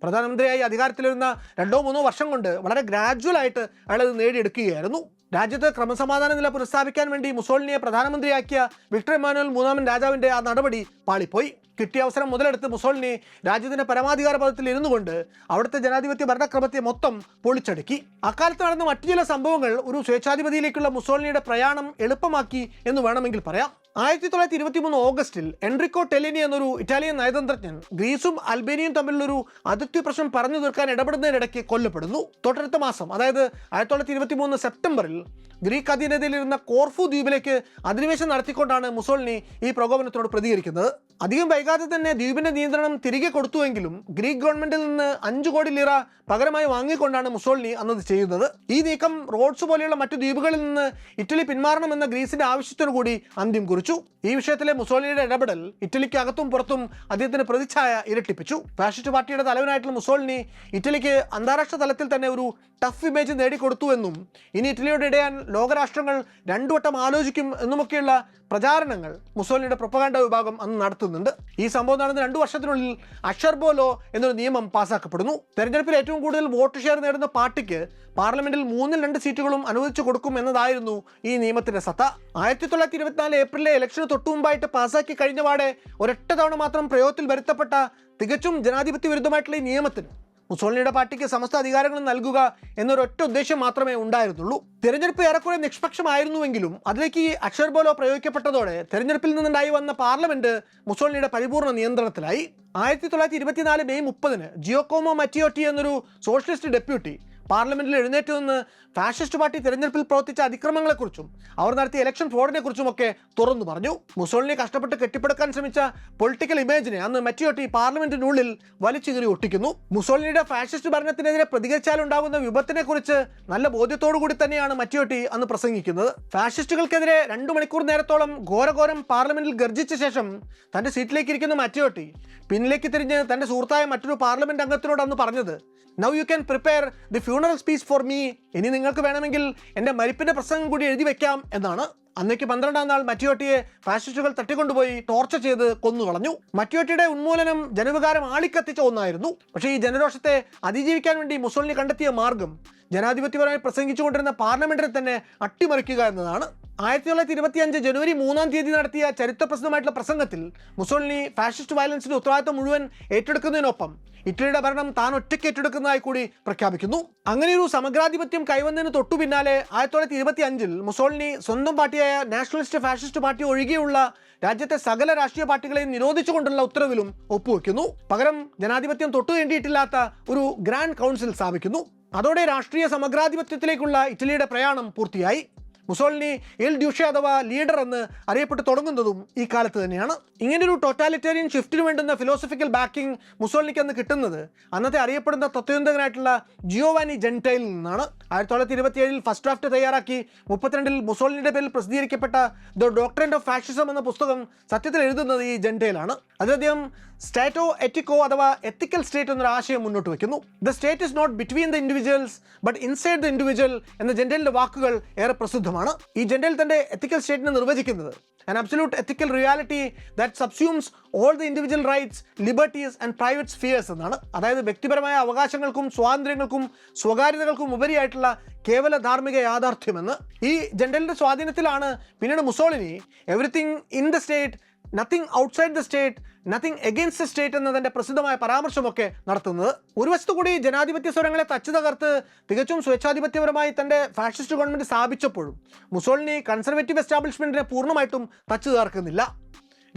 പ്രധാനമന്ത്രിയായി അധികാരത്തിലിരുന്ന 2-3 വർഷം കൊണ്ട് വളരെ ഗ്രാജുവലായിട്ട് അയാളത് നേടിയെടുക്കുകയായിരുന്നു. രാജ്യത്ത് ക്രമസമാധാന നില പുനഃസ്ഥാപിക്കാൻ വേണ്ടി മുസോളിനിയെ പ്രധാനമന്ത്രിയാക്കിയ വിക്ടർ ഇമ്മാനുവൽ മൂന്നാമൻ രാജാവിന്റെ ആ നടപടി പാളിപ്പോയി. കിട്ടിയ അവസരം മുതലെടുത്ത് മുസോളിനി രാജ്യത്തിന്റെ പരമാധികാര പദത്തിൽ ഇരുന്നു കൊണ്ട് അവിടുത്തെ ജനാധിപത്യ ഭരണക്രമത്തെ മൊത്തം പൊളിച്ചടുക്കി. അക്കാലത്ത് നടന്ന മറ്റു ചില സംഭവങ്ങൾ ഒരു സ്വേച്ഛാധിപതിയിലേക്കുള്ള മുസോളിനിയുടെ പ്രയാണം എളുപ്പമാക്കി എന്ന് വേണമെങ്കിൽ പറയാം. 1923 ഓഗസ്റ്റിൽ എൻറിക്കോ ടെലിനി എന്നൊരു ഇറ്റാലിയൻ നയതന്ത്രജ്ഞൻ ഗ്രീസും അൽബേനിയയും തമ്മിലുള്ളൊരു അതിർത്തി പ്രശ്നം പറഞ്ഞു തീർക്കാൻ ഇടപെടുന്നതിനിടയ്ക്ക് കൊല്ലപ്പെടുന്നു. തൊട്ടടുത്ത മാസം, അതായത് 1923 സെപ്റ്റംബറിൽ ഗ്രീക്ക് അധീനതയിലിരുന്ന കോർഫു ദ്വീപിലേക്ക് അധിനിവേശം നടത്തിക്കൊണ്ടാണ് മുസോളിനി ഈ പ്രകോപനത്തോട് പ്രതികരിക്കുന്നത്. അധികം വൈകാതെ തന്നെ ദ്വീപിന്റെ നിയന്ത്രണം തിരികെ കൊടുത്തുവെങ്കിലും ഗ്രീക്ക് ഗവൺമെന്റിൽ നിന്ന് 5 കോടി ലിറ പകരമായി വാങ്ങിക്കൊണ്ടാണ് മുസോളിനി അന്നത് ചെയ്യുന്നത്. ഈ നീക്കം റോഡ്സ് പോലെയുള്ള മറ്റു ദ്വീപുകളിൽ നിന്ന് ഇറ്റലി പിന്മാറണമെന്ന ഗ്രീസിന്റെ ആവശ്യത്തിനു കൂടി അന്ത്യം കുറിച്ചു. ഈ വിഷയത്തിലെ മുസോളിനിയുടെ ഇടപെടൽ ഇറ്റലിക്ക് അകത്തും പുറത്തും അദ്ദേഹത്തിന് പ്രതിച്ഛായ ഇരട്ടിപ്പിച്ചു. ഫാഷിസ്റ്റ് പാർട്ടിയുടെ തലവനായിട്ടുള്ള മുസോളിനി ഇറ്റലിക്ക് അന്താരാഷ്ട്ര തലത്തിൽ തന്നെ ഒരു ടഫ് ഇമേജ് നേടിക്കൊടുത്തുവെന്നും ഇനി ഇറ്റലിയോട് ഇടയാൻ ലോകരാഷ്ട്രങ്ങൾ 2 വട്ടം ആലോചിക്കും എന്നുമൊക്കെയുള്ള പ്രചാരണങ്ങൾ മുസോളിനിയുടെ പ്രൊപ്പഗാൻഡ വിഭാഗം അന്ന് നടത്തുന്നുണ്ട്. ഈ സംഭവം നടന്ന 2 വർഷത്തിനുള്ളിൽ അഷർബോലോ എന്നൊരു നിയമം പാസ്സാക്കപ്പെടുന്നു. തെരഞ്ഞെടുപ്പിൽ ഏറ്റവും കൂടുതൽ വോട്ട് ഷെയർ നേടുന്ന പാർട്ടിക്ക് പാർലമെന്റിൽ 3/2 സീറ്റുകളും അനുവദിച്ചു കൊടുക്കും എന്നതായിരുന്നു ഈ നിയമത്തിന്റെ സത്ത. 1924 ഏപ്രിലിലെ ഇലക്ഷന് തൊട്ടുമുമ്പായിട്ട് പാസ്സാക്കി കഴിഞ്ഞപാടെ ഒരൊറ്റ തവണ മാത്രം പ്രയോഗത്തിൽ വരുത്തപ്പെട്ട തികച്ചും ജനാധിപത്യ വിരുദ്ധമായിട്ടുള്ള ഈ നിയമത്തിന് മുസോളിനിയുടെ പാർട്ടിക്ക് സമസ്ത അധികാരങ്ങൾ നൽകുക എന്നൊരൊറ്റ ഉദ്ദേശം മാത്രമേ ഉണ്ടായിരുന്നുള്ളൂ. തെരഞ്ഞെടുപ്പ് ഏറെക്കുറെ നിഷ്പക്ഷമായിരുന്നുവെങ്കിലും അതിലേക്ക് ഈ അഷർബോലോ പ്രയോഗിക്കപ്പെട്ടതോടെ തെരഞ്ഞെടുപ്പിൽ നിന്നുണ്ടായി വന്ന പാർലമെന്റ് മുസോളിനിയുടെ പരിപൂർണ്ണ നിയന്ത്രണത്തിലായി. 1924 മെയ് 30 ജിയോക്കോമോ മറ്റിയോട്ടി എന്നൊരു സോഷ്യലിസ്റ്റ് ഡെപ്യൂട്ടി പാർലമെന്റിൽ എഴുന്നേറ്റ് നിന്ന് ഫാഷിസ്റ്റ് പാർട്ടി തെരഞ്ഞെടുപ്പിൽ പ്രവർത്തിച്ച അതിക്രമങ്ങളെക്കുറിച്ചും അവർ നടത്തിയ ഇലക്ഷൻ ഫ്രോഡിനെ കുറിച്ചുമൊക്കെ തുറന്നു പറഞ്ഞു. മുസോളിനി കഷ്ടപ്പെട്ട് കെട്ടിപ്പടുക്കാൻ ശ്രമിച്ച പൊളിറ്റിക്കൽ ഇമേജിനെ അന്ന് മറ്റിയോട്ടി പാർലമെന്റിനുള്ളിൽ വലിച്ചുകീറി ഒട്ടിക്കുന്നു. മുസോളിനിയുടെ ഫാഷിസ്റ്റ് ഭരണത്തിനെതിരെ പ്രതികരിച്ചാലുണ്ടാകുന്ന വിപത്തിനെ കുറിച്ച് നല്ല ബോധ്യത്തോടു കൂടി തന്നെയാണ് മറ്റിയോട്ടി അന്ന് പ്രസംഗിക്കുന്നത്. ഫാഷിസ്റ്റുകൾക്കെതിരെ 2 മണിക്കൂർ നേരത്തോളം ഘോരഘോരം പാർലമെന്റിൽ ഗർജിച്ച ശേഷം തന്റെ സീറ്റിലേക്ക് ഇരിക്കുന്ന മറ്റിയോട്ടി പിന്നിലേക്ക് തിരിഞ്ഞ് തന്റെ സുഹൃത്തായ മറ്റൊരു പാർലമെന്റ് അംഗത്തിനോട് അന്ന് പറഞ്ഞത്, "Now you can prepare the funeral speech for me. ഇനി നിങ്ങൾക്ക് വേണമെങ്കിൽ എൻ്റെ മരിപ്പിൻ്റെ പ്രസംഗം കൂടി എഴുതി വെക്കാം" എന്നാണ്. അന്നേക്ക് 12-ാം നാൾ മറ്റിയോട്ടിയെ ഫാഷിസ്റ്റുകൾ തട്ടിക്കൊണ്ടുപോയി ടോർച്ചർ ചെയ്ത് കൊന്നുകളഞ്ഞു. മറ്റിയോട്ടിയുടെ ഉന്മൂലനം ജനവികാരം ആളിക്കത്തിച്ച ഒന്നായിരുന്നു. പക്ഷേ ഈ ജനരോഷത്തെ അതിജീവിക്കാൻ വേണ്ടി മുസോളിനി കണ്ടെത്തിയ മാർഗം ജനാധിപത്യപരമായി പ്രസംഗിച്ചുകൊണ്ടിരുന്ന പാർലമെന്റിനെ തന്നെ അട്ടിമറിക്കുക എന്നതാണ്. 1925 ജനുവരി 3-ാം തീയതി നടത്തിയ ചരിത്രപ്രസിദ്ധമായിട്ടുള്ള പ്രസംഗത്തിൽ മുസോളിനി ഫാഷിസ്റ്റ് വയലൻസിന്റെ ഉത്തരവാദിത്വം മുഴുവൻ ഏറ്റെടുക്കുന്നതിനൊപ്പം ഇറ്റലിയുടെ ഭരണം താൻ ഒറ്റയ്ക്ക് ഏറ്റെടുക്കുന്നതായി കൂടി പ്രഖ്യാപിക്കുന്നു. അങ്ങനെയൊരു സമഗ്രാധിപത്യം കൈവന്നതിന് തൊട്ടു പിന്നാലെ 1925 മുസോളിനി സ്വന്തം പാർട്ടിയായ നാഷണലിസ്റ്റ് ഫാഷിസ്റ്റ് പാർട്ടി ഒഴികെയുള്ള രാജ്യത്തെ സകല രാഷ്ട്രീയ പാർട്ടികളെയും നിരോധിച്ചുകൊണ്ടുള്ള ഉത്തരവിലും ഒപ്പുവെക്കുന്നു. പകരം ജനാധിപത്യം തൊട്ടു വേണ്ടിയിട്ടില്ലാത്ത ഒരു ഗ്രാൻഡ് കൗൺസിൽ സ്ഥാപിക്കുന്നു. അതോടെ രാഷ്ട്രീയ സമഗ്രാധിപത്യത്തിലേക്കുള്ള ഇറ്റലിയുടെ പ്രയാണം പൂർത്തിയായി. മുസോളിനി എൽ ഡ്യൂഷെ അഥവാ ലീഡർ എന്ന് അറിയപ്പെട്ട് തുടങ്ങുന്നതും ഈ കാലത്ത് തന്നെയാണ്. ഇങ്ങനൊരു ടോട്ടാലിറ്റേറിയൻ ഷിഫ്റ്റിന് വേണ്ടുന്ന ഫിലോസഫിക്കൽ ബാക്കിംഗ് മുസോളിനിക്ക് അന്ന് കിട്ടുന്നത് അന്നത്തെ അറിയപ്പെടുന്ന തത്വചിന്തകനായിട്ടുള്ള ജിയോവാനി ജെന്റൈലിൽ നിന്നാണ്. 1927 ഫസ്റ്റ് ഡ്രാഫ്റ്റ് തയ്യാറാക്കി 32 മുസോളിനിയുടെ പേരിൽ പ്രസിദ്ധീകരിക്കപ്പെട്ട ദ ഡോക്ട്രിൻ ഓഫ് ഫാഷിസം എന്ന പുസ്തകം സത്യത്തിൽ എഴുതുന്നത് ഈ ജെന്റൈലാണ്. അതിൽ അദ്ദേഹം സ്റ്റേറ്റോ എറ്റിക്കോ അഥവാ എത്തിക്കൽ സ്റ്റേറ്റ് എന്നൊരു ആശയം മുന്നോട്ട് വയ്ക്കുന്നു. The state is not between the individuals but inside the individual എന്ന ജെന്റൈലിന്റെ വാക്കുകൾ ഏറെ പ്രസിദ്ധമാണ്. ഈ ജെന്റൈൽ തന്റെ എത്തിക്കൽ സ്റ്റേറ്റിനെ നിർവചിക്കുന്നത് an absolute ethical reality that subsumes all the individual rights, liberties and private spheres എന്നാണ്. അതായത് വ്യക്തിപരമായ അവകാശങ്ങൾക്കും സ്വാതന്ത്ര്യങ്ങൾക്കും സ്വകാര്യതകൾക്കും ഉപരിയായിട്ടുള്ള കേവല ധാർമ്മിക യാഥാർത്ഥ്യമെന്ന്. ഈ ജെന്റൈലിന്റെ സ്വാധീനത്തിലാണ് പിന്നീട് Mussolini everything in the state, nothing outside the state, nothing against the state എന്നതിൻ്റെ പ്രസിദ്ധമായ പരാമർശമൊക്കെ നടത്തുന്നത്. ഒരു വശത്തു കൂടി ജനാധിപത്യ സ്വരങ്ങളെ തച്ചു തകർത്ത് തികച്ചും സ്വേച്ഛാധിപത്യപരമായി തൻ്റെ ഫാഷിസ്റ്റ് ഗവൺമെൻറ് സ്ഥാപിച്ചപ്പോഴും മുസോളിനി കൺസർവേറ്റീവ് എസ്റ്റാബ്ലിഷ്മെൻറ്റിനെ പൂർണ്ണമായിട്ടും തച്ചു തകർക്കുന്നില്ല.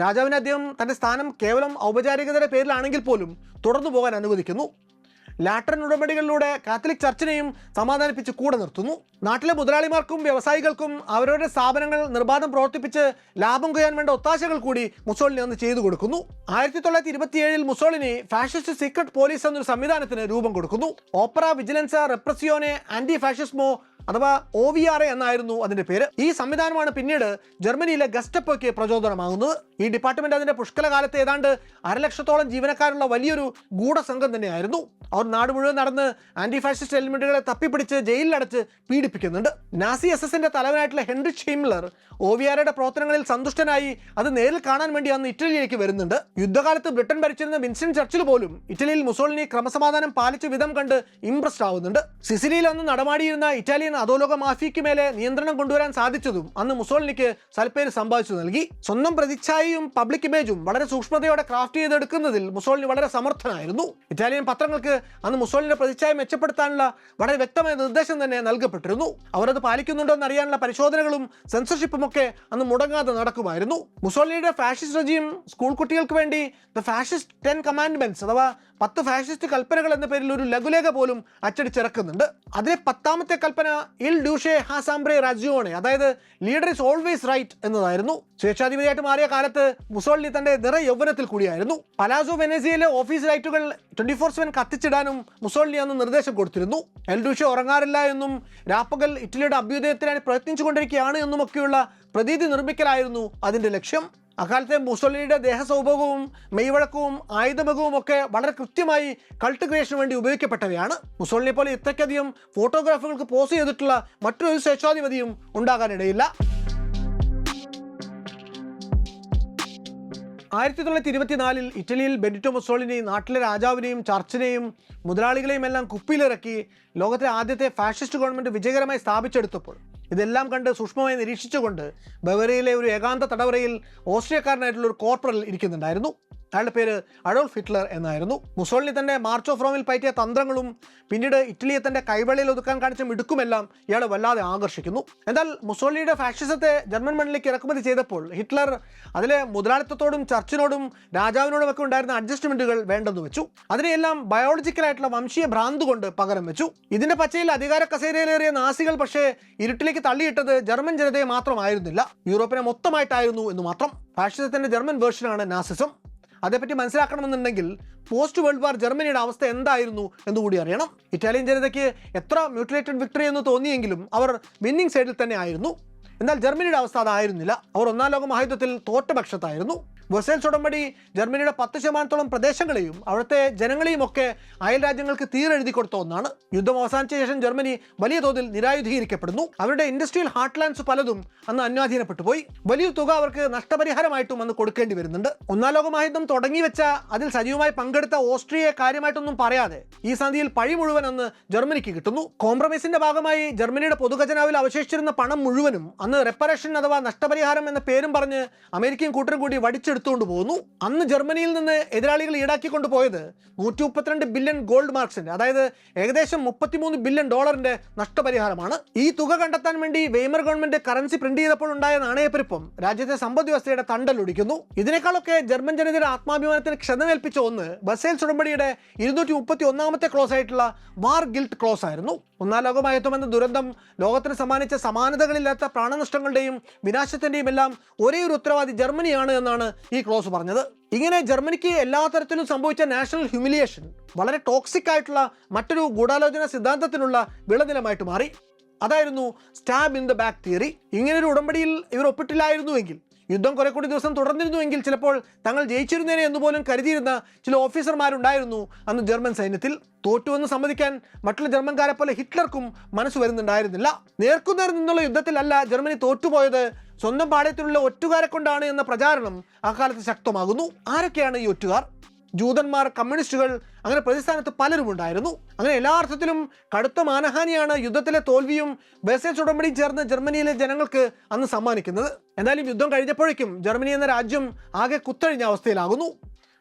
രാജാവിനെ അദ്ദേഹം തൻ്റെ സ്ഥാനം കേവലം ഔപചാരികതയുടെ പേരിലാണെങ്കിൽ പോലും തുടർന്നു പോകാൻ അനുവദിക്കുന്നു. ലാറ്ററൻ ഉടമ്പടികളിലൂടെ കാത്തലിക് ചർച്ചിനെയും സമാധാനിപ്പിച്ച് കൂടെ നിർത്തുന്നു. നാട്ടിലെ മുതലാളിമാർക്കും വ്യവസായികൾക്കും അവരവരുടെ സ്ഥാപനങ്ങൾ നിർബാധം പ്രവർത്തിപ്പിച്ച് ലാഭം കൊയ്യാൻ വേണ്ട ഒത്താശകൾ കൂടി മുസോളിനി അന്ന് ചെയ്തു കൊടുക്കുന്നു. 1927 മുസോളിനി ഫാഷിസ്റ്റ് സീക്രട്ട് പോലീസ് എന്നൊരു സംവിധാനത്തിന് രൂപം കൊടുക്കുന്നു. ഓപ്പറ വിജിലൻസ റെപ്രസിയോനെ ആന്റി ഫാഷിസ്മോ അഥവാ OVRA എന്നായിരുന്നു അതിന്റെ പേര്. ഈ സംവിധാനമാണ് പിന്നീട് ജർമ്മനിയിലെ ഗസ്റ്റപ്പോയ്ക്ക് പ്രചോദനമാകുന്നത്. ഈ ഡിപ്പാർട്ട്മെന്റ് അതിന്റെ പുഷ്കലകാലത്ത് ഏതാണ്ട് 1,00,000-ഓളം ജീവനക്കാരുള്ള വലിയൊരു ഗൂഢസംഘം തന്നെയായിരുന്നു. അവർ നാട് മുഴുവൻ നടന്ന് ആന്റി ഫാഷിസ്റ്റ് എലിമെന്റുകളെ തപ്പിപ്പിടിച്ച് ജയിലിലടച്ച് പീഡിപ്പിക്കുന്നുണ്ട്. നാസി SS-ന്റെ തലവനായിട്ടുള്ള ഹെൻറിച്ച് ഹിംലർ OVRയുടെ പ്രവർത്തനങ്ങളിൽ സന്തുഷ്ടനായി അത് നേരിൽ കാണാൻ വേണ്ടി അന്ന് ഇറ്റലിയിലേക്ക് വരുന്നുണ്ട്. യുദ്ധകാലത്ത് ബ്രിട്ടൻ ഭരിച്ചിരുന്ന വിൻസ്റ്റൺ ചർച്ചിൽ പോലും ഇറ്റലിയിൽ മുസോളിനി ക്രമസമാധാനം പാലിച്ച വിധം കണ്ട് ഇംപ്രസ്ഡ് ആവുന്നുണ്ട്. സിസിലിയിൽ അന്ന് നടമാടിയിരുന്ന ഇറ്റാലിയൻ അധോലോക മാഫിയയ്ക്ക് മേലെ നിയന്ത്രണം കൊണ്ടുവരാൻ സാധിച്ചതും അന്ന് മുസോളിനിക്ക് സൽപ്പേര് സമ്പാദിച്ചു നൽകി. സ്വന്തം പ്രതിച്ഛായയും ബോഡിയും പബ്ലിക് ഇമേജും വളരെ സൂക്ഷ്മതയോടെ ക്രാഫ്റ്റ് ചെയ്തെടുക്കുന്നതിൽ മുസോളിനി വളരെ സമർത്ഥനായിരുന്നു. ഇറ്റാലിയൻ പത്രങ്ങൾക്ക് അന്ന് മുസോളിനിയുടെ പ്രതിച്ഛായ മെച്ചപ്പെടുത്താനുള്ള വളരെ വ്യക്തമായ നിർദ്ദേശം തന്നെ നൽകപ്പെട്ടിരുന്നു. അവർ അത് പാലിക്കുന്നുണ്ടോ എന്നറിയാനുള്ള പരിശോധനകളും സെൻസർഷിപ്പും ഒക്കെ അന്ന് മുടങ്ങാതെ നടക്കുമായിരുന്നു. മുസോളിനിയുടെ ഫാഷിസ്റ്റ് റെജീം സ്കൂൾ കുട്ടികൾക്ക് വേണ്ടി ദ ഫാഷിസ്റ്റ് 10 കമാൻഡ്മെന്റ്സ് അഥവാ 10 ഫാഷിസ്റ്റ് കൽപ്പനകൾ എന്ന പേരിൽ ഒരു ലഘുലേഖ പോലും അച്ചടിച്ചിറക്കുന്നുണ്ട്. അതിലെ 10ാമത്തെ കൽപ്പന ഇൽ ഡ്യൂഷെ ഹാ സാംബ്രെ രാജ്യോണെ, അതായത് ലീഡർ ഇസ് ഓൾവേസ് റൈറ്റ് എന്നതായിരുന്നു. സ്വേച്ഛാധിപതിയായിട്ട് മാറിയ കാലത്ത് മുസോളിനി തന്റെ നിറ യൗവനത്തിൽ കൂടിയായിരുന്നു. പലാസോ വെനസിയയിലെ ഓഫീസ് ലൈറ്റുകൾ 24/7 കത്തിച്ചിടാനും മുസോളിനി അന്ന് നിർദ്ദേശം കൊടുത്തിരുന്നു. എൽ ഡ്യൂഷെ ഉറങ്ങാറില്ല എന്നും രാപ്പകൽ ഇറ്റലിയുടെ അഭ്യുദയത്തിനായി പ്രയത്നിച്ചുകൊണ്ടിരിക്കുകയാണ് എന്നുമൊക്കെയുള്ള പ്രതീതി നിർമ്മിക്കലായിരുന്നു അതിന്റെ ലക്ഷ്യം. അക്കാലത്തെ മുസോളിനിയുടെ ദേഹസൗഭവവും മെയ്വഴക്കവും ആയുധമുഖവും ഒക്കെ വളരെ കൃത്യമായി കൾട്ട് ക്രിയേഷന് വേണ്ടി ഉപയോഗിക്കപ്പെട്ടവയാണ്. മുസോളിനെ പോലെ ഇത്രയ്ക്കധികം ഫോട്ടോഗ്രാഫുകൾക്ക് പോസ് ചെയ്തിട്ടുള്ള മറ്റൊരു സ്വേച്ഛാധിപതിയും ഉണ്ടാകാനിടയില്ല. 1924 ഇറ്റലിയിൽ ബെനിറ്റോ മുസോളിനി നാട്ടിലെ രാജാവിനെയും ചർച്ചിനെയും മുതലാളികളെയും എല്ലാം കുപ്പിയിലിറക്കി ലോകത്തിലെ ആദ്യത്തെ ഫാഷിസ്റ്റ് ഗവൺമെൻറ് വിജയകരമായി സ്ഥാപിച്ചെടുത്തപ്പോൾ ഇതെല്ലാം കണ്ട് സൂക്ഷ്മമായി നിരീക്ഷിച്ചുകൊണ്ട് ബവേറിയയിലെ ഒരു ഏകാന്ത തടവറയിൽ ഓസ്ട്രിയക്കാരനായിട്ടുള്ള ഒരു കോർപ്പറൽ ഇരിക്കുന്നുണ്ടായിരുന്നു. അയാളുടെ പേര് അഡോൾഫ് ഹിറ്റ്ലർ എന്നായിരുന്നു. മുസോളിനി തന്റെ മാർച്ച് ഓഫ് റോമിൽ പയറ്റിയ തന്ത്രങ്ങളും പിന്നീട് ഇറ്റലിയെ തന്റെ കൈവെളിയിൽ ഒതുക്കാൻ കാണിച്ച മിടുക്കുമെല്ലാം ഇയാളെ വല്ലാതെ ആകർഷിക്കുന്നു. എന്നാൽ മുസോളിനിയുടെ ഫാഷിസത്തെ ജർമ്മൻ മണ്ണിലേക്ക് ഇറക്കുമതി ചെയ്തപ്പോൾ ഹിറ്റ്ലർ അതിലെ മുതലാളിത്തത്തോടും ചർച്ചിനോടും രാജാവിനോടും ഒക്കെ ഉണ്ടായിരുന്ന അഡ്ജസ്റ്റ്മെന്റുകൾ വേണ്ടെന്ന് വെച്ചു. അതിനെയെല്ലാം ബയോളജിക്കലായിട്ടുള്ള വംശീയ ഭ്രാന്ത് കൊണ്ട് പകരം വെച്ചു. ഇതിന്റെ പച്ചയിൽ അധികാര കസേരയിലേറിയ നാസികൾ പക്ഷേ ഇരുട്ടിലേക്ക് തള്ളിയിട്ടത് ജർമ്മൻ ജനതയെ മാത്രമായിരുന്നില്ല, യൂറോപ്പിനെ മൊത്തമായിട്ടായിരുന്നു എന്ന് മാത്രം. ഫാഷിസത്തിന്റെ ജർമ്മൻ വേർഷനാണ് നാസിസം. അതേപ്പറ്റി മനസ്സിലാക്കണമെന്നുണ്ടെങ്കിൽ പോസ്റ്റ് വേൾഡ് വാർ ജർമ്മനിയുടെ അവസ്ഥ എന്തായിരുന്നു എന്നുകൂടി അറിയണം. ഇറ്റാലിയൻ ജനതയ്ക്ക് എത്ര മ്യൂട്ടിലേറ്റഡ് വിക്ടറി എന്ന് തോന്നിയെങ്കിലും അവർ വിന്നിംഗ് സൈഡിൽ തന്നെ ആയിരുന്നു. എന്നാൽ ജർമ്മനിയുടെ അവസ്ഥ അതായിരുന്നില്ല. അവർ 1-ാം ലോക മഹായുദ്ധത്തിൽ തോറ്റ പക്ഷത്തായിരുന്നു. വെർസൈൽസ് ഉടമ്പടി ജർമ്മനിയുടെ 10% പ്രദേശങ്ങളെയും അവിടുത്തെ ജനങ്ങളെയും ഒക്കെ അയൽ രാജ്യങ്ങൾക്ക് തീരെഴുതി കൊടുത്ത ഒന്നാണ്. യുദ്ധം അവസാനിച്ച ശേഷം ജർമ്മനി വലിയ തോതിൽ നിരായുധീകരിക്കപ്പെടുന്നു. അവരുടെ ഇൻഡസ്ട്രിയൽ ഹാർട്ട്ലാൻഡ്സ് പലതും അന്ന് അന്വാധീനപ്പെട്ടു പോയി. വലിയൊരു തുക അവർക്ക് നഷ്ടപരിഹാരമായിട്ടും അന്ന് കൊടുക്കേണ്ടി വരുന്നുണ്ട്. 1-ാം ലോക മഹായുദ്ധം തുടങ്ങി വെച്ച അതിൽ സജീവമായി പങ്കെടുത്ത ഓസ്ട്രിയയെ കാര്യമായിട്ടൊന്നും പറയാതെ ഈ സന്ധിയിൽ പഴി മുഴുവൻ അന്ന് ജർമ്മനിക്ക് കിട്ടുന്നു. കോംപ്രമൈസിന്റെ ഭാഗമായി ജർമ്മനിയുടെ പൊതുഖജനാവിൽ അവശേഷിച്ചിരുന്ന പണം മുഴുവനും അന്ന് റെപ്പറേഷൻ അഥവാ നഷ്ടപരിഹാരം എന്ന പേരും പറഞ്ഞ് അമേരിക്കയും കൂട്ടരും കൂടി വടിച്ചെടുത്തുകൊണ്ട് പോകുന്നു. അന്ന് ജർമ്മനിയിൽ നിന്ന് എതിരാളികൾ ഈടാക്കിക്കൊണ്ട് പോയത് 132 ബില്യൺ ഗോൾഡ് മാർക്സിന്റെ, അതായത് ഏകദേശം $33 ബില്യൺ നഷ്ടപരിഹാരമാണ്. ഈ തുക കണ്ടെത്താൻ വേണ്ടി വെയ്മർ ഗവൺമെന്റ് കറൻസി പ്രിന്റ് ചെയ്തപ്പോൾ ഉണ്ടായ നാണയപ്പെരുപ്പം രാജ്യത്തെ സമ്പദ് വ്യവസ്ഥയുടെ തണ്ടലൊടിക്കുന്നു. ഇതിനേക്കാളൊക്കെ ജർമ്മൻ ജനതയുടെ ആത്മാഭിമാനത്തിന് ക്ഷതമേൽപ്പിച്ച ഒന്ന് ബസേൽസ് ഉടമ്പടിയുടെ 231ാമത്തെ ക്ലോസ് ആയിട്ടുള്ള വാർ ഗിൽറ്റ് ക്ലോസ് ആയിരുന്നു. 1-ാം ലോക മഹായുദ്ധം എന്ന ദുരന്തം ലോകത്തിന് സമ്മാനിച്ച സമാനതകളില്ലാത്ത പ്രാണനഷ്ടങ്ങളുടെയും വിനാശത്തിന്റെയും എല്ലാം ഒരേ ഒരു ഉത്തരവാദി ജർമ്മനിയാണ് എന്നാണ് ഈ ക്ലോസ് പറഞ്ഞത്. ഇങ്ങനെ ജർമ്മനിക്ക് എല്ലാ തരത്തിലും സംഭവിച്ച നാഷണൽ ഹ്യൂമിലിയേഷൻ വളരെ ടോക്സിക് ആയിട്ടുള്ള മറ്റൊരു ഗൂഢാലോചന സിദ്ധാന്തത്തിനുള്ള വിളനിലമായിട്ട് മാറി. അതായിരുന്നു stab in the back theory. ഇങ്ങനൊരു ഉടമ്പടിയിൽ ഇവർ ഒപ്പിട്ടില്ലായിരുന്നുവെങ്കിൽ, യുദ്ധം കുറെ കൂടി ദിവസം തുടർന്നിരുന്നുവെങ്കിൽ ചിലപ്പോൾ തങ്ങൾ ജയിച്ചിരുന്നേനെ എന്നുപോലും കരുതിയിരുന്ന ചില ഓഫീസർമാരുണ്ടായിരുന്നു അന്ന് ജർമ്മൻ സൈന്യത്തിൽ. തോറ്റുവെന്ന് സമ്മതിക്കാൻ മറ്റുള്ള ജർമ്മൻകാരെ പോലെ ഹിറ്റ്ലർക്കും മനസ്സ് വരുന്നുണ്ടായിരുന്നില്ല. നേർക്കുനേർ നിന്നുള്ള യുദ്ധത്തിലല്ല ജർമ്മനി തോറ്റുപോയത്, സ്വന്തം പാളയത്തിലുള്ള ഒറ്റുകാരെ കൊണ്ടാണ് എന്ന പ്രചാരണം അക്കാലത്ത് ശക്തമാകുന്നു. ആരൊക്കെയാണ് ഈ ഒറ്റുകാർ? ജൂതന്മാർ, കമ്മ്യൂണിസ്റ്റുകൾ, അങ്ങനെ പ്രതിസ്ഥാനത്ത് പലരും ഉണ്ടായിരുന്നു. അങ്ങനെ എല്ലാ അർത്ഥത്തിലും കടുത്ത മാനഹാനിയാണ് യുദ്ധത്തിലെ തോൽവിയും വെർസൈൽസ് ഉടമ്പടിയും ചേർന്ന് ജർമ്മനിയിലെ ജനങ്ങൾക്ക് അന്ന് സമ്മാനിക്കുന്നത്. എന്നാലും യുദ്ധം കഴിഞ്ഞപ്പോഴേക്കും ജർമ്മനി എന്ന രാജ്യം ആകെ കുത്തഴിഞ്ഞ അവസ്ഥയിലാകുന്നു.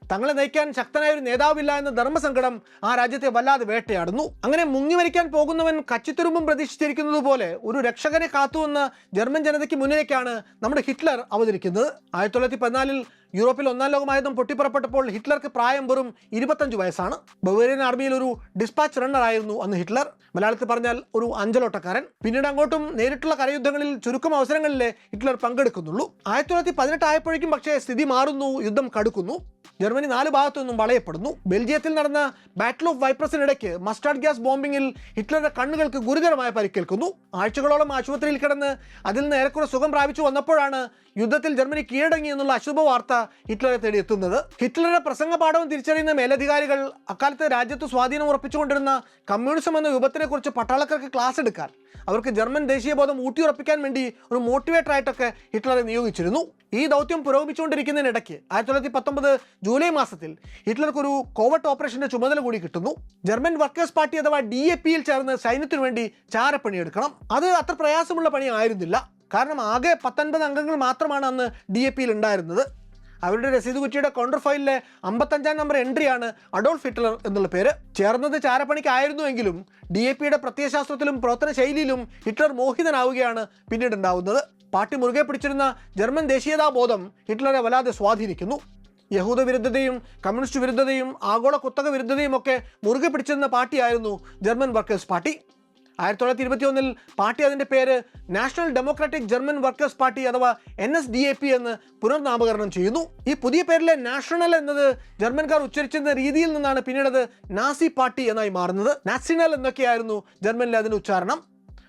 തങ്ങളെ നയിക്കാൻ ശക്തനായ ഒരു നേതാവില്ല എന്ന ധർമ്മസങ്കടം ആ രാജ്യത്തെ വല്ലാതെ വേട്ടയാടുന്നു. അങ്ങനെ മുങ്ങി മരിക്കാൻ പോകുന്നവൻ കച്ചിത്തുരുമ്പും പ്രതീക്ഷിച്ചിരിക്കുന്നത് പോലെ ഒരു രക്ഷകനെ കാത്തുവന്ന ജർമ്മൻ ജനതയ്ക്ക് മുന്നിലേക്കാണ് നമ്മുടെ ഹിറ്റ്ലർ അവതരിക്കുന്നത്. 1914 യൂറോപ്പിൽ 1-ാം ലോക മഹായുദ്ധം പൊട്ടിപ്പുറപ്പെട്ടപ്പോൾ ഹിറ്റ്ലർക്ക് പ്രായം വെറും 25 വയസ്സാണ്. ബവേറിയൻ ആർമിയിൽ ഒരു ഡിസ്പാച്ച് റണ്ണർ ആയിരുന്നു അന്ന് ഹിറ്റ്ലർ. മലയാളത്തിൽ പറഞ്ഞാൽ ഒരു അഞ്ചലോട്ടക്കാരൻ. പിന്നീട് അങ്ങോട്ടും നേരിട്ടുള്ള കരയുദ്ധങ്ങളിൽ ചുരുക്കം അവസരങ്ങളിലെ ഹിറ്റ്ലർ പങ്കെടുക്കുന്നുള്ളൂ. 1918 ആയപ്പോഴേക്കും പക്ഷേ സ്ഥിതി മാറുന്നു. യുദ്ധം കടുക്കുന്നു. ജർമ്മനി 4 ഭാഗത്തു നിന്നും വളയപ്പെടുന്നു. ബെൽജിയത്തിൽ നടന്ന ബാറ്റിൽ ഓഫ് വൈപ്രസിനിടയ്ക്ക് മസ്റ്റാർഡ് ഗ്യാസ് ബോംബിങ്ങിൽ ഹിറ്റ്ലറുടെ കണ്ണുകൾക്ക് ഗുരുതരമായ പരിക്കേൽക്കുന്നു. ആഴ്ചകളോളം ആശുപത്രിയിൽ കിടന്ന് അതിൽ നിന്ന് ഏറെക്കുറെ സുഖം പ്രാപിച്ചു വന്നപ്പോഴാണ് യുദ്ധത്തിൽ ജർമ്മനി കീഴടങ്ങി എന്നുള്ള അശുഭ വാർത്ത ഹിറ്റ്ലറെ തേടി എത്തുന്നത്. ഹിറ്റ്ലറുടെ പ്രസംഗ പാഠവും തിരിച്ചറിയുന്ന മേലധികാരികൾ അക്കാലത്ത് രാജ്യത്ത് സ്വാധീനം ഉറപ്പിച്ചുകൊണ്ടിരുന്ന കമ്മ്യൂണിസം എന്ന വിപത്തിനെ കുറിച്ച് പട്ടാളക്കാർക്ക് ക്ലാസ് എടുക്കാൻ, അവർക്ക് ജർമ്മൻ ദേശീയബോധം ഊട്ടിയുറപ്പിക്കാൻ വേണ്ടി ഒരു മോട്ടിവേറ്റർ ആയിട്ടൊക്കെ ഹിറ്റ്ലറെ നിയോഗിച്ചിരുന്നു. ഈ ദൗത്യം പുരോഗമിച്ചുകൊണ്ടിരിക്കുന്നതിനിടയ്ക്ക് 1919 ജൂലൈ മാസത്തിൽ ഹിറ്റ്ലർക്ക് ഒരു കോവട്ട് ഓപ്പറേഷന്റെ ചുമതല കൂടി കിട്ടുന്നു. ജർമ്മൻ വർക്കേഴ്സ് പാർട്ടി അഥവാ DAP-യിൽ ചേർന്ന് സൈന്യത്തിനു വേണ്ടി ചാരപ്പണിയെടുക്കണം. അത് അത്ര പ്രയാസമുള്ള പണി ആയിരുന്നില്ല. കാരണം ആകെ 19 അംഗങ്ങൾ മാത്രമാണ് അന്ന് DAP-യിൽ ഉണ്ടായിരുന്നത്. അവരുടെ രസീത് കുറ്റിയുടെ കൗണ്ടർ ഫയലിലെ 55-ാം നമ്പർ എൻട്രിയാണ് അഡോൾഫ് ഹിറ്റ്ലർ എന്നുള്ള പേര്. ചേർന്നത് ചാരപ്പണിക്കായിരുന്നുവെങ്കിലും DAPയുടെ പ്രത്യയശാസ്ത്രത്തിലും പ്രവർത്തന ശൈലിയിലും ഹിറ്റ്ലർ മോഹിതനാവുകയാണ് പിന്നീട് ഉണ്ടാവുന്നത്. പാർട്ടി മുറുകെ പിടിച്ചിരുന്ന ജർമ്മൻ ദേശീയതാബോധം ഹിറ്റ്ലറെ വല്ലാതെ സ്വാധീനിക്കുന്നു. യഹൂദ വിരുദ്ധതയും കമ്മ്യൂണിസ്റ്റ് വിരുദ്ധതയും ആഗോള കുത്തക വിരുദ്ധതയും ഒക്കെ മുറുകെ പിടിച്ചിരുന്ന പാർട്ടിയായിരുന്നു ജർമ്മൻ വർക്കേഴ്സ് പാർട്ടി. 1921 പാർട്ടി അതിൻ്റെ പേര് national democratic German workers party അഥവാ NSDAP എന്ന് പുനർനാമകരണം ചെയ്യുന്നു. ഈ പുതിയ പേരിലെ നാഷണൽ എന്നത് ജർമ്മൻകാർ ഉച്ചരിച്ചിരുന്ന രീതിയിൽ നിന്നാണ് പിന്നീട് നാസി പാർട്ടി എന്നായി മാറുന്നത്. നാസിനൽ എന്നൊക്കെയായിരുന്നു ജർമ്മനിലെ അതിൻ്റെ ഉച്ചാരണം.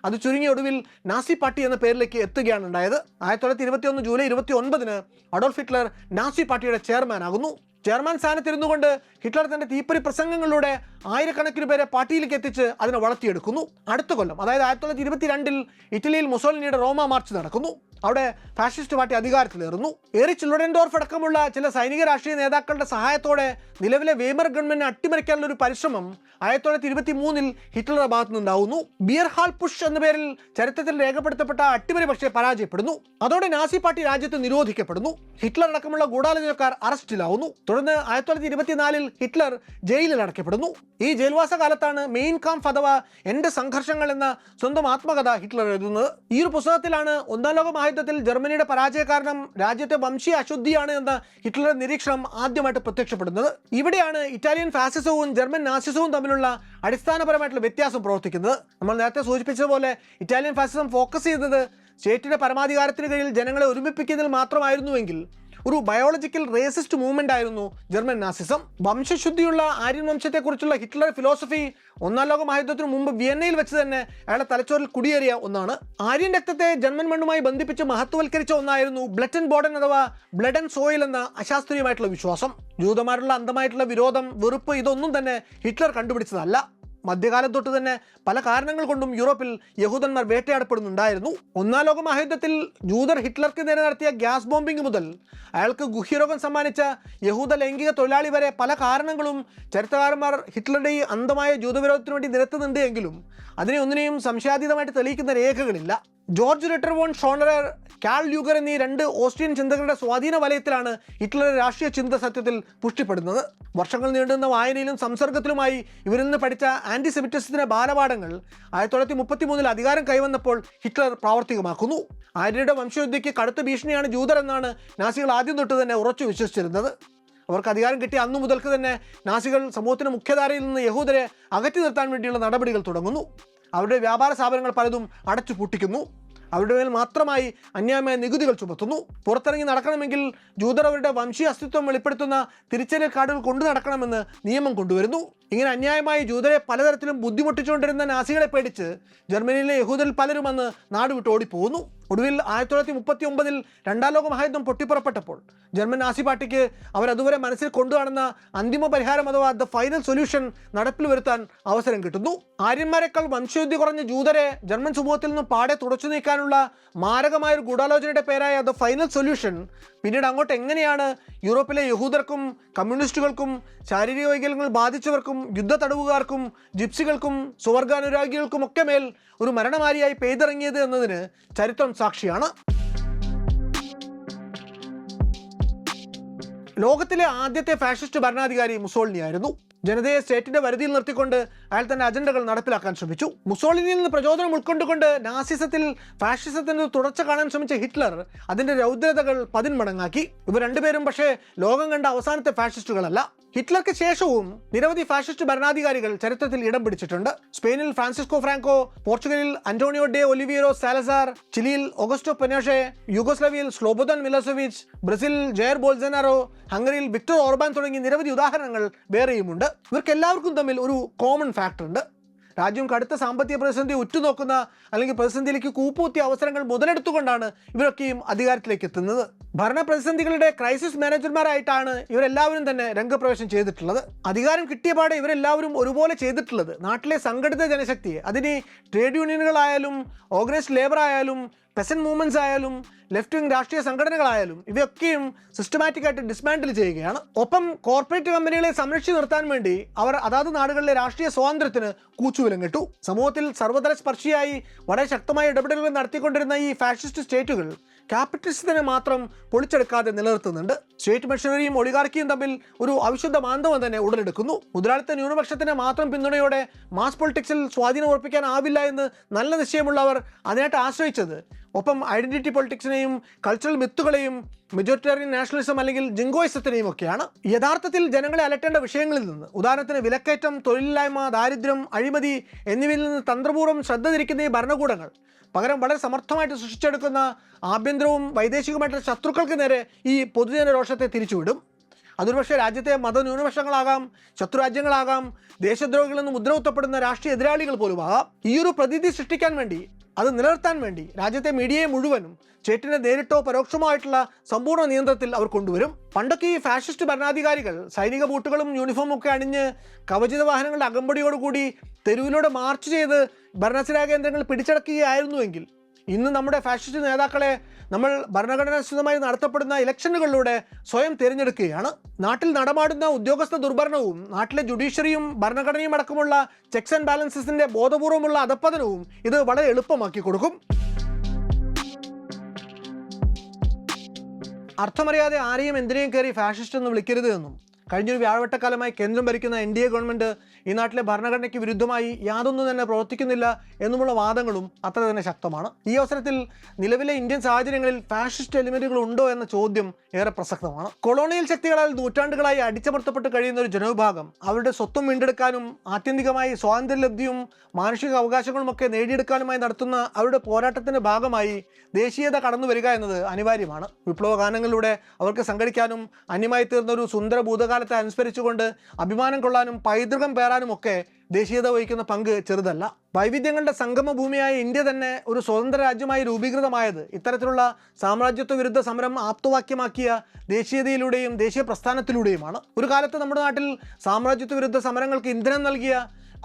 അത് ചുരുങ്ങിയ ഒടുവിൽ നാസി പാർട്ടി എന്ന പേരിലേക്ക് എത്തുകയാണ് ഉണ്ടായത്. 1921 ജൂലൈ 29 അഡോൾഫ് ഹിറ്റ്ലർ നാസി പാർട്ടിയുടെ ചെയർമാൻ ആകുന്നു. ചെയർമാൻ സ്ഥാനത്തിരുന്നു കൊണ്ട് ഹിറ്റ്ലർ തന്റെ തീപ്പൊരി പ്രസംഗങ്ങളിലൂടെ ആയിരക്കണക്കിന് പേരെ പാർട്ടിയിലേക്ക് എത്തിച്ച് അതിനെ വളർത്തിയെടുക്കുന്നു. അടുത്ത കൊല്ലം അതായത് 1922 ഇറ്റലിയിൽ മുസോളിനിയുടെ റോമ മാർച്ച് നടക്കുന്നു. അവിടെ ഫാഷിസ്റ്റ് പാർട്ടി അധികാരത്തിലേറുന്നു. എറിച്ച് ലുഡൻഡോർഫ് അടക്കമുള്ള ചില സൈനിക രാഷ്ട്രീയ നേതാക്കളുടെ സഹായത്തോടെ നിലവിലെ വേമർ ഗവൺമെന്റിനെ അട്ടിമറിക്കാനുള്ള ഒരു പരിശ്രമം 1923 ഹിറ്റ്ലറുടെ ഭാഗത്തു നിന്നുണ്ടാവുന്നു. ബിയർഹാൾ പുഷ് എന്ന പേരിൽ ചരിത്രത്തിൽ രേഖപ്പെടുത്തപ്പെട്ട അട്ടിമറി പക്ഷേ പരാജയപ്പെടുന്നു. അതോടെ നാസി പാർട്ടി രാജ്യത്ത് നിരോധിക്കപ്പെടുന്നു. ഹിറ്റ്ലർ അടക്കമുള്ള ഗൂഢാലോചനക്കാർ അറസ്റ്റിലാവുന്നു. തുടർന്ന് 1924 ഹിറ്റ്ലർ ജയിലിൽ അടയ്ക്കപ്പെടുന്നു. ഈ ജയിൽവാസ കാലത്താണ് മെയിൻ കാംഫ് അഥവാ എന്റെ സംഘർഷങ്ങൾ എന്ന സ്വന്തം ആത്മകഥ ഹിറ്റ്ലർ എഴുതുന്നത്. ഈ ഒരു പുസ്തകത്തിലാണ് ഒന്നാം ലോക മഹായുദ്ധത്തിൽ ജർമ്മനിയുടെ പരാജയ കാരണം രാജ്യത്തെ വംശീയ അശുദ്ധിയാണ് എന്ന ഹിറ്റ്ലറുടെ നിരീക്ഷണം ആദ്യമായിട്ട് പ്രത്യക്ഷപ്പെടുന്നത്. ഇവിടെയാണ് ഇറ്റാലിയൻ ഫാസിസവും ജർമ്മൻ നാസിസവും തമ്മിലുള്ള അടിസ്ഥാനപരമായിട്ടുള്ള വ്യത്യാസം പ്രവർത്തിക്കുന്നത്. നമ്മൾ നേരത്തെ സൂചിപ്പിച്ചതുപോലെ ഇറ്റാലിയൻ ഫാസിസം ഫോക്കസ് ചെയ്തത് സ്റ്റേറ്റിന്റെ പരമാധികാരത്തിന് കീഴിൽ ജനങ്ങളെ ഒരുമിപ്പിക്കുന്നതിൽ മാത്രമായിരുന്നുവെങ്കിൽ ഒരു ബയോളജിക്കൽ റേസിസ്റ്റ് മൂവ്മെന്റ് ആയിരുന്നു ജർമ്മൻ നാസിസം. വംശശുദ്ധിയുള്ള ആര്യൻ വംശത്തെക്കുറിച്ചുള്ള ഹിറ്റ്ലർ ഫിലോസഫി ഒന്നാം ലോക മഹായുദ്ധത്തിന് മുമ്പ് വിയന്നയിൽ വെച്ച് തന്നെ അയാളുടെ തലച്ചോറിൽ കുടിയേറിയ ഒന്നാണ്. ആര്യൻ രക്തത്തെ ജർമ്മൻ മണ്ണുമായി ബന്ധിപ്പിച്ച് മഹത്വവൽക്കരിച്ച ഒന്നായിരുന്നു ബ്ലഡ് ആൻഡ് ബോർഡൻ അഥവാ ബ്ലഡ് ആൻഡ് സോയിൽ എന്ന അശാസ്ത്രീയമായിട്ടുള്ള വിശ്വാസം. ജൂതന്മാരുള്ള അന്ധമായിട്ടുള്ള വിരോധം, വെറുപ്പ് ഇതൊന്നും തന്നെ ഹിറ്റ്ലർ കണ്ടുപിടിച്ചതല്ല. മധ്യകാലം തൊട്ട് തന്നെ പല കാരണങ്ങൾ കൊണ്ടും യൂറോപ്പിൽ യഹൂദന്മാർ വേട്ടയാടപ്പെടുന്നുണ്ടായിരുന്നു. ഒന്നാം ലോക മഹായുദ്ധത്തിൽ ജൂതർ ഹിറ്റ്ലർക്ക് നേരെ നടത്തിയ ഗ്യാസ് ബോംബിംഗ് മുതൽ അയാൾക്ക് ഗുഹ്യരോഗം സമ്മാനിച്ച യഹൂദ ലൈംഗിക തൊഴിലാളി വരെ പല കാരണങ്ങളും ചരിത്രകാരന്മാർ ഹിറ്റ്ലറുടെ ഈ അന്ധമായ ജൂതവിരോധത്തിന് വേണ്ടി നിരത്തുന്നുണ്ട് എങ്കിലും അതിനെ ഒന്നിനെയും സംശയാതീതമായിട്ട് തെളിയിക്കുന്ന രേഖകളില്ല. ജോർജ് റിട്ടർ വോൺ ഷോണറർ, കാൾ ല്യൂഗർ എന്നീ രണ്ട് ഓസ്ട്രിയൻ ചിന്തകരുടെ സ്വാധീന വലയത്തിലാണ് ഹിറ്റ്ലറുടെ രാഷ്ട്രീയ ചിന്ത സത്യത്തിൽ പുഷ്ടിപ്പെടുന്നത്. വർഷങ്ങൾ നീണ്ടുന്ന വായനയിലും സംസർഗത്തിലുമായി ഇവരിൽ നിന്ന് പഠിച്ച ആന്റിസെമിറ്റിസത്തിന്റെ ബാലപാഠങ്ങൾ 1933 അധികാരം കൈവന്നപ്പോൾ ഹിറ്റ്ലർ പ്രാവർത്തികമാക്കുന്നു. ആര്യരുടെ വംശയുദ്ധയ്ക്ക് കടുത്ത ഭീഷണിയാണ് ജൂതർ എന്നാണ് നാസികൾ ആദ്യം തൊട്ട് തന്നെ ഉറച്ചു വിശ്വസിച്ചിരുന്നത്. അവർക്ക് അധികാരം കിട്ടിയ അന്നു മുതൽക്ക് തന്നെ നാസികൾ സമൂഹത്തിന് മുഖ്യധാരയിൽ നിന്ന് യഹൂദരെ അകറ്റി നിർത്താൻ വേണ്ടിയുള്ള നടപടികൾ തുടങ്ങുന്നു. അവരുടെ വ്യാപാര സ്ഥാപനങ്ങൾ പലതും അടച്ചു പൂട്ടിക്കുന്നു. അവരുടെ മേൽ മാത്രമായി അന്യായമായ നികുതികൾ ചുമത്തുന്നു. പുറത്തിറങ്ങി നടക്കണമെങ്കിൽ ജൂതർ അവരുടെ വംശീയ അസ്തിത്വം വെളിപ്പെടുത്തുന്ന തിരിച്ചറിയൽ കാർഡുകൾ കൊണ്ടു നടക്കണമെന്ന് നിയമം കൊണ്ടുവരുന്നു. ഇങ്ങനെ അന്യായമായി ജൂതരെ പലതരത്തിലും ബുദ്ധിമുട്ടിച്ചുകൊണ്ടിരുന്ന നാസികളെ പേടിച്ച് ജർമ്മനിയിലെ യഹൂദരിൽ പലരും അന്ന് നാടുവിട്ട് ഓടിപ്പോകുന്നു. ഒടുവിൽ 1939 രണ്ടാം ലോക മഹായുദ്ധം പൊട്ടിപ്പുറപ്പെട്ടപ്പോൾ ജർമ്മൻ നാസി പാർട്ടിക്ക് അവരതുവരെ മനസ്സിൽ കൊണ്ടുനടന്ന അന്തിമ പരിഹാരം അഥവാ ദ ഫൈനൽ സൊല്യൂഷൻ നടപ്പിൽ വരുത്താൻ അവസരം കിട്ടുന്നു. ആര്യന്മാരെക്കാൾ വംശയുദ്ധി കുറഞ്ഞ ജൂതരെ ജർമ്മൻ സമൂഹത്തിൽ നിന്നും പാടെ തുടച്ചു നീക്കാനുള്ള മാരകമായ ഒരു ഗൂഢാലോചനയുടെ പേരായ ദ ഫൈനൽ സൊല്യൂഷൻ പിന്നീട് അങ്ങോട്ട് എങ്ങനെയാണ് യൂറോപ്പിലെ യഹൂദർക്കും കമ്മ്യൂണിസ്റ്റുകൾക്കും ശാരീരിക വൈകല്യങ്ങൾ ബാധിച്ചവർക്കും യുദ്ധ തടവുകാർക്കും ജിപ്സികൾക്കും സുവർഗാനുരാഗികൾക്കും ഒക്കെ മേൽ ഒരു മരണമാരിയായി പെയ്തിറങ്ങിയത് എന്നതിന് ചരിത്രം സാക്ഷിയാണ്. ലോകത്തിലെ ആദ്യത്തെ ഫാഷിസ്റ്റ് ഭരണാധികാരി മുസോളിനി ആയിരുന്നു. ജനതയെ സ്റ്റേറ്റിന്റെ പരിധിയിൽ നിർത്തിക്കൊണ്ട് അയാൾ തന്റെ അജണ്ടകൾ നടപ്പിലാക്കാൻ ശ്രമിച്ചു. മുസോളിനിയിൽ നിന്ന് പ്രചോദനം ഉൾക്കൊണ്ടുകൊണ്ട് നാസിസത്തിൽ ഫാഷിസത്തിന്റെ തുടർച്ച കാണാൻ ശ്രമിച്ച ഹിറ്റ്ലർ അതിന്റെ രൗദ്രതകൾ 10 മടങ്ങാക്കി. ഇവർ രണ്ടുപേരും പക്ഷേ ലോകം കണ്ട അവസാനത്തെ ഫാഷിസ്റ്റുകളല്ല. ഹിറ്റ്ലർക്ക് ശേഷവും നിരവധി ഫാഷിസ്റ്റ് ഭരണാധികാരികൾ ചരിത്രത്തിൽ ഇടം പിടിച്ചിട്ടുണ്ട്. സ്പെയിനിൽ ഫ്രാൻസിസ്കോ ഫ്രാങ്കോ, പോർച്ചുഗലിൽ അന്റോണിയോ ഡെ ഒലിവിയേറോ സാലസാർ, ചിലിയിൽ ഓഗസ്റ്റോ പെനോഷെ, യൂഗോസ്ലാവിയയിൽ സ്ലോബോദൻ മിലോസെവിച്ച്, ബ്രസീലിൽ ജയർ ബോൾസനാറോ, ഹംഗറിയിൽ വിക്ടർ ഓർബാൻ തുടങ്ങി നിരവധി ഉദാഹരണങ്ങൾ വേറെയുമുണ്ട്. ഇവർക്ക് എല്ലാവർക്കും തമ്മിൽ ഒരു കോമൺ ഫാക്ടർ ഉണ്ട്. രാജ്യം കടുത്ത സാമ്പത്തിക പ്രതിസന്ധി ഉറ്റുനോക്കുന്ന അല്ലെങ്കിൽ പ്രതിസന്ധിയിലേക്ക് കൂപ്പുകുത്തിയ അവസരങ്ങൾ മുതലെടുത്തുകൊണ്ടാണ് ഇവരൊക്കെയും അധികാരത്തിലേക്ക് എത്തുന്നത്. ഭരണ പ്രതിസന്ധികളുടെ ക്രൈസിസ് മാനേജർമാരായിട്ടാണ് ഇവരെല്ലാവരും തന്നെ രംഗപ്രവേശം ചെയ്തിട്ടുള്ളത്. അധികാരം കിട്ടിയ പാടെ ഇവരെല്ലാവരും ഒരുപോലെ ചെയ്തിട്ടുള്ളത് നാട്ടിലെ സംഘടിത ജനശക്തിയെ, അതിന് ട്രേഡ് യൂണിയനുകളായാലും ഓർഗനൈസ്ഡ് ലേബർ ആയാലും പെസന്റ് മൂവ്മെന്റ്സ് ആയാലും ലെഫ്റ്റ് വിംഗ് രാഷ്ട്രീയ സംഘടനകളായാലും ഇവയൊക്കെയും സിസ്റ്റമാറ്റിക്കായിട്ട് ഡിസ്മാൻഡിൽ ചെയ്യുകയാണ്. ഒപ്പം കോർപ്പറേറ്റ് കമ്പനികളെ സംരക്ഷിച്ചു നിർത്താൻ വേണ്ടി അവർ അതാത് നാടുകളിലെ രാഷ്ട്രീയ സ്വാതന്ത്ര്യത്തിന് കൂച്ചുവിലം കെട്ടു. സമൂഹത്തിൽ സർവ്വതല സ്പർശിയായി വളരെ ശക്തമായ ഇടപെടലുകൾ നടത്തിക്കൊണ്ടിരുന്ന ഈ ഫാഷിസ്റ്റ് സ്റ്റേറ്റുകൾ ക്യാപിറ്റലിസത്തിനെ മാത്രം പൊളിച്ചെടുക്കാതെ നിലനിർത്തുന്നുണ്ട്. സ്റ്റേറ്റ് മെഷീനറിയും ഒളിഗാർക്കിയും തമ്മിൽ ഒരു അവിശുദ്ധ മാന്തവം തന്നെ ഉടലെടുക്കുന്നു. മുതലാളിത്ത ന്യൂനപക്ഷത്തിന് മാത്രം പിന്തുണയോടെ മാസ് പൊളിറ്റിക്സിൽ സ്വാധീനം ഉറപ്പിക്കാനാവില്ല എന്ന് നല്ല നിശ്ചയമുള്ളവർ അതിനായിട്ട് ആശ്രയിച്ചത് ഒപ്പം ഐഡന്റിറ്റി പൊളിറ്റിക്സിനെയും കൾച്ചറൽ മിത്തുകളെയും മെജോറിറ്റേറിയൻ നാഷണലിസം അല്ലെങ്കിൽ ജിങ്കോയിസത്തിനെയും ഒക്കെയാണ്. യഥാർത്ഥത്തിൽ ജനങ്ങളെ അലട്ടേണ്ട വിഷയങ്ങളിൽ നിന്ന്, ഉദാഹരണത്തിന് വിലക്കയറ്റം, തൊഴിലില്ലായ്മ, ദാരിദ്ര്യം, അഴിമതി എന്നിവയിൽ നിന്ന് തന്ത്രപൂർവ്വം ശ്രദ്ധ തിരിക്കുന്ന ഈ ഭരണകൂടങ്ങൾ പകരം വളരെ സമർത്ഥമായിട്ട് സൃഷ്ടിച്ചെടുക്കുന്ന ആഭ്യന്തരവും വൈദേശികമായിട്ടുള്ള ശത്രുക്കൾക്ക് നേരെ ഈ പൊതുജന രോഷത്തെ തിരിച്ചുവിടും. അതൊരു പക്ഷേ രാജ്യത്തെ മതന്യൂനപക്ഷങ്ങളാകാം, ശത്രുരാജ്യങ്ങളാകാം, ദേശദ്രോഹികളെന്ന് മുദ്രകുത്തപ്പെടുന്ന രാഷ്ട്രീയ എതിരാളികൾ പോലുമാകാം. ഈ ഒരു പ്രതീതി സൃഷ്ടിക്കാൻ വേണ്ടി, അത് നിലനിർത്താൻ വേണ്ടി രാജ്യത്തെ മീഡിയയെ മുഴുവനും ചേട്ടിനെ നേരിട്ടോ പരോക്ഷമായിട്ടുള്ള സമ്പൂർണ്ണ നിയന്ത്രണത്തിൽ അവർ കൊണ്ടുവരും. പണ്ടൊക്കെ ഈ ഫാഷിസ്റ്റ് ഭരണാധികാരികൾ സൈനിക ബൂട്ടുകളും യൂണിഫോമും ഒക്കെ അണിഞ്ഞ് കവചിത വാഹനങ്ങളുടെ അകമ്പടിയോടുകൂടി തെരുവിലൂടെ മാർച്ച് ചെയ്ത് ഭരണസിരാ കേന്ദ്രങ്ങൾ പിടിച്ചടക്കുകയായിരുന്നുവെങ്കിൽ ഇന്ന് നമ്മുടെ ഫാഷിസ്റ്റ് നേതാക്കളെ നമ്മൾ ഭരണഘടനാനുസൃതമായി നടത്തപ്പെടുന്ന ഇലക്ഷനുകളിലൂടെ സ്വയം തിരഞ്ഞെടുക്കുകയാണ്. നാട്ടിൽ നടമാടുന്ന ഉദ്യോഗസ്ഥ ദുർഭരണവും നാട്ടിലെ ജുഡീഷ്യറിയും ഭരണഘടനയും അടക്കമുള്ള ചെക്സ് ആൻഡ് ബാലൻസസിന്റെ ബോധപൂർവമുള്ള അധപ്പതനവും ഇത് വളരെ എളുപ്പമാക്കി കൊടുക്കും. അർത്ഥമറിയാതെ ആരെയും എന്തിനേയും കയറി ഫാഷിസ്റ്റ് എന്ന് വിളിക്കരുത് എന്നും കഴിഞ്ഞൊരു വ്യാഴവട്ടക്കാലമായി കേന്ദ്രം ഭരിക്കുന്ന NDA ഗവൺമെൻറ് ഈ നാട്ടിലെ ഭരണഘടനയ്ക്ക് വിരുദ്ധമായി യാതൊന്നും തന്നെ പ്രവർത്തിക്കുന്നില്ല എന്നുമുള്ള വാദങ്ങളും അത്ര തന്നെ ശക്തമാണ്. ഈ അവസരത്തിൽ നിലവിലെ ഇന്ത്യൻ സാഹചര്യങ്ങളിൽ ഫാഷിസ്റ്റ് എലിമെന്റുകൾ ഉണ്ടോ എന്ന ചോദ്യം ഏറെ പ്രസക്തമാണ്. കൊളോണിയൽ ശക്തികളാൽ നൂറ്റാണ്ടുകളായി അടിച്ചമർത്തപ്പെട്ട് കഴിയുന്ന ഒരു ജനവിഭാഗം അവരുടെ സ്വത്തും വീണ്ടെടുക്കാനും ആത്യന്തികമായി സ്വാതന്ത്ര്യലബ്ധിയും മാനുഷിക അവകാശങ്ങളുമൊക്കെ നേടിയെടുക്കാനുമായി നടത്തുന്ന അവരുടെ പോരാട്ടത്തിൻ്റെ ഭാഗമായി ദേശീയത കടന്നു വരിക എന്നത് അനിവാര്യമാണ്. വിപ്ലവ ഗാനങ്ങളിലൂടെ അവർക്ക് സംഘടിക്കാനും അന്യമായി തീർന്ന ഒരു സുന്ദര ഭൂതകാലത്തെ അനുസ്മരിച്ചുകൊണ്ട് അഭിമാനം കൊള്ളാനും പൈതൃകം പേറാനുമൊക്കെ ദേശീയത വഹിക്കുന്ന പങ്ക് ചെറുതല്ല. വൈവിധ്യങ്ങളുടെ സംഗമഭൂമിയായ ഇന്ത്യ തന്നെ ഒരു സ്വതന്ത്ര രാജ്യമായി രൂപീകൃതമായത് ഇത്തരത്തിലുള്ള സാമ്രാജ്യത്വ വിരുദ്ധ സമരം ആപ്തവാക്യമാക്കിയ ദേശീയതയിലൂടെയും ദേശീയ പ്രസ്ഥാനത്തിലൂടെയുമാണ്. ഒരു കാലത്ത് നമ്മുടെ നാട്ടിൽ സാമ്രാജ്യത്വ വിരുദ്ധ സമരങ്ങൾക്ക് ഇന്ധനം നൽകിയ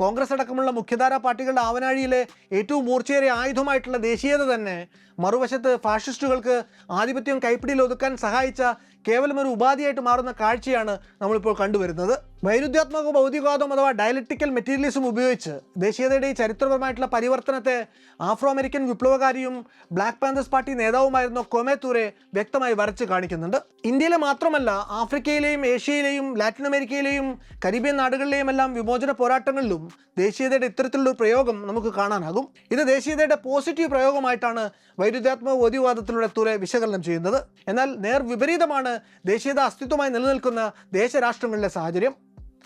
കോൺഗ്രസ് അടക്കമുള്ള മുഖ്യധാരാ പാർട്ടികളുടെ ആവനാഴിയിലെ ഏറ്റവും മൂർച്ചയേറിയ ആയുധമായിട്ടുള്ള ദേശീയത തന്നെ മറുവശത്ത് ഫാഷിസ്റ്റുകൾക്ക് ആധിപത്യം കൈപ്പിടിയിൽ ഒതുക്കാൻ സഹായിച്ച കേവലം ഒരു ഉപാധിയായിട്ട് മാറുന്ന കാഴ്ചയാണ് നമ്മളിപ്പോൾ കണ്ടുവരുന്നത്. വൈരുദ്ധ്യാത്മക ഭൗതികവാദം അഥവാ ഡയലക്റ്റിക്കൽ മെറ്റീരിയലിസം ഉപയോഗിച്ച് ദേശീയതയുടെ ഈ ചരിത്രപരമായിട്ടുള്ള പരിവർത്തനത്തെ ആഫ്രോ അമേരിക്കൻ വിപ്ലവകാരിയും ബ്ലാക്ക് പാന്തേഴ്സ് പാർട്ടി നേതാവുമായിരുന്ന ക്വമെ തൂരെ വ്യക്തമായി വരച്ച് കാണിക്കുന്നുണ്ട്. ഇന്ത്യയിലെ മാത്രമല്ല ആഫ്രിക്കയിലെയും ഏഷ്യയിലെയും ലാറ്റിൻ അമേരിക്കയിലെയും കരീബിയൻ നാടുകളിലെയും എല്ലാം വിമോചന പോരാട്ടങ്ങളിലും ദേശീയതയുടെ ഇത്തരത്തിലുള്ള പ്രയോഗം നമുക്ക് കാണാനാകും. ഇത് ദേശീയതയുടെ പോസിറ്റീവ് പ്രയോഗമായിട്ടാണ് വൈരുദ്ധ്യാത്മക ഭൗതികവാദത്തിലൂടെ തൂരെ വിശകലനം ചെയ്യുന്നത്. എന്നാൽ നേർ വിപരീതമാണ് ദേശീയത അസ്തിത്വമായി നിലനിൽക്കുന്ന ദേശരാഷ്ട്രങ്ങളിലെ സാഹചര്യം.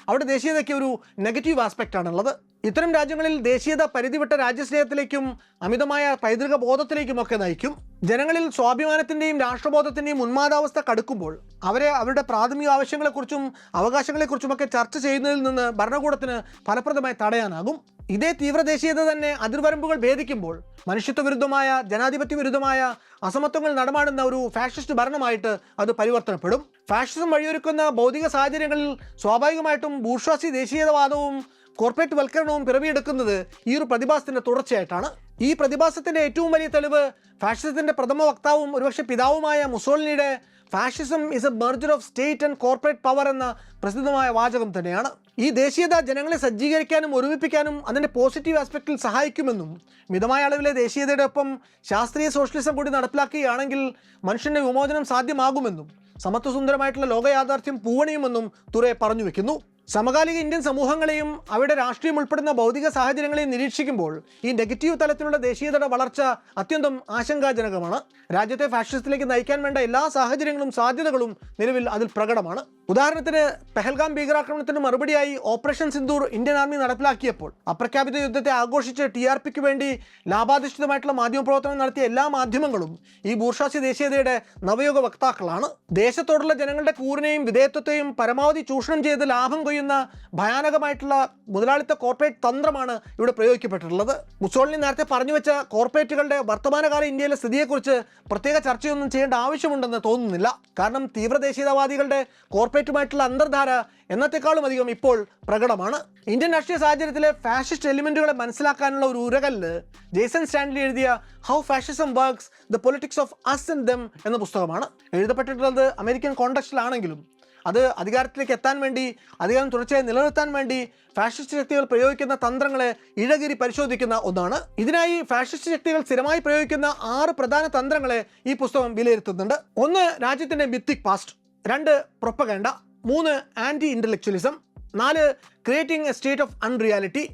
അവിടെ ദേശീയതയ്ക്ക് ഒരു നെഗറ്റീവ് ആസ്പെക്റ്റ് ആണുള്ളത്. ഇത്തരം രാജ്യങ്ങളിൽ ദേശീയത പരിധിവിട്ട രാജ്യസ്നേഹത്തിലേക്കും അമിതമായ പൈതൃക ബോധത്തിലേക്കുമൊക്കെ നയിക്കും. ജനങ്ങളിൽ സ്വാഭിമാനത്തിൻ്റെയും രാഷ്ട്രബോധത്തിൻ്റെയും ഉന്മാദാവസ്ഥ കടുക്കുമ്പോൾ അവരെ അവരുടെ പ്രാഥമിക ആവശ്യങ്ങളെക്കുറിച്ചും അവകാശങ്ങളെക്കുറിച്ചുമൊക്കെ ചർച്ച ചെയ്യുന്നതിൽ നിന്ന് ഭരണകൂടത്തിന് ഫലപ്രദമായി തടയാനാകും. ഇതേ തീവ്ര ദേശീയത തന്നെ അതിർവരമ്പുകൾ ഭേദിക്കുമ്പോൾ മനുഷ്യത്വ വിരുദ്ധമായ ജനാധിപത്യ വിരുദ്ധമായ അസമത്വങ്ങൾ നടമാടുന്ന ഒരു ഫാഷിസ്റ്റ് ഭരണമായിട്ട് അത് പരിവർത്തനപ്പെടും. ഫാഷിസം വഴിയൊരുക്കുന്ന ഭൗതിക സാഹചര്യങ്ങളിൽ സ്വാഭാവികമായിട്ടും ബൂർഷ്വാസി ദേശീയതവാദവും കോർപ്പറേറ്റ് വൽക്കരണവും പിറവിയെടുക്കുന്നത് ഈ ഒരു പ്രതിഭാസത്തിൻ്റെ തുടർച്ചയായിട്ടാണ്. ഈ പ്രതിഭാസത്തിൻ്റെ ഏറ്റവും വലിയ തെളിവ് ഫാഷിസത്തിൻ്റെ പ്രഥമ വക്താവും ഒരുപക്ഷെ പിതാവുമായ മുസോളിനിയുടെ fascism is a merger of state and corporate power എന്ന പ്രസിദ്ധമായ വാചകം തന്നെയാണ്. ഈ ദേശീയത ജനങ്ങളെ സജ്ജീകരിക്കാനും ഒരുമിപ്പിക്കാനും അതിൻ്റെ പോസിറ്റീവ് ആസ്പെക്റ്റിൽ സഹായിക്കുമെന്നും മിതമായ അളവിലെ ദേശീയതയുടെ ഒപ്പം ശാസ്ത്രീയ സോഷ്യലിസം കൂടി നടപ്പിലാക്കുകയാണെങ്കിൽ മനുഷ്യൻ്റെ വിമോചനം സാധ്യമാകുമെന്നും സമത്വസുന്ദരമായിട്ടുള്ള ലോകയാഥാർത്ഥ്യം പൂവണിയുമെന്നും തുറെ പറഞ്ഞു വെക്കുന്നു. സമകാലിക ഇന്ത്യൻ സമൂഹങ്ങളെയും അവയുടെ രാഷ്ട്രീയം ഉൾപ്പെടുന്ന ഭൗതിക സാഹചര്യങ്ങളെയും നിരീക്ഷിക്കുമ്പോൾ ഈ നെഗറ്റീവ് തലത്തിലുള്ള ദേശീയതയുടെ വളർച്ച അത്യന്തം ആശങ്കാജനകമാണ്. രാജ്യത്തെ ഫാഷിസത്തിലേക്ക് നയിക്കാൻ വേണ്ട എല്ലാ സാഹചര്യങ്ങളും സാധ്യതകളും നിലവിൽ അതിൽ പ്രകടമാണ്. ഉദാഹരണത്തിന് പെഹൽഗാം ഭീകരാക്രമണത്തിന് മറുപടിയായി ഓപ്പറേഷൻ സിന്ദൂർ ഇന്ത്യൻ ആർമി നടപ്പിലാക്കിയപ്പോൾ അപ്രഖ്യാപിത യുദ്ധത്തെ ആഘോഷിച്ച് TRPക്ക് വേണ്ടി ലാഭാധിഷ്ഠിതമായിട്ടുള്ള മാധ്യമപ്രവർത്തനം നടത്തിയ എല്ലാ മാധ്യമങ്ങളും ഈ ബൂർഷ്വാസി ദേശീയതയുടെ നവയുഗ വക്താക്കളാണ്. ദേശത്തോടുള്ള ജനങ്ങളുടെ കൂറിനെയും വിധേയത്വത്തെയും പരമാവധി ചൂഷണം ചെയ്ത് ലാഭം കൊയ്യുന്ന ഭയാനകമായിട്ടുള്ള മുതലാളിത്ത കോർപ്പറേറ്റ് തന്ത്രമാണ് ഇവിടെ പ്രയോഗിക്കപ്പെട്ടിട്ടുള്ളത്. മുസോളിനി നേരത്തെ പറഞ്ഞു വെച്ച കോർപ്പറേറ്റുകളുടെ വർത്തമാനകാല ഇന്ത്യയിലെ സ്ഥിതിയെക്കുറിച്ച് പ്രത്യേക ചർച്ചയൊന്നും ചെയ്യേണ്ട ആവശ്യമുണ്ടെന്ന് തോന്നുന്നില്ല. കാരണം തീവ്ര ദേശീയതാവാദികളുടെ കോർപ്പറേറ്റുമായിട്ടുള്ള അന്തർധാര എന്നത്തെക്കാളും അധികം ഇപ്പോൾ പ്രകടമാണ്. ഇന്ത്യൻ രാഷ്ട്രീയ സാഹചര്യത്തിലെ ഫാഷിസ്റ്റ് എലിമെന്റുകളെ മനസ്സിലാക്കാനുള്ള ഒരു ഉരകല്ല് ജേസൺ സ്റ്റാൻലി എഴുതിയ how fascism works the politics of us and them എന്ന പുസ്തകമാണ്. എഴുതപ്പെട്ടിട്ടുള്ളത് അമേരിക്കൻ കോണ്ടെക്സ്റ്റിലാണെങ്കിലും അത് അധികാരത്തിലേക്ക് എത്താൻ വേണ്ടി, അധികാരം തുടർച്ചയായി നിലനിർത്താൻ വേണ്ടി ഫാഷിസ്റ്റ് ശക്തികൾ പ്രയോഗിക്കുന്ന തന്ത്രങ്ങളെ ഇഴകീരി പരിശോധിക്കുന്ന ഒന്നാണ്. ഇതിനായി ഫാഷിസ്റ്റ് ശക്തികൾ സ്ഥിരമായി പ്രയോഗിക്കുന്ന 6 പ്രധാന തന്ത്രങ്ങളെ ഈ പുസ്തകം വിലയിരുത്തുന്നുണ്ട്. 1, രാജ്യത്തിൻ്റെ mythic past. 2, propaganda. 3, anti intellectualism. 4, creating a state of unreality.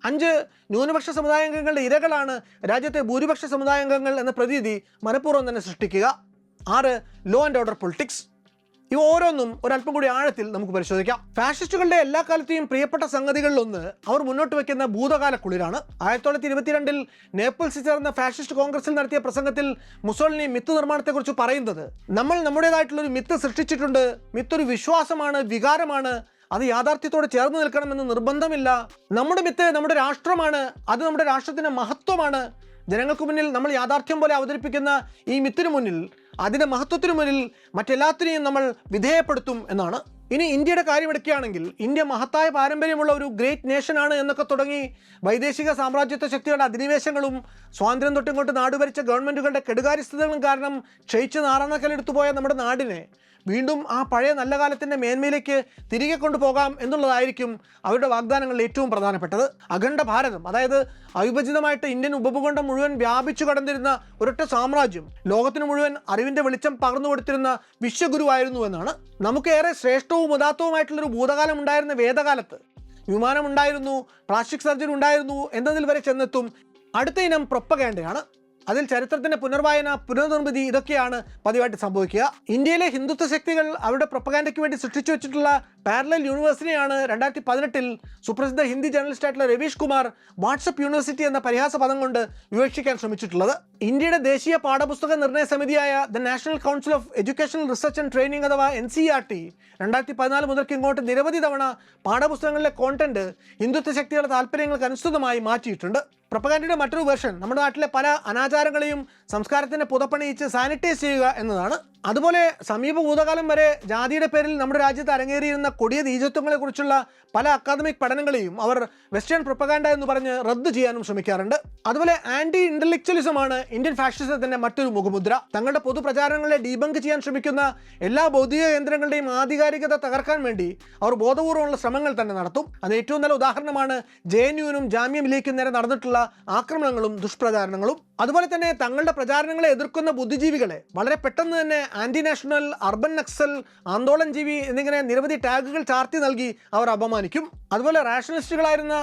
5, ന്യൂനപക്ഷ സമുദായാംഗങ്ങളുടെ ഇരകളാണ് രാജ്യത്തെ ഭൂരിപക്ഷ സമുദായാംഗങ്ങൾ എന്ന പ്രതീതി മനഃപൂർവ്വം തന്നെ സൃഷ്ടിക്കുക. 6, ലോ ആൻഡ് ഓർഡർ പൊളിറ്റിക്സ്. ഇവ ഓരോന്നും ഒരല്പം കൂടി ആഴത്തിൽ നമുക്ക് പരിശോധിക്കാം. ഫാഷിസ്റ്റുകളുടെ എല്ലാ കാലത്തെയും പ്രിയപ്പെട്ട സംഗതികളിലൊന്ന് അവർ മുന്നോട്ട് വയ്ക്കുന്ന ഭൂതകാല കുളിരാണ്. 1922 നേപ്പിൾസിൽ ചേർന്ന ഫാഷിസ്റ്റ് കോൺഗ്രസിൽ നടത്തിയ പ്രസംഗത്തിൽ മുസോളിനി മിത്ത് നിർമ്മാണത്തെക്കുറിച്ച് പറയുന്നത്, നമ്മൾ നമ്മുടേതായിട്ടുള്ളൊരു മിത്ത് സൃഷ്ടിച്ചിട്ടുണ്ട്. മിത്തൊരു വിശ്വാസമാണ്, വികാരമാണ്. അത് യാഥാർത്ഥ്യത്തോട് ചേർന്ന് നിൽക്കണമെന്ന് നിർബന്ധമില്ല. നമ്മുടെ മിത്ത് നമ്മുടെ രാഷ്ട്രമാണ്. അത് നമ്മുടെ രാഷ്ട്രത്തിൻ്റെ മഹത്വമാണ്. ജനങ്ങൾക്ക് മുന്നിൽ നമ്മൾ യാഥാർത്ഥ്യം പോലെ അവതരിപ്പിക്കുന്ന ഈ മിത്തിനു മുന്നിൽ, അതിൻ്റെ മഹത്വത്തിനു മുന്നിൽ മറ്റെല്ലാത്തിനെയും നമ്മൾ വിധേയപ്പെടുത്തും എന്നാണ്. ഇനി ഇന്ത്യയുടെ കാര്യമെടുക്കുകയാണെങ്കിൽ, ഇന്ത്യ മഹത്തായ പാരമ്പര്യമുള്ള ഒരു ഗ്രേറ്റ് നേഷനാണ് എന്നൊക്കെ തുടങ്ങി വൈദേശിക സാമ്രാജ്യത്വ ശക്തികളുടെ അധിനിവേശങ്ങളും സ്വാതന്ത്ര്യം തൊട്ടിങ്ങോട്ട് നാടുഭരിച്ച ഗവൺമെൻറ്റുകളുടെ കെടുകാര്യസ്ഥതകളും കാരണം ക്ഷയിച്ച് നാറാണക്കലെടുത്തു പോയ നമ്മുടെ നാടിനെ വീണ്ടും ആ പഴയ നല്ല കാലത്തിൻ്റെ മേന്മയിലേക്ക് തിരികെ കൊണ്ടുപോകാം എന്നുള്ളതായിരിക്കും അവരുടെ വാഗ്ദാനങ്ങളിൽ ഏറ്റവും പ്രധാനപ്പെട്ടത്. അഖണ്ഡ ഭാരതം, അതായത് അവിഭജിതമായിട്ട് ഇന്ത്യൻ ഉപഭൂഖണ്ഡം മുഴുവൻ വ്യാപിച്ചു കടന്നിരുന്ന ഒരൊറ്റ സാമ്രാജ്യം, ലോകത്തിന് മുഴുവൻ അറിവിൻ്റെ വെളിച്ചം പകർന്നു കൊടുത്തിരുന്ന വിശ്വഗുരുവായിരുന്നു എന്നാണ്. നമുക്കേറെ ശ്രേഷ്ഠവും ഉദാത്തവുമായിട്ടുള്ളൊരു ഭൂതകാലം ഉണ്ടായിരുന്ന വേദകാലത്ത് വിമാനമുണ്ടായിരുന്നു, പ്ലാസ്റ്റിക് സർജറി ഉണ്ടായിരുന്നു എന്നതിൽ വരെ ചെന്നെത്തും. അടുത്ത ഇനം പ്രൊപ്പഗാൻഡയാണ്. അതിൽ ചരിത്രത്തിൻ്റെ പുനർവായന, പുനർനിർമ്മിതി ഇതൊക്കെയാണ് പതിവായിട്ട് സംഭവിക്കുക. ഇന്ത്യയിലെ ഹിന്ദുത്വ ശക്തികൾ അവരുടെ പ്രൊപ്പഗാൻഡയ്ക്ക് വേണ്ടി സൃഷ്ടിച്ചു വെച്ചിട്ടുള്ള പാരലൽ യൂണിവേഴ്സിറ്റിയാണ് 2018 സുപ്രസിദ്ധ ഹിന്ദി ജേർണലിസ്റ്റായിട്ടുള്ള രവീഷ് കുമാർ വാട്സപ്പ് യൂണിവേഴ്സിറ്റി എന്ന പരിഹാസ പദം കൊണ്ട് വിവക്ഷിക്കാൻ ശ്രമിച്ചിട്ടുള്ളത്. ഇന്ത്യയുടെ ദേശീയ പാഠപുസ്തക നിർണയ സമിതിയായ the National Council of Educational Research and Training അഥവാ NCERT 2014 മുതൽക്ക് ഇങ്ങോട്ട് നിരവധി തവണ പാഠപുസ്തകങ്ങളിലെ കോണ്ടന്റ് ഹിന്ദുത്വ ശക്തികളുടെ താല്പര്യങ്ങൾക്ക് അനുസൃതമായി മാറ്റിയിട്ടുണ്ട്. പ്രൊപ്പഗാൻഡയുടെ മറ്റൊരു വേർഷൻ നമ്മുടെ നാട്ടിലെ പല അനാചാരങ്ങളെയും സംസ്കാരത്തിൻ്റെ പുതപ്പണിയിച്ച് സാനിറ്റൈസ് ചെയ്യുക എന്നതാണ്. അതുപോലെ സമീപ ഭൂതകാലം വരെ ജാതിയുടെ പേരിൽ നമ്മുടെ രാജ്യത്ത് അരങ്ങേറിയിരുന്ന കൊടിയ നീചത്വങ്ങളെക്കുറിച്ചുള്ള പല അക്കാദമിക് പഠനങ്ങളെയും അവർ വെസ്റ്റേൺ പ്രൊപ്പഗാൻഡ എന്ന് പറഞ്ഞ് റദ്ദ് ചെയ്യാനും ശ്രമിക്കാറുണ്ട്. അതുപോലെ ആൻറ്റി ഇൻ്റലക്ച്വലിസമാണ് ഇന്ത്യൻ ഫാഷിസത്തിൻ്റെ മറ്റൊരു മുഖമുദ്ര. തങ്ങളുടെ പൊതുപ്രചാരണങ്ങളെ ഡീബങ്ക് ചെയ്യാൻ ശ്രമിക്കുന്ന എല്ലാ ഭൗതിക കേന്ദ്രങ്ങളുടെയും ആധികാരികത തകർക്കാൻ വേണ്ടി അവർ ബോധപൂർവ്വമുള്ള ശ്രമങ്ങൾ തന്നെ നടത്തും. അത് ഏറ്റവും നല്ല ഉദാഹരണമാണ് JNUവിനും ജാമ്യ മിലിയയ്ക്കും നേരെ നടന്നിട്ടുള്ള ആക്രമണങ്ങളും ദുഷ്പ്രചാരണങ്ങളും. അതുപോലെ തന്നെ തങ്ങളുടെ പ്രചാരണങ്ങളെ എതിർക്കുന്ന ബുദ്ധിജീവികളെ വളരെ പെട്ടെന്ന് തന്നെ anti national, urban naxal, andolan jeevi എന്നിങ്ങനെ നിരവധി ടാഗുകൾ ചാർത്തി നൽകി അവർ അപമാനിക്കും. അതുപോലെ റാഷണലിസ്റ്റുകളായിരുന്ന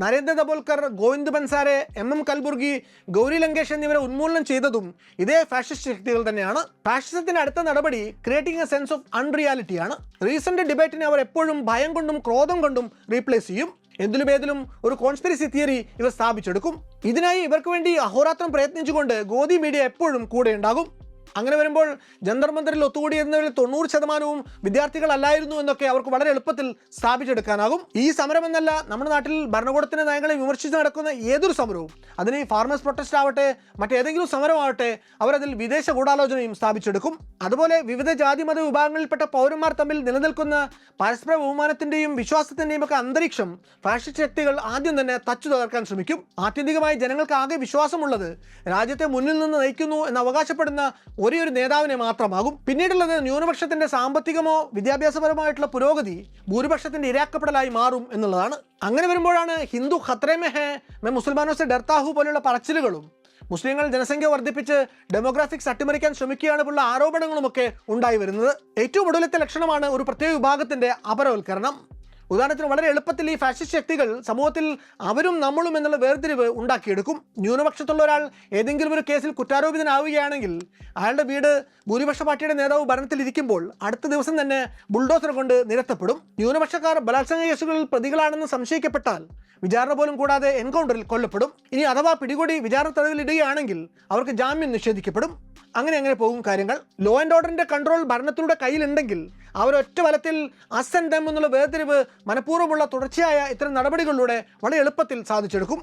നരേന്ദ്ര ദബോൽക്കർ, ഗോവിന്ദ് ബൻസാരെ, MM കൽബുർഗി, ഗൗരി ലങ്കേഷ് എന്നിവരെ ഉന്മൂലനം ചെയ്തതും ഇതേ ഫാഷിസ്റ്റ് ശക്തികൾ തന്നെയാണ്. ഫാഷിസത്തിന്റെ അടുത്ത നടപടി ക്രിയേറ്റിംഗ് എ സെൻസ് ഓഫ് അൺറിയാലിറ്റിയാണ്. റീസെന്റ് ഡിബേറ്റിനെ അവർ എപ്പോഴും ഭയം കൊണ്ടും ക്രോധം കൊണ്ടും റീപ്ലേസ് ചെയ്യും. എന്തിലും ഒരു കോൺസ്പിരസി തിയറി ഇവർ സ്ഥാപിച്ചെടുക്കും. ഇതിനായി ഇവർക്ക് വേണ്ടി അഹോരാത്രം പ്രയത്നിച്ചുകൊണ്ട് ഗോദി മീഡിയ എപ്പോഴും കൂടെ ഉണ്ടാകും. അങ്ങനെ വരുമ്പോൾ ജന്തർ മന്ദിറിൽ ഒത്തുകൂടിയിരുന്നവരിൽ 90% വിദ്യാർത്ഥികളല്ലായിരുന്നു എന്നൊക്കെ അവർക്ക് വളരെ എളുപ്പത്തിൽ സ്ഥാപിച്ചെടുക്കാനാകും. ഈ സമരമെന്നല്ല, നമ്മുടെ നാട്ടിൽ ഭരണകൂടത്തിൻ്റെ നയങ്ങളെ വിമർശിച്ച് നടക്കുന്ന ഏതൊരു സമരവും, അതിന് ഫാർമേഴ്സ് പ്രൊട്ടസ്റ്റ് ആവട്ടെ മറ്റേതെങ്കിലും സമരമാവട്ടെ, അവരതിൽ വിദേശ ഗൂഢാലോചനയും സ്ഥാപിച്ചെടുക്കും. അതുപോലെ വിവിധ ജാതി മത വിഭാഗങ്ങളിൽപ്പെട്ട പൗരന്മാർ തമ്മിൽ നിലനിൽക്കുന്ന പരസ്പര ബഹുമാനത്തിൻ്റെയും വിശ്വാസത്തിൻ്റെയും ഒക്കെ അന്തരീക്ഷം ഫാഷിസ്റ്റ് ശക്തികൾ ആദ്യം തന്നെ തച്ചു തകർക്കാൻ ശ്രമിക്കും. ആത്യന്തികമായി ജനങ്ങൾക്ക് ആകെ വിശ്വാസമുള്ളത് രാജ്യത്തെ മുന്നിൽ നിന്ന് നയിക്കുന്നു എന്ന് അവകാശപ്പെടുന്ന ഒരേ ഒരു നേതാവിനെ മാത്രമാകും. പിന്നീടുള്ളത് ന്യൂനപക്ഷത്തിന്റെ സാമ്പത്തികമോ വിദ്യാഭ്യാസപരമായിട്ടുള്ള പുരോഗതി ഭൂരിപക്ഷത്തിന്റെ ഇരയാക്കപ്പെടലായി മാറും എന്നുള്ളതാണ്. അങ്ങനെ വരുമ്പോഴാണ് ഹിന്ദു ഖത്രേ മേ ഹേ മേ മുസൽമാനോ സെ ഡർത്താ ഹൂ പോലെയുള്ള പറച്ചിലുകളും മുസ്ലിങ്ങൾ ജനസംഖ്യ വർദ്ധിപ്പിച്ച് ഡെമോഗ്രാഫിക്സ് അട്ടിമറിക്കാൻ ശ്രമിക്കുകയാണ് പോലുള്ള ആരോപണങ്ങളുമൊക്കെ ഉണ്ടായി വരുന്നത്. ഏറ്റവും ഒടുവിലത്തെ ലക്ഷണമാണ് ഒരു പ്രത്യേക വിഭാഗത്തിന്റെ അപരവൽക്കരണം. ഉദാഹരണത്തിന് വളരെ എളുപ്പത്തിൽ ഈ ഫാഷിസ്റ്റ് ശക്തികൾ സമൂഹത്തിൽ അവരും നമ്മളും എന്നുള്ള വേർതിരിവ് ഉണ്ടാക്കിയെടുക്കും. ന്യൂനപക്ഷത്തുള്ള ഒരാൾ ഏതെങ്കിലും ഒരു കേസിൽ കുറ്റാരോപിതനാവുകയാണെങ്കിൽ അയാളുടെ വീട് ഭൂരിപക്ഷ പാർട്ടിയുടെ നേതാവ് ഭരണത്തിലിരിക്കുമ്പോൾ അടുത്ത ദിവസം തന്നെ ബുൾഡോസർ കൊണ്ട് നിരത്തപ്പെടും. ന്യൂനപക്ഷക്കാർ ബലാത്സംഗ കേസുകളിൽ പ്രതികളാണെന്ന് സംശയിക്കപ്പെട്ടാൽ വിചാരണ പോലും കൂടാതെ എൻകൗണ്ടറിൽ കൊല്ലപ്പെടും. ഇനി അഥവാ പിടികൂടി വിചാരണ തടവിലിടുകയാണെങ്കിൽ അവർക്ക് ജാമ്യം നിഷേധിക്കപ്പെടും. അങ്ങനെ പോകും കാര്യങ്ങൾ. ലോ ആൻഡ് ഓർഡറിന്റെ കൺട്രോൾ ഭരണത്തിലൂടെ കയ്യിലുണ്ടെങ്കിൽ അവരൊറ്റ വലത്തിൽ അസ് ആൻഡ് ദം എന്നുള്ള വേർതിരിവ് മനഃപൂർവ്വമുള്ള തുടർച്ചയായ ഇത്തരം നടപടികളിലൂടെ വളരെ എളുപ്പത്തിൽ സാധിച്ചെടുക്കും.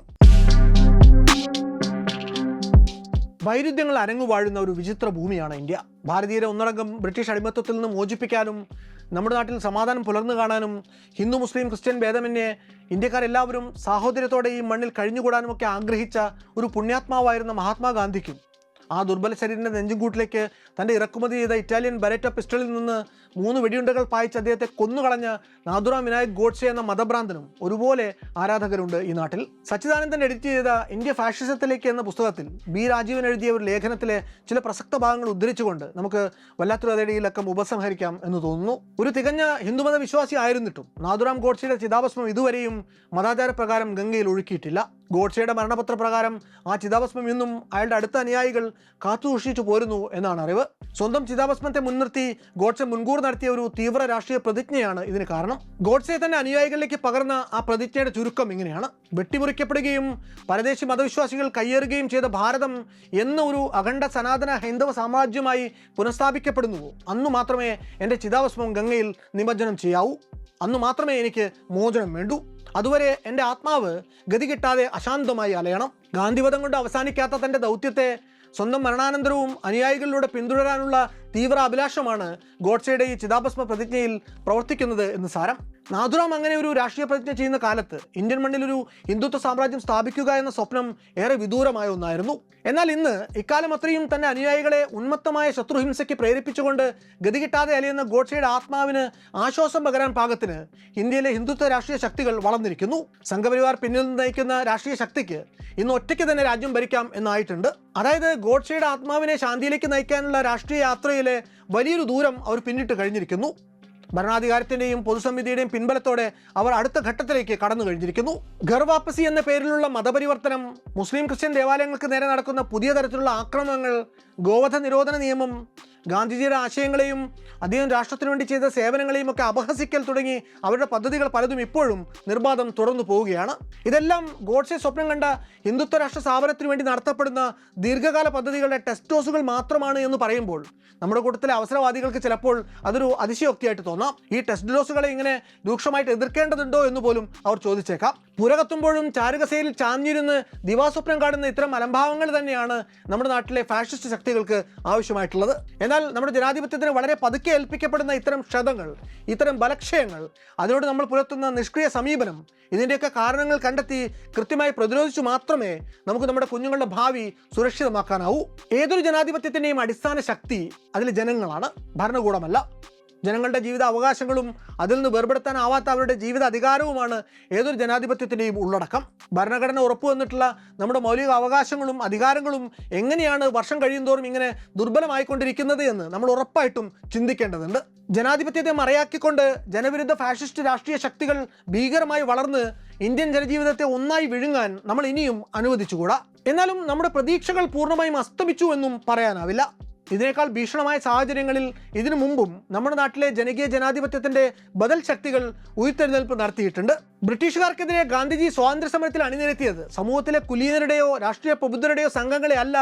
വൈരുദ്ധ്യങ്ങൾ അരങ്ങുവാഴുന്ന ഒരു വിചിത്ര ഭൂമിയാണ് ഇന്ത്യ. ഭാരതീയരെ ഒന്നടങ്കം ബ്രിട്ടീഷ് അടിമത്തത്തിൽ നിന്ന് മോചിപ്പിക്കാനും നമ്മുടെ നാട്ടിൽ സമാധാനം പുലർന്നു കാണാനും ഹിന്ദു മുസ്ലിം ക്രിസ്ത്യൻ ഭേദമന്യേ ഇന്ത്യക്കാരെല്ലാവരും സാഹോദര്യത്തോടെ ഈ മണ്ണിൽ കഴിഞ്ഞുകൂടാനുമൊക്കെ ആഗ്രഹിച്ച ഒരു പുണ്യാത്മാവായിരുന്ന മഹാത്മാഗാന്ധിക്കും ആ ദുർബല ശരീരൻ്റെ നെഞ്ചുംകൂട്ടിലേക്ക് തൻ്റെ ഇറക്കുമതി ചെയ്ത ഇറ്റാലിയൻ ബെരറ്റ പിസ്റ്റളിൽ നിന്ന് 3 വെടിയുണ്ടകൾ പായിച്ച് അദ്ദേഹത്തെ കൊന്നുകളഞ്ഞ നാഥുറാം വിനായക് ഗോഡ്സെ എന്ന മതഭ്രാന്തനും ഒരുപോലെ ആരാധകരുണ്ട് ഈ നാട്ടിൽ. സച്ചിദാനന്ദൻ എഡിറ്റ് ചെയ്ത ഇന്ത്യ ഫാഷിസത്തിലേക്ക് എന്ന പുസ്തകത്തിൽ ബി രാജീവൻ എഴുതിയ ഒരു ലേഖനത്തിലെ ചില പ്രസക്ത ഭാഗങ്ങൾ ഉദ്ധരിച്ചുകൊണ്ട് നമുക്ക് വല്ലാത്തൊരു കഥയുടെ ഈ ലക്കം ഉപസംഹരിക്കാം എന്ന് തോന്നുന്നു. ഒരു തികഞ്ഞ ഹിന്ദുമത വിശ്വാസി ആയിരുന്നിട്ടും നാഥുറാം ഗോഡ്സെയുടെ ചിതാഭസ്മം ഇതുവരെയും മതാചാരപ്രകാരം ഗംഗയിൽ ഒഴുക്കിയിട്ടില്ല. ഗോഡ്സെയുടെ മരണപത്ര പ്രകാരം ആ ചിതാഭസ്മം ഇന്നും അയാളുടെ അടുത്ത അനുയായികൾ കാത്തുസൂക്ഷിച്ചു പോരുന്നു എന്നാണ് അറിവ്. സ്വന്തം ചിതാഭസ്മത്തെ മുൻനിർത്തി ഗോഡ്സെ മുൻകൂർ നടത്തിയ ഒരു തീവ്ര രാഷ്ട്രീയ പ്രതിജ്ഞയാണ് ഇതിന് കാരണം. ഗോഡ്സെ തന്റെ അനുയായികളിലേക്ക് പകർന്ന ആ പ്രതിജ്ഞയുടെ ചുരുക്കം ഇങ്ങനെയാണ്: വെട്ടിമുറിക്കപ്പെടുകയും പരദേശി മതവിശ്വാസികൾ കയ്യേറുകയും ചെയ്ത ഭാരതം എന്ന ഒരു അഖണ്ഡ സനാതന ഹൈന്ദവ സാമ്രാജ്യമായി പുനഃസ്ഥാപിക്കപ്പെടുന്നുവോ അന്നു മാത്രമേ എൻ്റെ ചിതാഭസ്മം ഗംഗയിൽ നിമജ്ജനം ചെയ്യാവൂ. അന്നു മാത്രമേ എനിക്ക് മോചനം വേണ്ടൂ. അതുവരെ എൻ്റെ ആത്മാവ് ഗതി കിട്ടാതെ അശാന്തമായി അലയണം. ഗാന്ധിവധം കൊണ്ട് അവസാനിക്കാത്ത തൻ്റെ ദൗത്യത്തെ സ്വന്തം മരണാനന്തരവും അനുയായികളിലൂടെ പിന്തുടരാനുള്ള തീവ്ര അഭിലാഷമാണ് ഗോഡ്സെയുടെ ഈ ചിതാഭസ്മ പ്രതിജ്ഞയിൽ പ്രവർത്തിക്കുന്നത് എന്ന് സാരം. നാഥുറാം അങ്ങനെ ഒരു രാഷ്ട്രീയ പ്രതിജ്ഞ ചെയ്യുന്ന കാലത്ത് ഇന്ത്യൻ മണ്ണിലൊരു ഹിന്ദുത്വ സാമ്രാജ്യം സ്ഥാപിക്കുക എന്ന സ്വപ്നം ഏറെ വിദൂരമായ ഒന്നായിരുന്നു. എന്നാൽ ഇന്ന് ഇക്കാലം അത്രയും തൻ്റെ അനുയായികളെ ഉന്മത്തമായ ശത്രുഹിംസയ്ക്ക് പ്രേരിപ്പിച്ചുകൊണ്ട് ഗതികിട്ടാതെ അലയുന്ന ഗോഡ്സെയുടെ ആത്മാവിന് ആശ്വാസം പകരാൻ പാകത്തിന് ഇന്ത്യയിലെ ഹിന്ദുത്വ രാഷ്ട്രീയ ശക്തികൾ വളർന്നിരിക്കുന്നു. സംഘപരിവാർ പിന്നിൽ നിന്ന് നയിക്കുന്ന രാഷ്ട്രീയ ശക്തിക്ക് ഇന്ന് ഒറ്റയ്ക്ക് തന്നെ രാജ്യം ഭരിക്കാം എന്നായിട്ടുണ്ട്. അതായത് ഗോഡ്സെയുടെ ആത്മാവിനെ ശാന്തിയിലേക്ക് നയിക്കാനുള്ള രാഷ്ട്രീയ യാത്രയിലെ വലിയൊരു ദൂരം അവർ പിന്നിട്ട് കഴിഞ്ഞിരിക്കുന്നു. ഭരണാധികാരത്തിൻ്റെയും പൊതുസമിതിയുടെയും പിൻബലത്തോടെ അവർ അടുത്ത ഘട്ടത്തിലേക്ക് കടന്നു കഴിഞ്ഞിരിക്കുന്നു. ഘർ വാപ്പസി എന്ന പേരിലുള്ള മതപരിവർത്തനം, മുസ്ലിം ക്രിസ്ത്യൻ ദേവാലയങ്ങൾക്ക് നേരെ നടക്കുന്ന പുതിയ തരത്തിലുള്ള ആക്രമണങ്ങൾ, ഗോവധ നിരോധന നിയമം, ഗാന്ധിജിയുടെ ആശയങ്ങളെയും അദ്ദേഹം രാഷ്ട്രത്തിനു വേണ്ടി ചെയ്ത സേവനങ്ങളെയും ഒക്കെ അപഹസിക്കൽ തുടങ്ങി അവരുടെ പദ്ധതികൾ പലതും ഇപ്പോഴും നിർബാധം തുടർന്നു പോവുകയാണ്. ഇതെല്ലാം ഗോഡ്സെ സ്വപ്നം കണ്ട ഹിന്ദുത്വ രാഷ്ട്ര സ്ഥാപനത്തിനു വേണ്ടി നടത്തപ്പെടുന്ന ദീർഘകാല പദ്ധതികളുടെ ടെസ്റ്റ് ഡോസുകൾ മാത്രമാണ് എന്ന് പറയുമ്പോൾ നമ്മുടെ കൂട്ടത്തിലെ അവസരവാദികൾക്ക് ചിലപ്പോൾ അതൊരു അതിശയോക്തിയായിട്ട് തോന്നാം. ഈ ടെസ്റ്റ് ഡോസുകളെ ഇങ്ങനെ രൂക്ഷമായിട്ട് എതിർക്കേണ്ടതുണ്ടോ എന്ന് പോലും അവർ ചോദിച്ചേക്കാം. പുരകത്തുമ്പോഴും ചാരുകസയിൽ ചാഞ്ഞിരുന്ന് ദിവാസ്വപ്നം കാണുന്ന ഇത്തരം അലംഭാവങ്ങൾ തന്നെയാണ് നമ്മുടെ നാട്ടിലെ ഫാഷിസ്റ്റ് ശക്തികൾക്ക് ആവശ്യമായിട്ടുള്ളത്. എന്നാൽ നമ്മുടെ ജനാധിപത്യത്തിന് വളരെ പതുക്കെ ഏൽപ്പിക്കപ്പെടുന്ന ഇത്തരം ക്ഷതങ്ങൾ, ഇത്തരം ബലക്ഷയങ്ങൾ, അതിനോട് നമ്മൾ പുലർത്തുന്ന നിഷ്ക്രിയ സമീപനം, ഇതിൻ്റെയൊക്കെ കാരണങ്ങൾ കണ്ടെത്തി കൃത്യമായി പ്രതിരോധിച്ചു മാത്രമേ നമുക്ക് നമ്മുടെ കുഞ്ഞുങ്ങളുടെ ഭാവി സുരക്ഷിതമാക്കാനാവൂ. ഏതൊരു ജനാധിപത്യത്തിൻ്റെയും അടിസ്ഥാന ശക്തി അതിലെ ജനങ്ങളാണ്, ഭരണകൂടമല്ല. ജനങ്ങളുടെ ജീവിത അവകാശങ്ങളും അതിൽ നിന്ന് വേർപെടുത്താനാവാത്ത അവരുടെ ജീവിത അധികാരവുമാണ് ഏതൊരു ജനാധിപത്യത്തിൻ്റെയും ഉള്ളടക്കം. ഭരണഘടന ഉറപ്പുവന്നിട്ടുള്ള നമ്മുടെ മൗലിക അവകാശങ്ങളും അധികാരങ്ങളും എങ്ങനെയാണ് വർഷം കഴിയുന്തോറും ഇങ്ങനെ ദുർബലമായിക്കൊണ്ടിരിക്കുന്നത് എന്ന് നമ്മൾ ഉറപ്പായിട്ടും ചിന്തിക്കേണ്ടതുണ്ട്. ജനാധിപത്യത്തെ മറയാക്കിക്കൊണ്ട് ജനവിരുദ്ധ ഫാഷിസ്റ്റ് രാഷ്ട്രീയ ശക്തികൾ ഭീകരമായി വളർന്ന് ഇന്ത്യൻ ജനജീവിതത്തെ ഒന്നായി വിഴുങ്ങാൻ നമ്മൾ ഇനിയും അനുവദിച്ചുകൂടാ. എന്നാലും നമ്മുടെ പ്രതീക്ഷകൾ പൂർണ്ണമായും അസ്തമിച്ചു എന്നും പറയാനാവില്ല. ഇതിനേക്കാൾ ഭീഷണമായ സാഹചര്യങ്ങളിൽ ഇതിനു മുമ്പും നമ്മുടെ നാട്ടിലെ ജനകീയ ജനാധിപത്യത്തിന്റെ ബദൽ ശക്തികൾ ഉയർത്തെഴുന്നേൽപ്പ് നടത്തിയിട്ടുണ്ട്. ബ്രിട്ടീഷുകാർക്കെതിരെ ഗാന്ധിജി സ്വാതന്ത്ര്യ സമരത്തിൽ അണിനിരത്തിയത് സമൂഹത്തിലെ കുലീനരുടെയോ രാഷ്ട്രീയ പ്രബുദ്ധരുടെയോ സംഘങ്ങളെ അല്ല,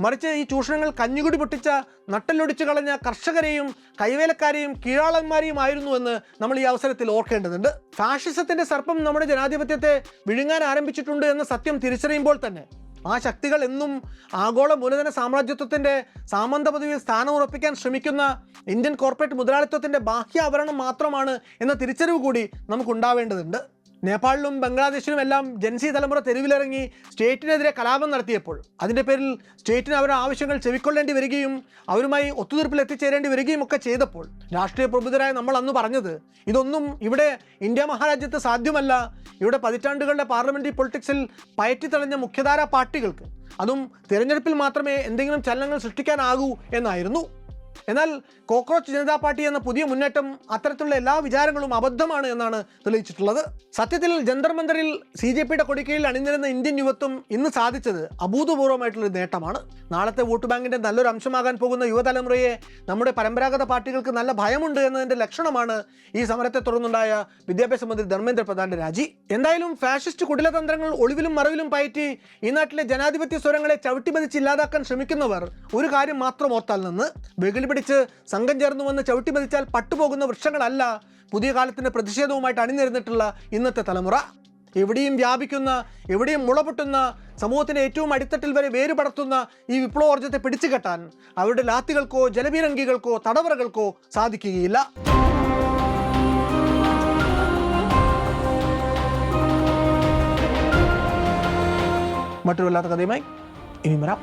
മറിച്ച് ഈ ചൂഷണങ്ങൾ കഞ്ഞുകുടി പൊട്ടിച്ച നട്ടലൊടിച്ചു കളഞ്ഞ കർഷകരെയും കൈവേലക്കാരെയും കീഴാളന്മാരെയും ആയിരുന്നു എന്ന് നമ്മൾ ഈ അവസരത്തിൽ ഓർക്കേണ്ടതുണ്ട്. ഫാഷിസത്തിന്റെ സർപ്പം നമ്മുടെ ജനാധിപത്യത്തെ വിഴുങ്ങാൻ ആരംഭിച്ചിട്ടുണ്ട് എന്ന സത്യം തിരിച്ചറിയുമ്പോൾ തന്നെ ആ ശക്തികൾ എന്നും ആഗോള മൂലധന സാമ്രാജ്യത്വത്തിൻ്റെ സാമന്ത പദവിയിൽ സ്ഥാനം ഉറപ്പിക്കാൻ ശ്രമിക്കുന്ന ഇന്ത്യൻ കോർപ്പറേറ്റ് മുതലാളിത്വത്തിൻ്റെ ബാഹ്യ ആവരണം മാത്രമാണ് എന്ന തിരിച്ചറിവ് കൂടി നമുക്കുണ്ടാവേണ്ടതുണ്ട്. നേപ്പാളിലും ബംഗ്ലാദേശിലും എല്ലാം ജൻസി തലമുറ തെരുവിലിറങ്ങി സ്റ്റേറ്റിനെതിരെ കലാപം നടത്തിയപ്പോൾ അതിൻ്റെ പേരിൽ സ്റ്റേറ്റിന് അവരുടെ ആവശ്യങ്ങൾ ചെവിക്കൊള്ളേണ്ടി വരികയും അവരുമായി ഒത്തുതീർപ്പിൽ എത്തിച്ചേരേണ്ടി വരികയും ഒക്കെ ചെയ്തപ്പോൾ രാഷ്ട്രീയ പ്രബുദ്ധരായ നമ്മൾ അന്ന് പറഞ്ഞത് ഇതൊന്നും ഇവിടെ ഇന്ത്യ മഹാരാജ്യത്ത് സാധ്യമല്ല, ഇവിടെ പതിറ്റാണ്ടുകളുടെ പാർലമെന്ററി പൊളിറ്റിക്സിൽ പയറ്റിത്തളഞ്ഞ മുഖ്യധാരാ പാർട്ടികൾക്ക് അതും തിരഞ്ഞെടുപ്പിൽ മാത്രമേ എന്തെങ്കിലും ചലനങ്ങൾ സൃഷ്ടിക്കാനാകൂ എന്നായിരുന്നു. എന്നാൽ കോക്രോച്ച് ജനതാ പാർട്ടി എന്ന പുതിയ മുന്നേറ്റം അത്തരത്തിലുള്ള എല്ലാ വിചാരങ്ങളും അബദ്ധമാണ് എന്നാണ് തെളിയിച്ചിട്ടുള്ളത്. സത്യത്തിൽ ജന്തർ മന്ദറിൽ CJPയുടെ കൊടിക്കീഴിൽ അണിനിരുന്ന ഇന്ത്യൻ യുവത്വം ഇന്ന് സാധിച്ചത് അഭൂതപൂർവ്വമായിട്ടുള്ളൊരു നേട്ടമാണ്. നാളത്തെ വോട്ട് ബാങ്കിന്റെ നല്ലൊരു അംശമാകാൻ പോകുന്ന യുവതലമുറയെ നമ്മുടെ പരമ്പരാഗത പാർട്ടികൾക്ക് നല്ല ഭയമുണ്ട് എന്നതിന്റെ ലക്ഷണമാണ് ഈ സമരത്തെ തുടർന്നുണ്ടായ വിദ്യാഭ്യാസ മന്ത്രി ധർമ്മേന്ദ്ര പ്രധാന്റെ രാജി. എന്തായാലും ഫാഷിസ്റ്റ് കുടിലതന്ത്രങ്ങൾ ഒളിവിലും മറവിലും പയറ്റി ഈ നാട്ടിലെ ജനാധിപത്യ സ്വരങ്ങളെ ചവിട്ടിമതിച്ച് ഇല്ലാതാക്കാൻ ശ്രമിക്കുന്നവർ ഒരു കാര്യം മാത്രം ഓർത്താൽ നിന്ന് വെകിളി പിടിച്ച് സംഘം ചേർന്നു വന്ന് ചവിട്ടിമതിച്ചാൽ പട്ടുപോകുന്ന വൃക്ഷങ്ങളല്ല പുതിയ കാലത്തിന്റെ പ്രതിഷേധവുമായിട്ട് അണിനിരന്നിട്ടുള്ള ഇന്നത്തെ തലമുറ. എവിടെയും വ്യാപിക്കുന്ന, എവിടെയും മുളപൊട്ടുന്ന, സമൂഹത്തിന്റെ ഏറ്റവും അടിത്തട്ടിൽ വരെ വേരുപടർത്തുന്ന ഈ വിപ്ലവോർജ്ജത്തെ പിടിച്ചുകെട്ടാൻ അവരുടെ ലാത്തികൾക്കോ ജലപീരങ്കികൾക്കോ തടവറകൾക്കോ സാധിക്കുകയില്ല. മറ്റൊരു വല്ലാത്ത കഥയുമായി ഇനി വരാം.